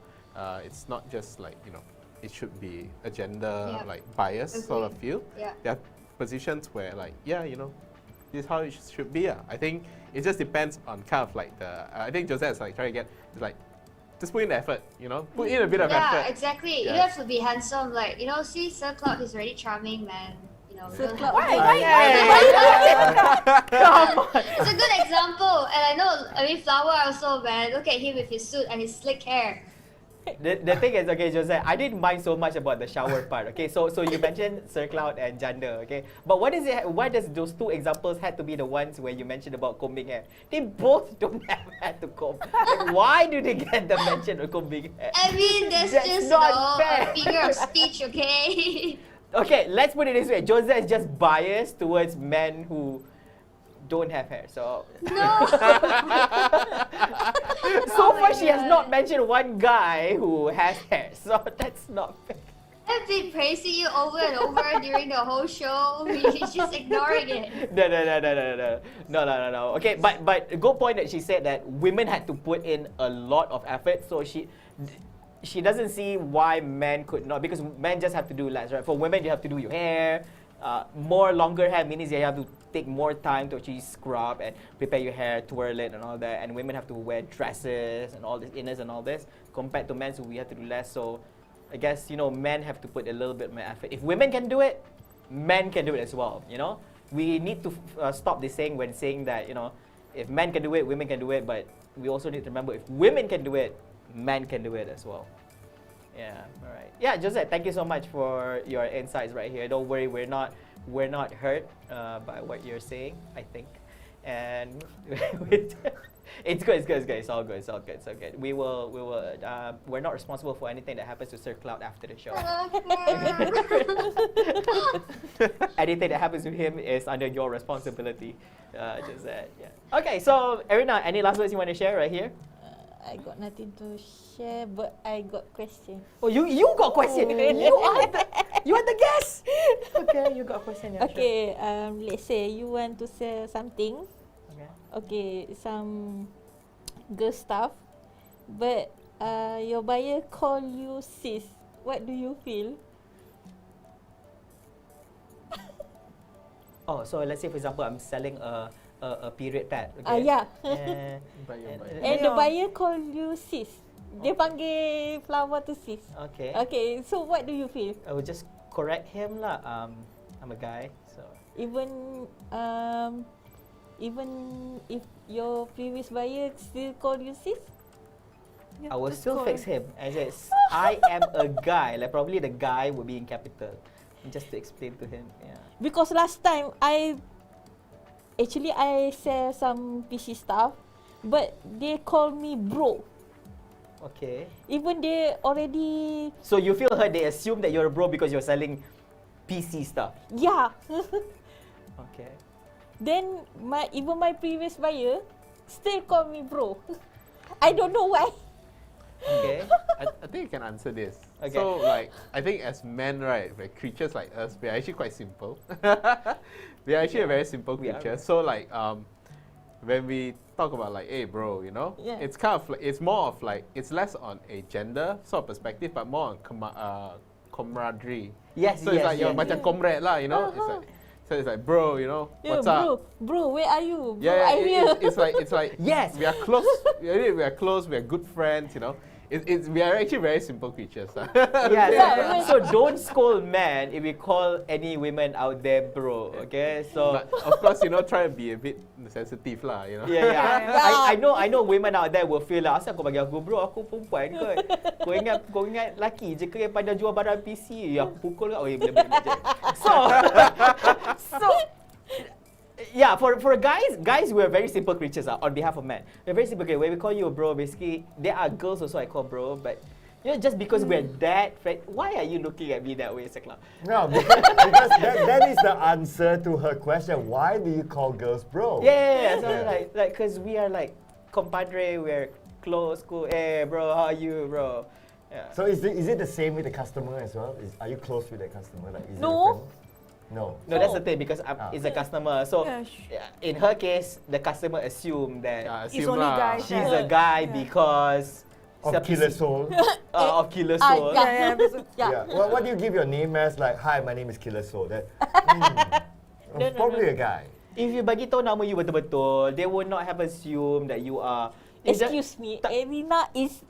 Speaker 5: It's not just like, you know, it should be a gender like bias sort of feel.
Speaker 8: Yeah.
Speaker 5: There are positions where like, yeah, you know, this is how it should be. I think it just depends on kind of like the. I think Josette's like trying to get like. Just put in the effort, you know? Put in a bit of effort.
Speaker 8: Yeah, exactly. You have to be handsome. Like, you know, see, Sir Cloud, he's really charming, man. You know,
Speaker 3: Sir
Speaker 8: don't
Speaker 3: Cloud.
Speaker 1: Come on.
Speaker 8: It's a good example. And I know, I mean, Flower also, man. Look at him with his suit and his slick hair.
Speaker 1: The thing is, okay, Josette, I didn't mind so much about the shower part. Okay, so you mentioned Sir Cloud and Janda. Okay, but what is it? Why does those two examples had to be the ones where you mentioned about combing hair? They both don't have had to comb. Like, why do they get the mention of combing hair?
Speaker 8: I mean, that's just, you
Speaker 1: not
Speaker 8: know,
Speaker 1: fair.
Speaker 8: a figure of speech, okay?
Speaker 1: Okay, let's put it this way. Josette is just biased towards men who don't have hair. So
Speaker 8: No.
Speaker 1: so far she has not mentioned one guy who has hair. So that's not fair.
Speaker 8: I've been praising you over and over during the whole show. He's just ignoring it.
Speaker 1: No. Okay, but a good point that she said that women had to put in a lot of effort. So she doesn't see why men could not, because men just have to do less, right? For women, you have to do your hair. More longer hair means you have to take more time to actually scrub and prepare your hair, twirl it and all that. And women have to wear dresses and all this, inners and all this, compared to men, so we have to do less. So I guess, you know, men have to put a little bit more effort. If women can do it, men can do it as well, you know? We need to stop this saying when saying that, you know, if men can do it, women can do it, but we also need to remember if women can do it, men can do it as well. Yeah, all right. Yeah, Josette, thank you so much for your insights right here. Don't worry, we're not hurt by what you're saying, I think. And it's good. It's all good. We're not responsible for anything that happens to Sir Cloud after the show. Anything that happens to him is under your responsibility, Josette. Yeah. Okay, so Erina, any last words you want to share right here?
Speaker 3: I got nothing to share, but I got question.
Speaker 1: Oh, you got question. You are the guest. Okay, you got question. Yeah,
Speaker 3: okay, let's say you want to sell something.
Speaker 1: Okay.
Speaker 3: Okay, some girl stuff, but your buyer call you sis. What do you feel?
Speaker 1: Oh, so let's say for example, I'm selling a period pad. Okay.
Speaker 3: Yeah. And the
Speaker 1: Yeah.
Speaker 3: buyer call you sis. Dia panggil Flower to sis.
Speaker 1: Okay.
Speaker 3: Okay, so what do you feel?
Speaker 1: I would just correct him lah. I'm a guy, so.
Speaker 3: Even if your previous buyer still call you sis?
Speaker 1: I will still fix him. As I am a guy. Like probably the guy would be in capital. Just to explain to him. Yeah.
Speaker 3: Because last time I sell some PC stuff, but they call me bro.
Speaker 1: Okay.
Speaker 3: Even they already.
Speaker 1: So you feel hurt? They assume that you're a bro because you're selling PC stuff.
Speaker 3: Yeah.
Speaker 1: Okay.
Speaker 3: Then my previous buyer still call me bro. I don't know why.
Speaker 1: Okay.
Speaker 5: I think I can answer this.
Speaker 1: Okay.
Speaker 5: So like I think as men, right, like creatures like us, we're actually quite simple. We are actually a very simple
Speaker 1: We are,
Speaker 5: creature.
Speaker 1: yeah.
Speaker 5: So like when we talk about like, hey bro, you know,
Speaker 3: Yeah.
Speaker 5: it's kind of like, it's more of like, it's less on a gender sort of perspective, but more on camaraderie.
Speaker 1: Yes,
Speaker 5: So it's like
Speaker 1: yes.
Speaker 5: macam comrade lah, you know. It's like, so it's like, bro, you know,
Speaker 3: Yeah,
Speaker 5: what's
Speaker 3: bro,
Speaker 5: up?
Speaker 3: bro, where are you? Bro,
Speaker 5: Yeah,
Speaker 3: I'm here.
Speaker 5: it's like
Speaker 1: Yes.
Speaker 5: we are close. We are close. We are good friends. You know, we are actually very simple creatures.
Speaker 1: Yeah, so don't scold men if we call any women out there bro, okay? So
Speaker 5: But of course, you know, try and be a bit sensitive lah. You know.
Speaker 1: yeah. I know women out there will feel like, asal kau bagi aku bro, aku perempuan kot. Kau ingat laki je ke yang pandai jual barang PC, yang aku pukul kau. Oh, boleh je. So yeah, for guys we're very simple creatures on behalf of men. We're very simple. Okay, when we call you a bro, basically there are girls also I call bro, but you know, just because we're that friend, why are you looking at me that way, Sekla?
Speaker 4: No, because that is the answer to her question. Why do you call girls bro?
Speaker 1: Yeah. So like because we are like compadre, we're close, cool. Hey bro, how are you, bro? Yeah.
Speaker 4: So is it the same with the customer as well? Are you close with the customer? Like, is it a
Speaker 3: No.
Speaker 4: friend? No.
Speaker 1: No, that's the thing because it's a customer. So
Speaker 2: Yeah,
Speaker 1: in her case, the customer assumed that
Speaker 2: It's
Speaker 5: Assume
Speaker 2: only
Speaker 5: lah.
Speaker 2: guys.
Speaker 1: she's a guy because
Speaker 4: Of Killer Soul.
Speaker 1: of Killer Soul.
Speaker 3: Yeah.
Speaker 4: Yeah. Well, what do you give your name as? Like, hi, my name is Killer Soul. That
Speaker 3: No,
Speaker 4: probably a guy.
Speaker 1: If you bagi tahu nama you betul-betul, they will not have assumed that you are.
Speaker 3: Excuse me, Erina is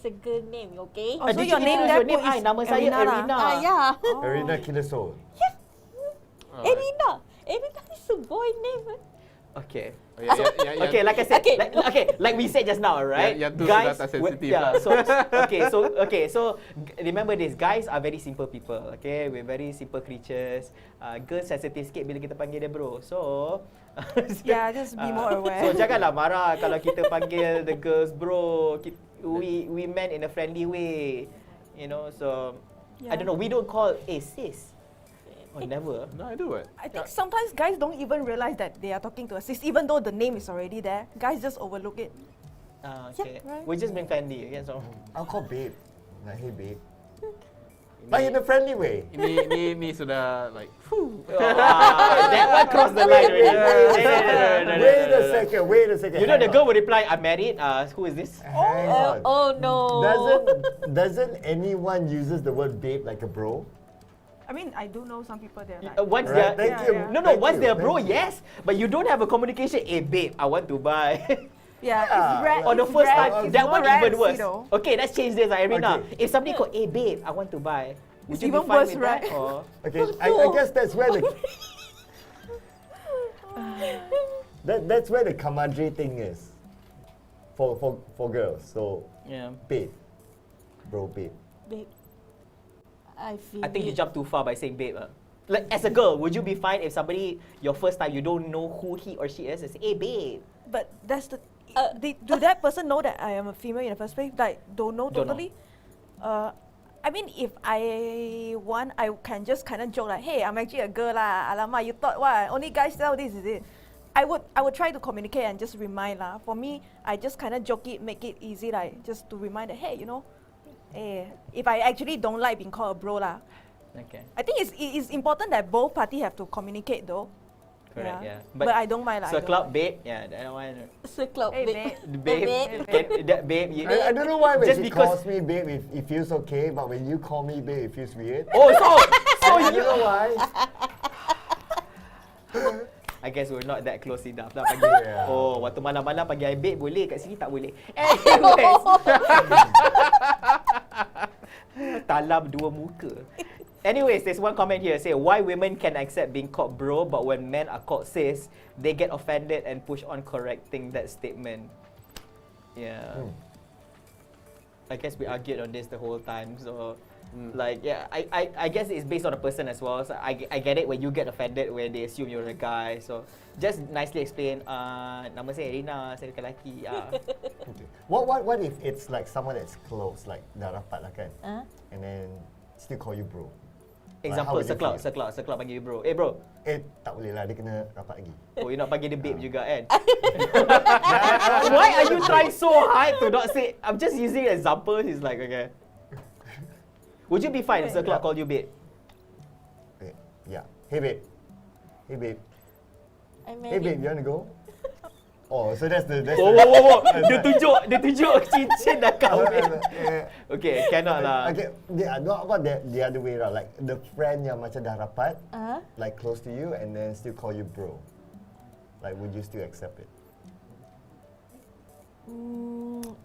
Speaker 3: a girl name, okay?
Speaker 2: Oh, so
Speaker 1: did
Speaker 2: your
Speaker 1: you
Speaker 2: name
Speaker 1: introduce your
Speaker 2: there
Speaker 1: name?
Speaker 2: put is
Speaker 1: Nama saya
Speaker 2: Erina lah.
Speaker 1: Erina.
Speaker 3: Yeah.
Speaker 4: Erina Killer Soul.
Speaker 3: Erina is a boy name.
Speaker 1: Okay.
Speaker 5: Yeah.
Speaker 1: Okay, like I said,
Speaker 3: Okay.
Speaker 1: like we said just now, right?
Speaker 5: Yeah, tu
Speaker 1: guys,
Speaker 5: sudah tak sensitive
Speaker 1: yeah.
Speaker 5: lah.
Speaker 1: So remember this, guys are very simple people. Okay, we're very simple creatures. Girls sensitive sikit bila kita panggil dia bro. So
Speaker 2: Yeah, just be more aware.
Speaker 1: So janganlah marah kalau kita panggil the girls bro. We meant in a friendly way, you know. So I don't know. We don't call sis. Oh, never.
Speaker 5: No, I do it.
Speaker 2: I think sometimes guys don't even realize that they are talking to a sis, even though the name is already there. Guys just overlook it.
Speaker 1: Okay.
Speaker 2: right.
Speaker 1: We're just being friendly. Okay, so.
Speaker 4: I'll call babe. Like, hey babe. But in a friendly way.
Speaker 5: Ni sudah like.
Speaker 1: That one crossed the line already. No.
Speaker 4: Wait a second.
Speaker 1: You know the
Speaker 4: hang
Speaker 1: girl
Speaker 4: on.
Speaker 1: will reply, "I'm married." Who is this?
Speaker 4: Hang on.
Speaker 3: Oh no.
Speaker 4: Doesn't anyone uses the word babe like a bro?
Speaker 2: I mean, I do know some people there. Like,
Speaker 1: Once
Speaker 4: Right,
Speaker 1: they're
Speaker 4: thank you.
Speaker 2: yeah.
Speaker 1: no,
Speaker 4: Thank
Speaker 1: once
Speaker 4: you,
Speaker 1: they're bro,
Speaker 4: thank you.
Speaker 1: yes, but you don't have a communication. Hey babe, I want to buy.
Speaker 2: yeah, it's rare.
Speaker 1: On the
Speaker 2: it's
Speaker 1: first
Speaker 2: rare-
Speaker 1: time,
Speaker 2: it's
Speaker 1: that
Speaker 2: more
Speaker 1: one
Speaker 2: rare
Speaker 1: even
Speaker 2: to see
Speaker 1: worse.
Speaker 2: though.
Speaker 1: Okay, let's change this, Irina.
Speaker 4: Okay.
Speaker 1: If somebody called, hey babe, I want to buy, would
Speaker 2: It's
Speaker 1: you be
Speaker 2: even
Speaker 1: fine
Speaker 2: worse,
Speaker 1: with
Speaker 2: right?
Speaker 1: that? Or?
Speaker 4: Okay, I guess that's where the that's where the kamadri thing is for girls. So
Speaker 1: Yeah.
Speaker 4: babe, bro, babe.
Speaker 3: Babe, I feel
Speaker 1: I think you
Speaker 3: it.
Speaker 1: jumped too far by saying babe. Like as a girl, would you be fine if somebody your first time you don't know who he or she is and say, hey babe?
Speaker 2: But that's the. Do that person know that I am a female in the first place? Like, don't know
Speaker 1: Don't know.
Speaker 2: totally? I mean, if I want, I can just kind of joke like, hey, I'm actually a girl lah. Alamak, you thought what? Only guys sell this, is it? I would try to communicate and just remind lah. For me, I just kind of joke it, make it easy, like just to remind that, hey, you know, if I actually don't like being called a bro lah.
Speaker 1: Okay.
Speaker 2: I think it's important that both parties have to communicate though.
Speaker 1: Correct. Yeah.
Speaker 2: But I don't mind lah.
Speaker 1: So
Speaker 2: I don't
Speaker 1: club
Speaker 2: mind.
Speaker 1: babe, yeah, that one.
Speaker 3: Club
Speaker 2: Hey,
Speaker 3: babe.
Speaker 1: Babe, babe, you,
Speaker 4: I don't know why when
Speaker 1: just
Speaker 4: she
Speaker 1: because-
Speaker 4: calls me babe, it feels okay, but when you call me babe, it feels weird.
Speaker 1: Oh, so
Speaker 4: I don't know why.
Speaker 1: I guess we're not that close enough lah panggil.
Speaker 4: Yeah.
Speaker 1: Oh, waktu malam-malam panggil I babe boleh, kat sini tak boleh. Anyways. Talam dua muka. Anyways, there's one comment here say why women can accept being called bro, but when men are called sis, they get offended and push on correcting that statement. Yeah. I guess we argued on this the whole time. So, like, yeah, I guess it's based on a person as well. So I get it when you get offended when they assume you're a guy. So just nicely explain. Nama saya Erina, saya lelaki.
Speaker 4: Okay. What if it's like someone that's close, like dah rapat lah kan, and then still call you bro?
Speaker 1: Example,
Speaker 4: would you feel?
Speaker 1: sekelak panggil you bro. Eh bro.
Speaker 4: Tak boleh lah, dia kena rapat lagi.
Speaker 1: Oh, you nak panggil dia babe juga kan? Why are you trying so hard to not say? I'm just using an example. He's like, okay. Would you be fine if sekelak call you babe?
Speaker 4: Yeah. Hey babe. Hey babe.
Speaker 3: I'm
Speaker 4: Hey
Speaker 3: married.
Speaker 4: babe, you wanna go? Oh, so that's the
Speaker 1: Whoa. Dia tunjuk cincin dah kahwin. Okay, cannot lah.
Speaker 4: Okay, not about the other way around. Like the friend yang macam dah rapat, like close to you, and then still call you bro. Like, would you still accept it?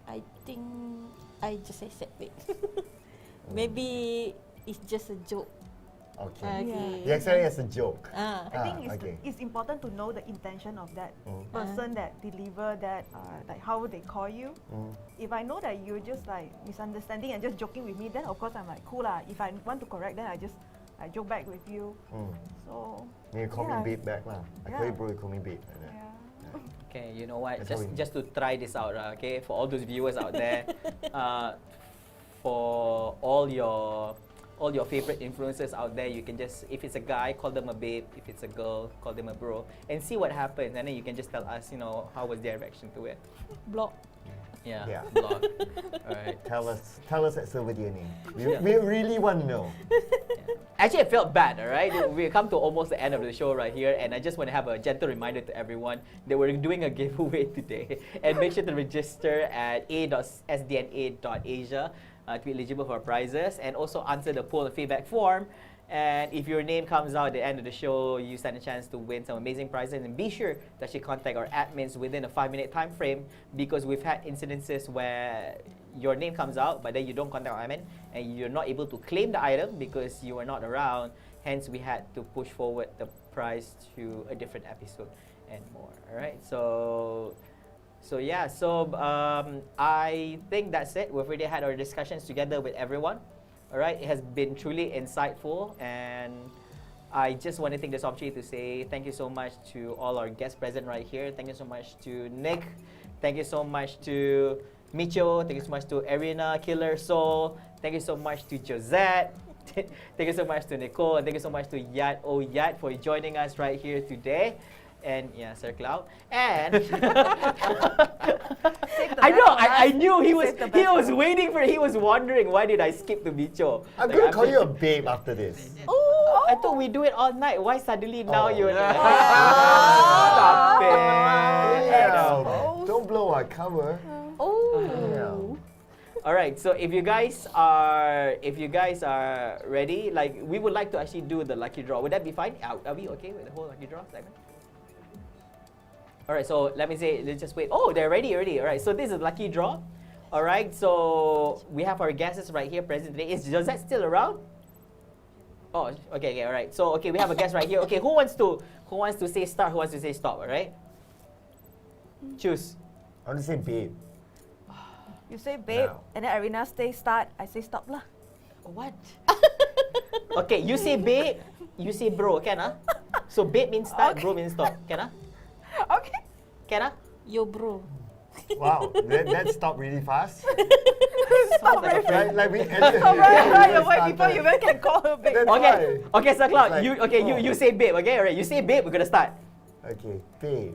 Speaker 3: I think I just accept it. Maybe it's just a joke.
Speaker 4: Okay.
Speaker 3: Okay.
Speaker 4: You accept it as a joke.
Speaker 2: I think
Speaker 4: okay.
Speaker 2: it's important to know the intention of that person that deliver that, like how they call you. If I know that you're just like misunderstanding and just joking with me, then of course I'm like cool lah. If I want to correct, then I joke back with you. So
Speaker 4: You call me babe back lah. I call you bro, you call me babe. Like that.
Speaker 1: Okay, you know what?
Speaker 4: That's
Speaker 1: Just to try this out, okay, for all those viewers out there, for all your favorite influencers out there, you can just, if it's a guy, call them a babe. If it's a girl, call them a bro, and see what happens. And then you can just tell us, how was their reaction to it.
Speaker 3: Block.
Speaker 1: Yeah. Blog. Alright.
Speaker 4: Tell us at serverDNA. We really want to know.
Speaker 1: Actually, it felt bad, alright? We come to almost the end of the show right here, and I just want to have a gentle reminder to everyone that we're doing a giveaway today. And make sure to register at a.sdna.asia to be eligible for prizes, and also answer the poll and feedback form. And if your name comes out at the end of the show, you stand a chance to win some amazing prizes. And be sure to actually contact our admins within a 5-minute time frame, because we've had incidences where your name comes out, but then you don't contact our admin, and you're not able to claim the item because you are not around. Hence, we had to push forward the prize to a different episode and more. All right, so I think that's it. We've already had our discussions together with everyone. All right, it has been truly insightful, and I just want to take this opportunity to say thank you so much to all our guests present right here. Thank you so much to Nick. Thank you so much to Micho. Thank you so much to Erina, Killer Soul. Thank you so much to Josette. Thank you so much to Nicole. And thank you so much to YattohYatt for joining us right here today. And yeah, Sir Cloud. And I knew he was waiting for it. He was wondering, why did I skip to Micho?
Speaker 4: I'm going to call you a babe after this.
Speaker 1: Oh, I thought we do it all night. Why suddenly now you're like, stop it.
Speaker 4: Yeah. Don't blow our cover.
Speaker 1: All right, so if you guys are ready, like we would like to actually do the lucky draw. Would that be fine? Are we okay with the whole lucky draw segment? All right, so let's just wait. Oh, they're ready already. All right, so this is lucky draw. All right, so we have our guests right here present today. Is Josette still around? Oh, okay, all right. So we have a guest right here. Okay, who wants to say start? Who wants to say stop? All right, choose.
Speaker 4: I want to say babe.
Speaker 2: You say babe, and then Erina say start. I say stop lah.
Speaker 1: What? Okay, you say babe, you say bro, can So babe means start, bro means stop, can
Speaker 2: Okay.
Speaker 1: Can
Speaker 3: Yo bro.
Speaker 4: Wow, that stopped really fast.
Speaker 2: Stop very
Speaker 4: Right, like we ended.
Speaker 2: before you even can call her babe.
Speaker 1: Okay, Sir Cloud,
Speaker 4: Like,
Speaker 1: you say babe, okay? Alright, you say babe, we're gonna start.
Speaker 4: Okay, babe.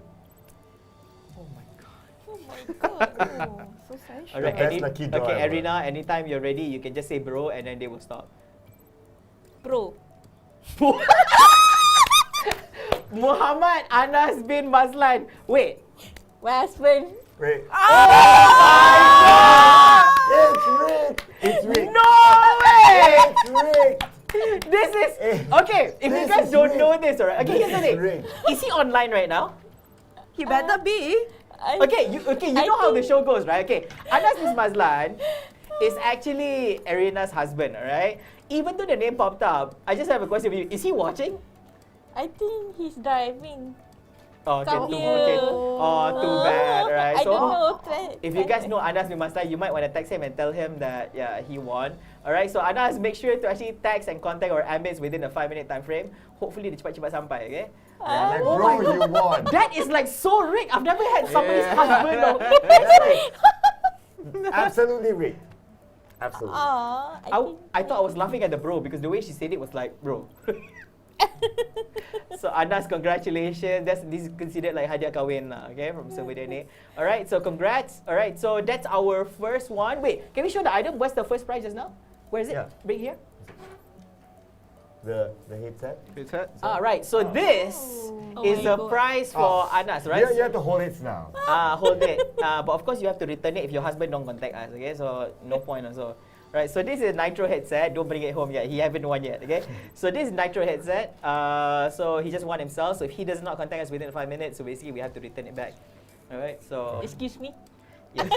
Speaker 3: Oh my god.
Speaker 2: So sensual.
Speaker 1: Alright,
Speaker 4: best lucky draw
Speaker 1: okay,
Speaker 4: ever.
Speaker 1: Erina, anytime you're ready, you can just say bro and then they will stop.
Speaker 3: Bro.
Speaker 1: Muhammad Anas bin Mazlan. Wait.
Speaker 3: My husband.
Speaker 4: Wait.
Speaker 1: It's
Speaker 4: rigged. It's rigged.
Speaker 1: No way!
Speaker 4: It's rigged.
Speaker 1: This is okay. If you guys don't know this, alright. Okay, here's the thing. Is he online right now?
Speaker 2: He better be.
Speaker 1: Okay, you know how the show goes, right? Okay, Anas bin Mazlan is actually Erina's husband, alright? Even though the name popped up, I just have a question for you. Is he watching?
Speaker 3: I think he's driving.
Speaker 1: Oh, okay,
Speaker 3: Come here.
Speaker 1: okay. Oh, too bad, right?
Speaker 3: I
Speaker 1: So,
Speaker 3: don't know.
Speaker 1: if you guys know Anas bin Mazlan, you might want to text him and tell him that he won. Alright, so Anas, make sure to actually text and contact our admins within a 5-minute time frame. Hopefully, dia cepat-cepat sampai, okay?
Speaker 4: Like, bro, you won.
Speaker 1: That is like so rigged. I've never had somebody's husband.
Speaker 4: Absolutely rigged. Absolutely.
Speaker 1: I thought I was laughing at the bro because the way she said it was like, bro. So Anas, congratulations. This is considered like hadiah kahwin lah, okay, from serverDNA. Alright, so congrats. Alright, so that's our first one. Wait, can we show the item? What's the first prize just now? Where is it?
Speaker 4: Yeah.
Speaker 1: Right here?
Speaker 4: The headset.
Speaker 1: Right, so this is the prize for Anas, right?
Speaker 4: You have to hold it now.
Speaker 1: Hold it. But of course you have to return it if your husband don't contact us, okay? So no point also. Right, so this is a Nitro headset. Don't bring it home yet. He haven't won yet, okay? So this is Nitro headset. So he just won himself. So if he does not contact us within 5 minutes, so basically we have to return it back. Alright, so...
Speaker 3: Excuse me?
Speaker 1: Yes.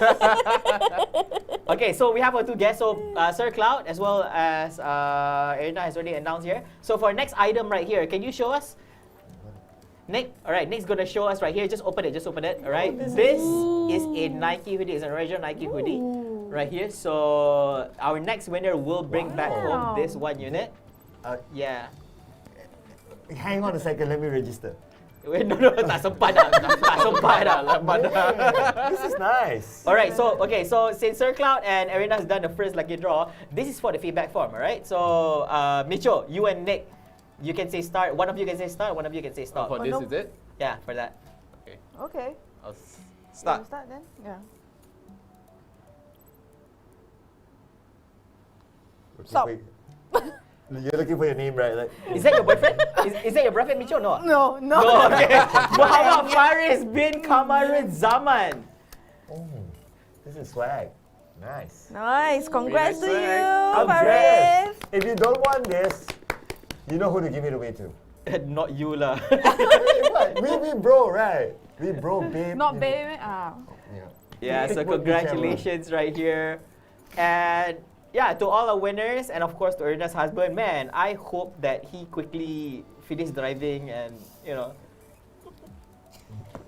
Speaker 1: Okay, so we have our two guests. So Sir Cloud as well as Erina has already announced here. So for next item right here, can you show us? Nick, alright, Nick's gonna show us right here. Just open it, alright? This is a Nike hoodie, it's an original Nike hoodie right here. So our next winner will bring back home this one unit. Yeah.
Speaker 4: Hang on a second, let me register.
Speaker 1: Wait, no, tak sempat dah. Lambat dah.
Speaker 4: This is nice.
Speaker 1: Alright, so since Sir Cloud and Erina has done the first lucky draw, this is for the feedback form, alright? So Micho, you and Nick, you can say start. One of you can say start, one of you can say stop.
Speaker 5: For this, is it?
Speaker 1: Yeah, for that.
Speaker 2: Okay.
Speaker 5: I'll
Speaker 2: Start
Speaker 5: start.
Speaker 2: then? Yeah. Stop.
Speaker 4: You're looking for your name, right? Like,
Speaker 1: Is that your boyfriend? Is that your boyfriend, Micho? No.
Speaker 2: No.
Speaker 1: No, okay. Muhammad Faris bin Kamarud Zaman.
Speaker 4: oh, this is swag. Nice.
Speaker 2: Nice. Congrats to
Speaker 5: nice
Speaker 2: you,
Speaker 4: I'm
Speaker 2: Faris.
Speaker 4: dressed. If you don't want this, you know who to give it away to.
Speaker 1: Not you lah.
Speaker 4: we bro, right? We bro, babe.
Speaker 2: Not
Speaker 4: you know.
Speaker 2: babe.
Speaker 1: Yeah, so congratulations right here. And yeah, to all our winners and of course to Erina's husband, man, I hope that he quickly finish driving and, you know.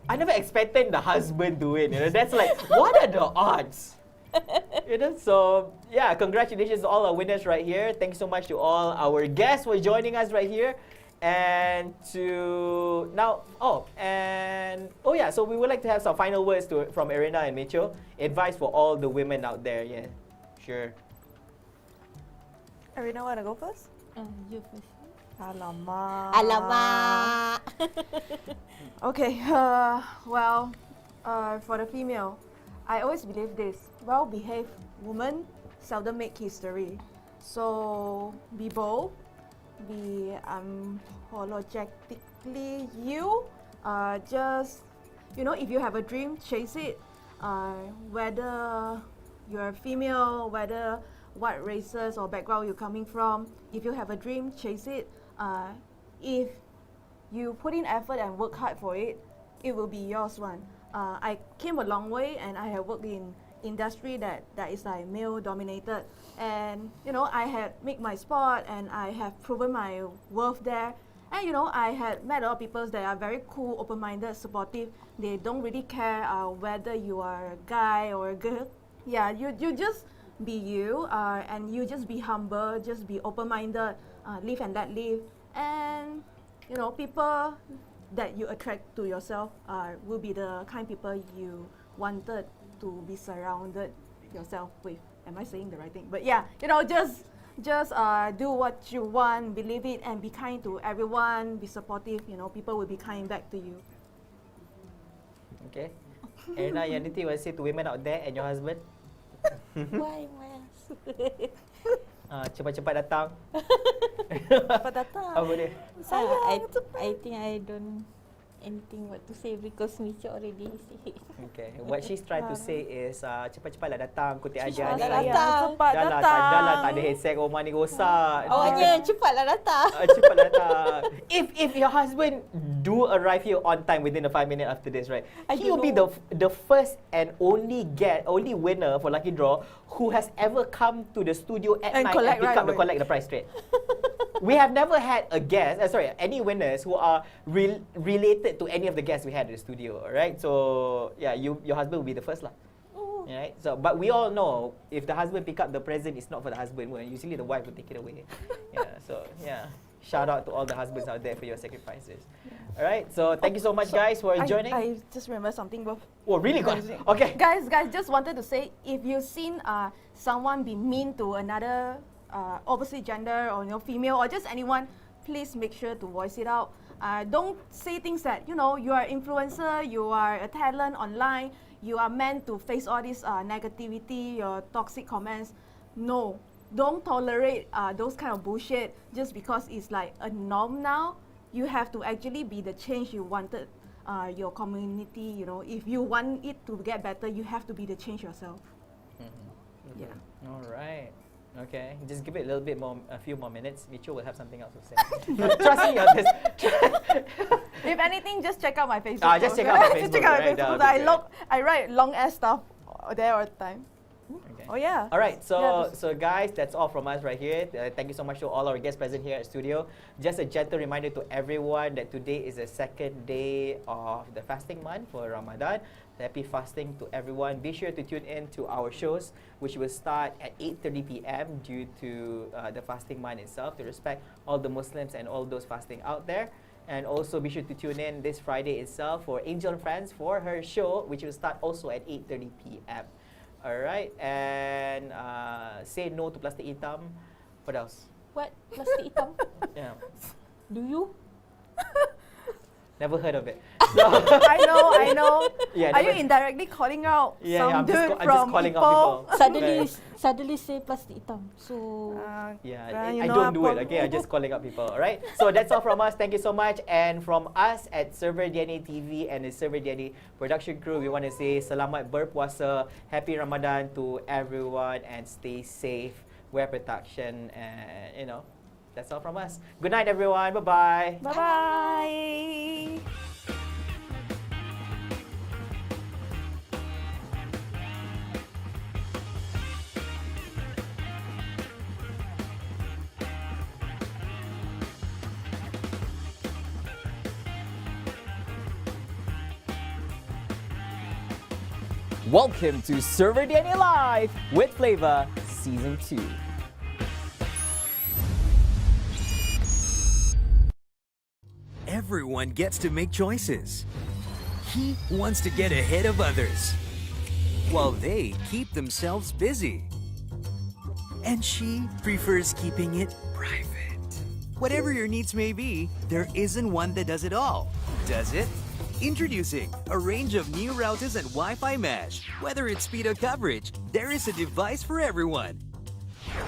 Speaker 1: I never expected the husband to win, you know. That's like, what are the odds? You know, so yeah, congratulations to all our winners right here. Thanks so much to all our guests for joining us right here. And to now, so we would like to have some final words from Erina and Micho. Advice for all the women out there, yeah, sure.
Speaker 2: Erina, wanna go first?
Speaker 3: You first.
Speaker 2: Alamak. Okay. For the female, I always believe this: well-behaved women seldom make history. So be bold, be unapologetically you. Just, you know, if you have a dream, chase it. Whether you're a female, whether what races or background you're coming from, if you have a dream, chase it. If you put in effort and work hard for it, it will be yours one. I came a long way and I have worked in industry that is like male dominated, and you know, I had made my spot and I have proven my worth there. And you know, I had met a lot of people that are very cool, open-minded, supportive. They don't really care whether you are a guy or a girl. Yeah, you just be you, and you just be humble, just be open-minded, live and let live. And you know, people that you attract to yourself will be the kind of people you wanted to be surrounded yourself with. Am I saying the right thing? But yeah, you know, just do what you want, believe it, and be kind to everyone, be supportive. You know, people will be kind back to you.
Speaker 1: Okay. Erina, anything you want to say to women out there and your husband?
Speaker 3: Why must?
Speaker 1: Cepat-cepat datang.
Speaker 2: Cepat datang.
Speaker 1: Apa dia?
Speaker 3: I think I don't anything what to say because Micho already said.
Speaker 1: Okay. What she's trying to say is cepat-cepatlah datang, kutip ajar ni.
Speaker 3: Cepatlah datang.
Speaker 2: Cepat datang.
Speaker 1: Dah lah, tak ada headset, rumah ni rosak.
Speaker 3: Awaknya cepatlah datang.
Speaker 1: Cepatlah datang. If your husband do arrive here on time within the 5 minutes after this, right? He will be the first and only winner for Lucky Draw who has ever come to the studio at night and pick up collect the prize straight. We have never had a guest, any winners who are related to any of the guests we had in the studio, alright? So, yeah, your husband will be the first lah. Right? So, but we all know if the husband pick up the present, it's not for the husband. Well, usually the wife will take it away. Yeah, so, yeah. Shout out to all the husbands out there for your sacrifices. All right, so thank you so much, guys, for joining.
Speaker 2: I just remember something, bro.
Speaker 1: Oh, really? Okay.
Speaker 2: Guys, just wanted to say, if you've seen someone be mean to another opposite gender or female or just anyone, please make sure to voice it out. Don't say things that you are an influencer, you are a talent online, you are meant to face all this negativity, your toxic comments. No, don't tolerate those kind of bullshit just because it's like a norm now. You have to actually be the change you wanted your community. If you want it to get better, you have to be the change yourself.
Speaker 1: Mm-hmm. Yeah. All right. Okay. Just give it a few more minutes. Micho will have something else to say. Trust me on this.
Speaker 2: If anything, just check out my Facebook.
Speaker 1: Just check out my Facebook.
Speaker 2: Just check out my Facebook. I write long ass stuff there all the time.
Speaker 1: Okay.
Speaker 2: Oh yeah.
Speaker 1: All right, so guys, that's all from us right here. Thank you so much to all our guests present here at studio. Just a gentle reminder to everyone that today is the second day of the fasting month for Ramadan. Happy fasting to everyone. Be sure to tune in to our shows, which will start at 8:30 p.m. due to the fasting month itself, to respect all the Muslims and all those fasting out there. And also be sure to tune in this Friday itself for Angel and Friends for her show, which will start also at 8:30 p.m. Alright, and say no to plastic hitam. What else?
Speaker 3: What? Plastic hitam?
Speaker 1: Yeah.
Speaker 3: Do you?
Speaker 1: Never heard of it.
Speaker 2: So I know.
Speaker 1: Yeah,
Speaker 2: are you indirectly calling out some dude
Speaker 1: I'm
Speaker 2: from
Speaker 1: just calling
Speaker 2: Ipoh?
Speaker 1: out
Speaker 3: Suddenly say plastic hitam. So
Speaker 1: I don't do it. Okay, I'm just calling out people. Alright. So that's all from us. Thank you so much. And from us at serverDNA TV and the serverDNA production crew, we want to say selamat berpuasa, happy Ramadan to everyone, and stay safe, wear protection, and that's all from us. Good night, everyone. Bye-bye.
Speaker 2: Bye-bye.
Speaker 1: Welcome to serverDNA Live with Flava Season 2.
Speaker 9: Everyone gets to make choices. He wants to get ahead of others, while they keep themselves busy. And she prefers keeping it private. Whatever your needs may be, there isn't one that does it all, does it? Introducing a range of new routers and Wi-Fi mesh. Whether it's speed or coverage, there is a device for everyone.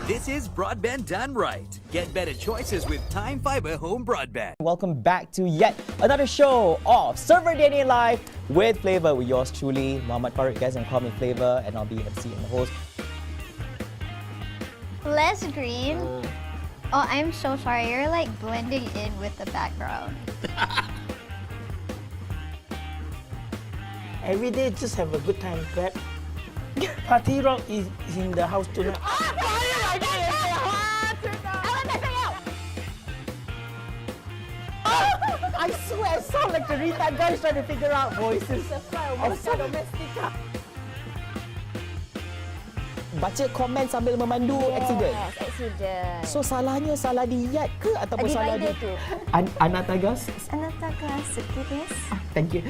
Speaker 9: This is broadband done right. Get better choices with Time Fiber Home Broadband.
Speaker 1: Welcome back to yet another show of serverDNA Live with Flava, with yours truly, Muhammad Farid. Guys, and call me Flava, and I'll be MC and the host.
Speaker 10: Less green. Oh, I'm so sorry. You're like blending in with the background.
Speaker 11: Every day, just have a good time, clap. Party rock is in the house tonight.
Speaker 1: I swear, I sound like the retard guys trying to figure out voices. Baca komen sambil memandu accident.
Speaker 10: Accident.
Speaker 1: So salahnya salah di Yat ke ataupun salah di
Speaker 10: tu?
Speaker 1: Anatagas?
Speaker 10: Anatagas, yes.
Speaker 1: Thank you.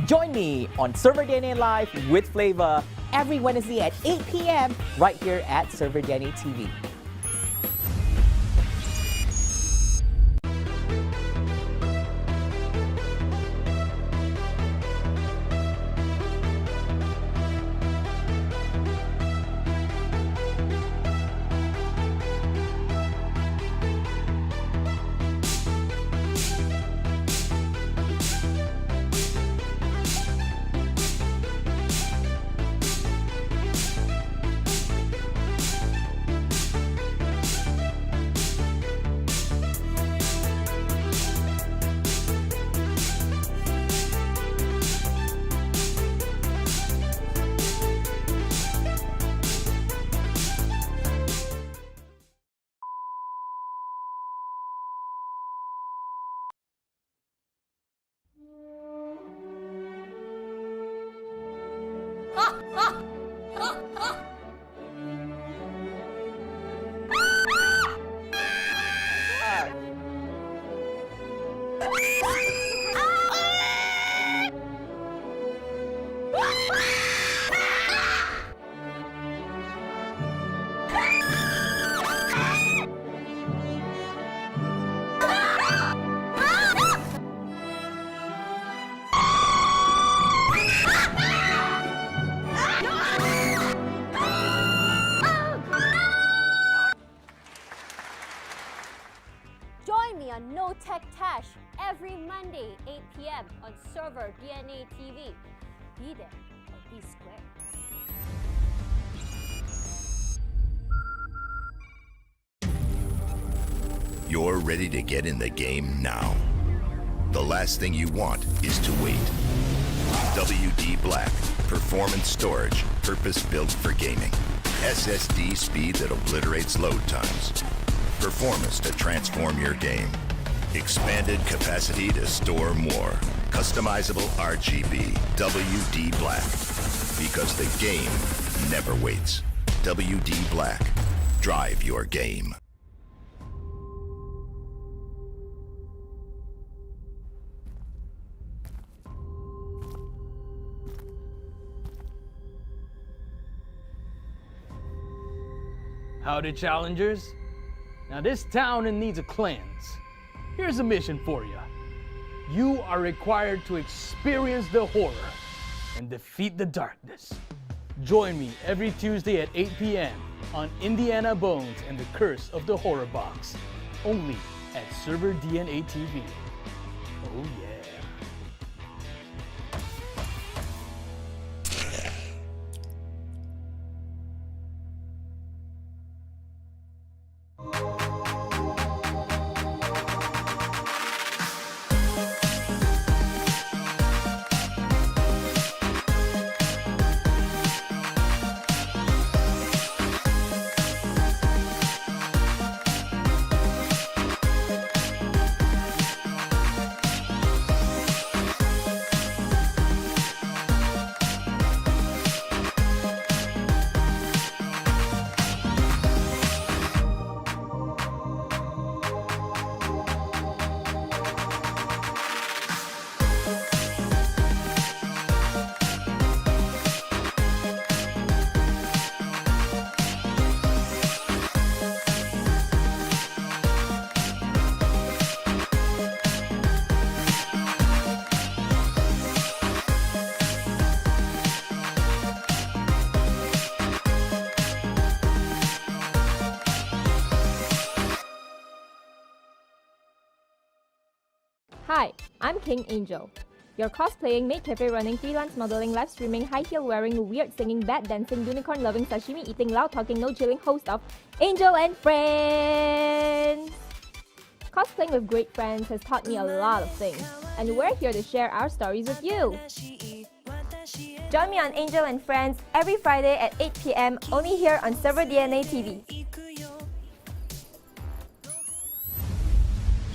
Speaker 1: Join me on serverDNA Live with Flava every Wednesday at 8 p.m. right here at serverDNA TV.
Speaker 12: Join me on No Tech Tash every Monday, 8 p.m. on serverDNA TV. Be there or be square.
Speaker 13: You're ready to get in the game now. The last thing you want is to wait. WD Black, performance storage, purpose-built for gaming. SSD speed that obliterates load times. Performance to transform your game. Expanded capacity to store more. Customizable RGB. WD Black. Because the game never waits. WD Black. Drive your game.
Speaker 11: Howdy, challengers. Now this town needs a cleanse. Here's a mission for you. You are required to experience the horror and defeat the darkness. Join me every Tuesday at 8 p.m. on Indiana Bones and the Curse of the HorrorBox. Only at serverDNA TV. Oh yeah.
Speaker 14: Hi, I'm King Angel. Your cosplaying, maid cafe running, freelance modeling, live streaming, high heel wearing, weird singing, bad dancing, unicorn loving, sashimi eating, loud talking, no chilling host of Angel and Friends! Cosplaying with great friends has taught me a lot of things, and we're here to share our stories with you. Join me on Angel and Friends every Friday at 8 p.m. only here on serverDNA TV.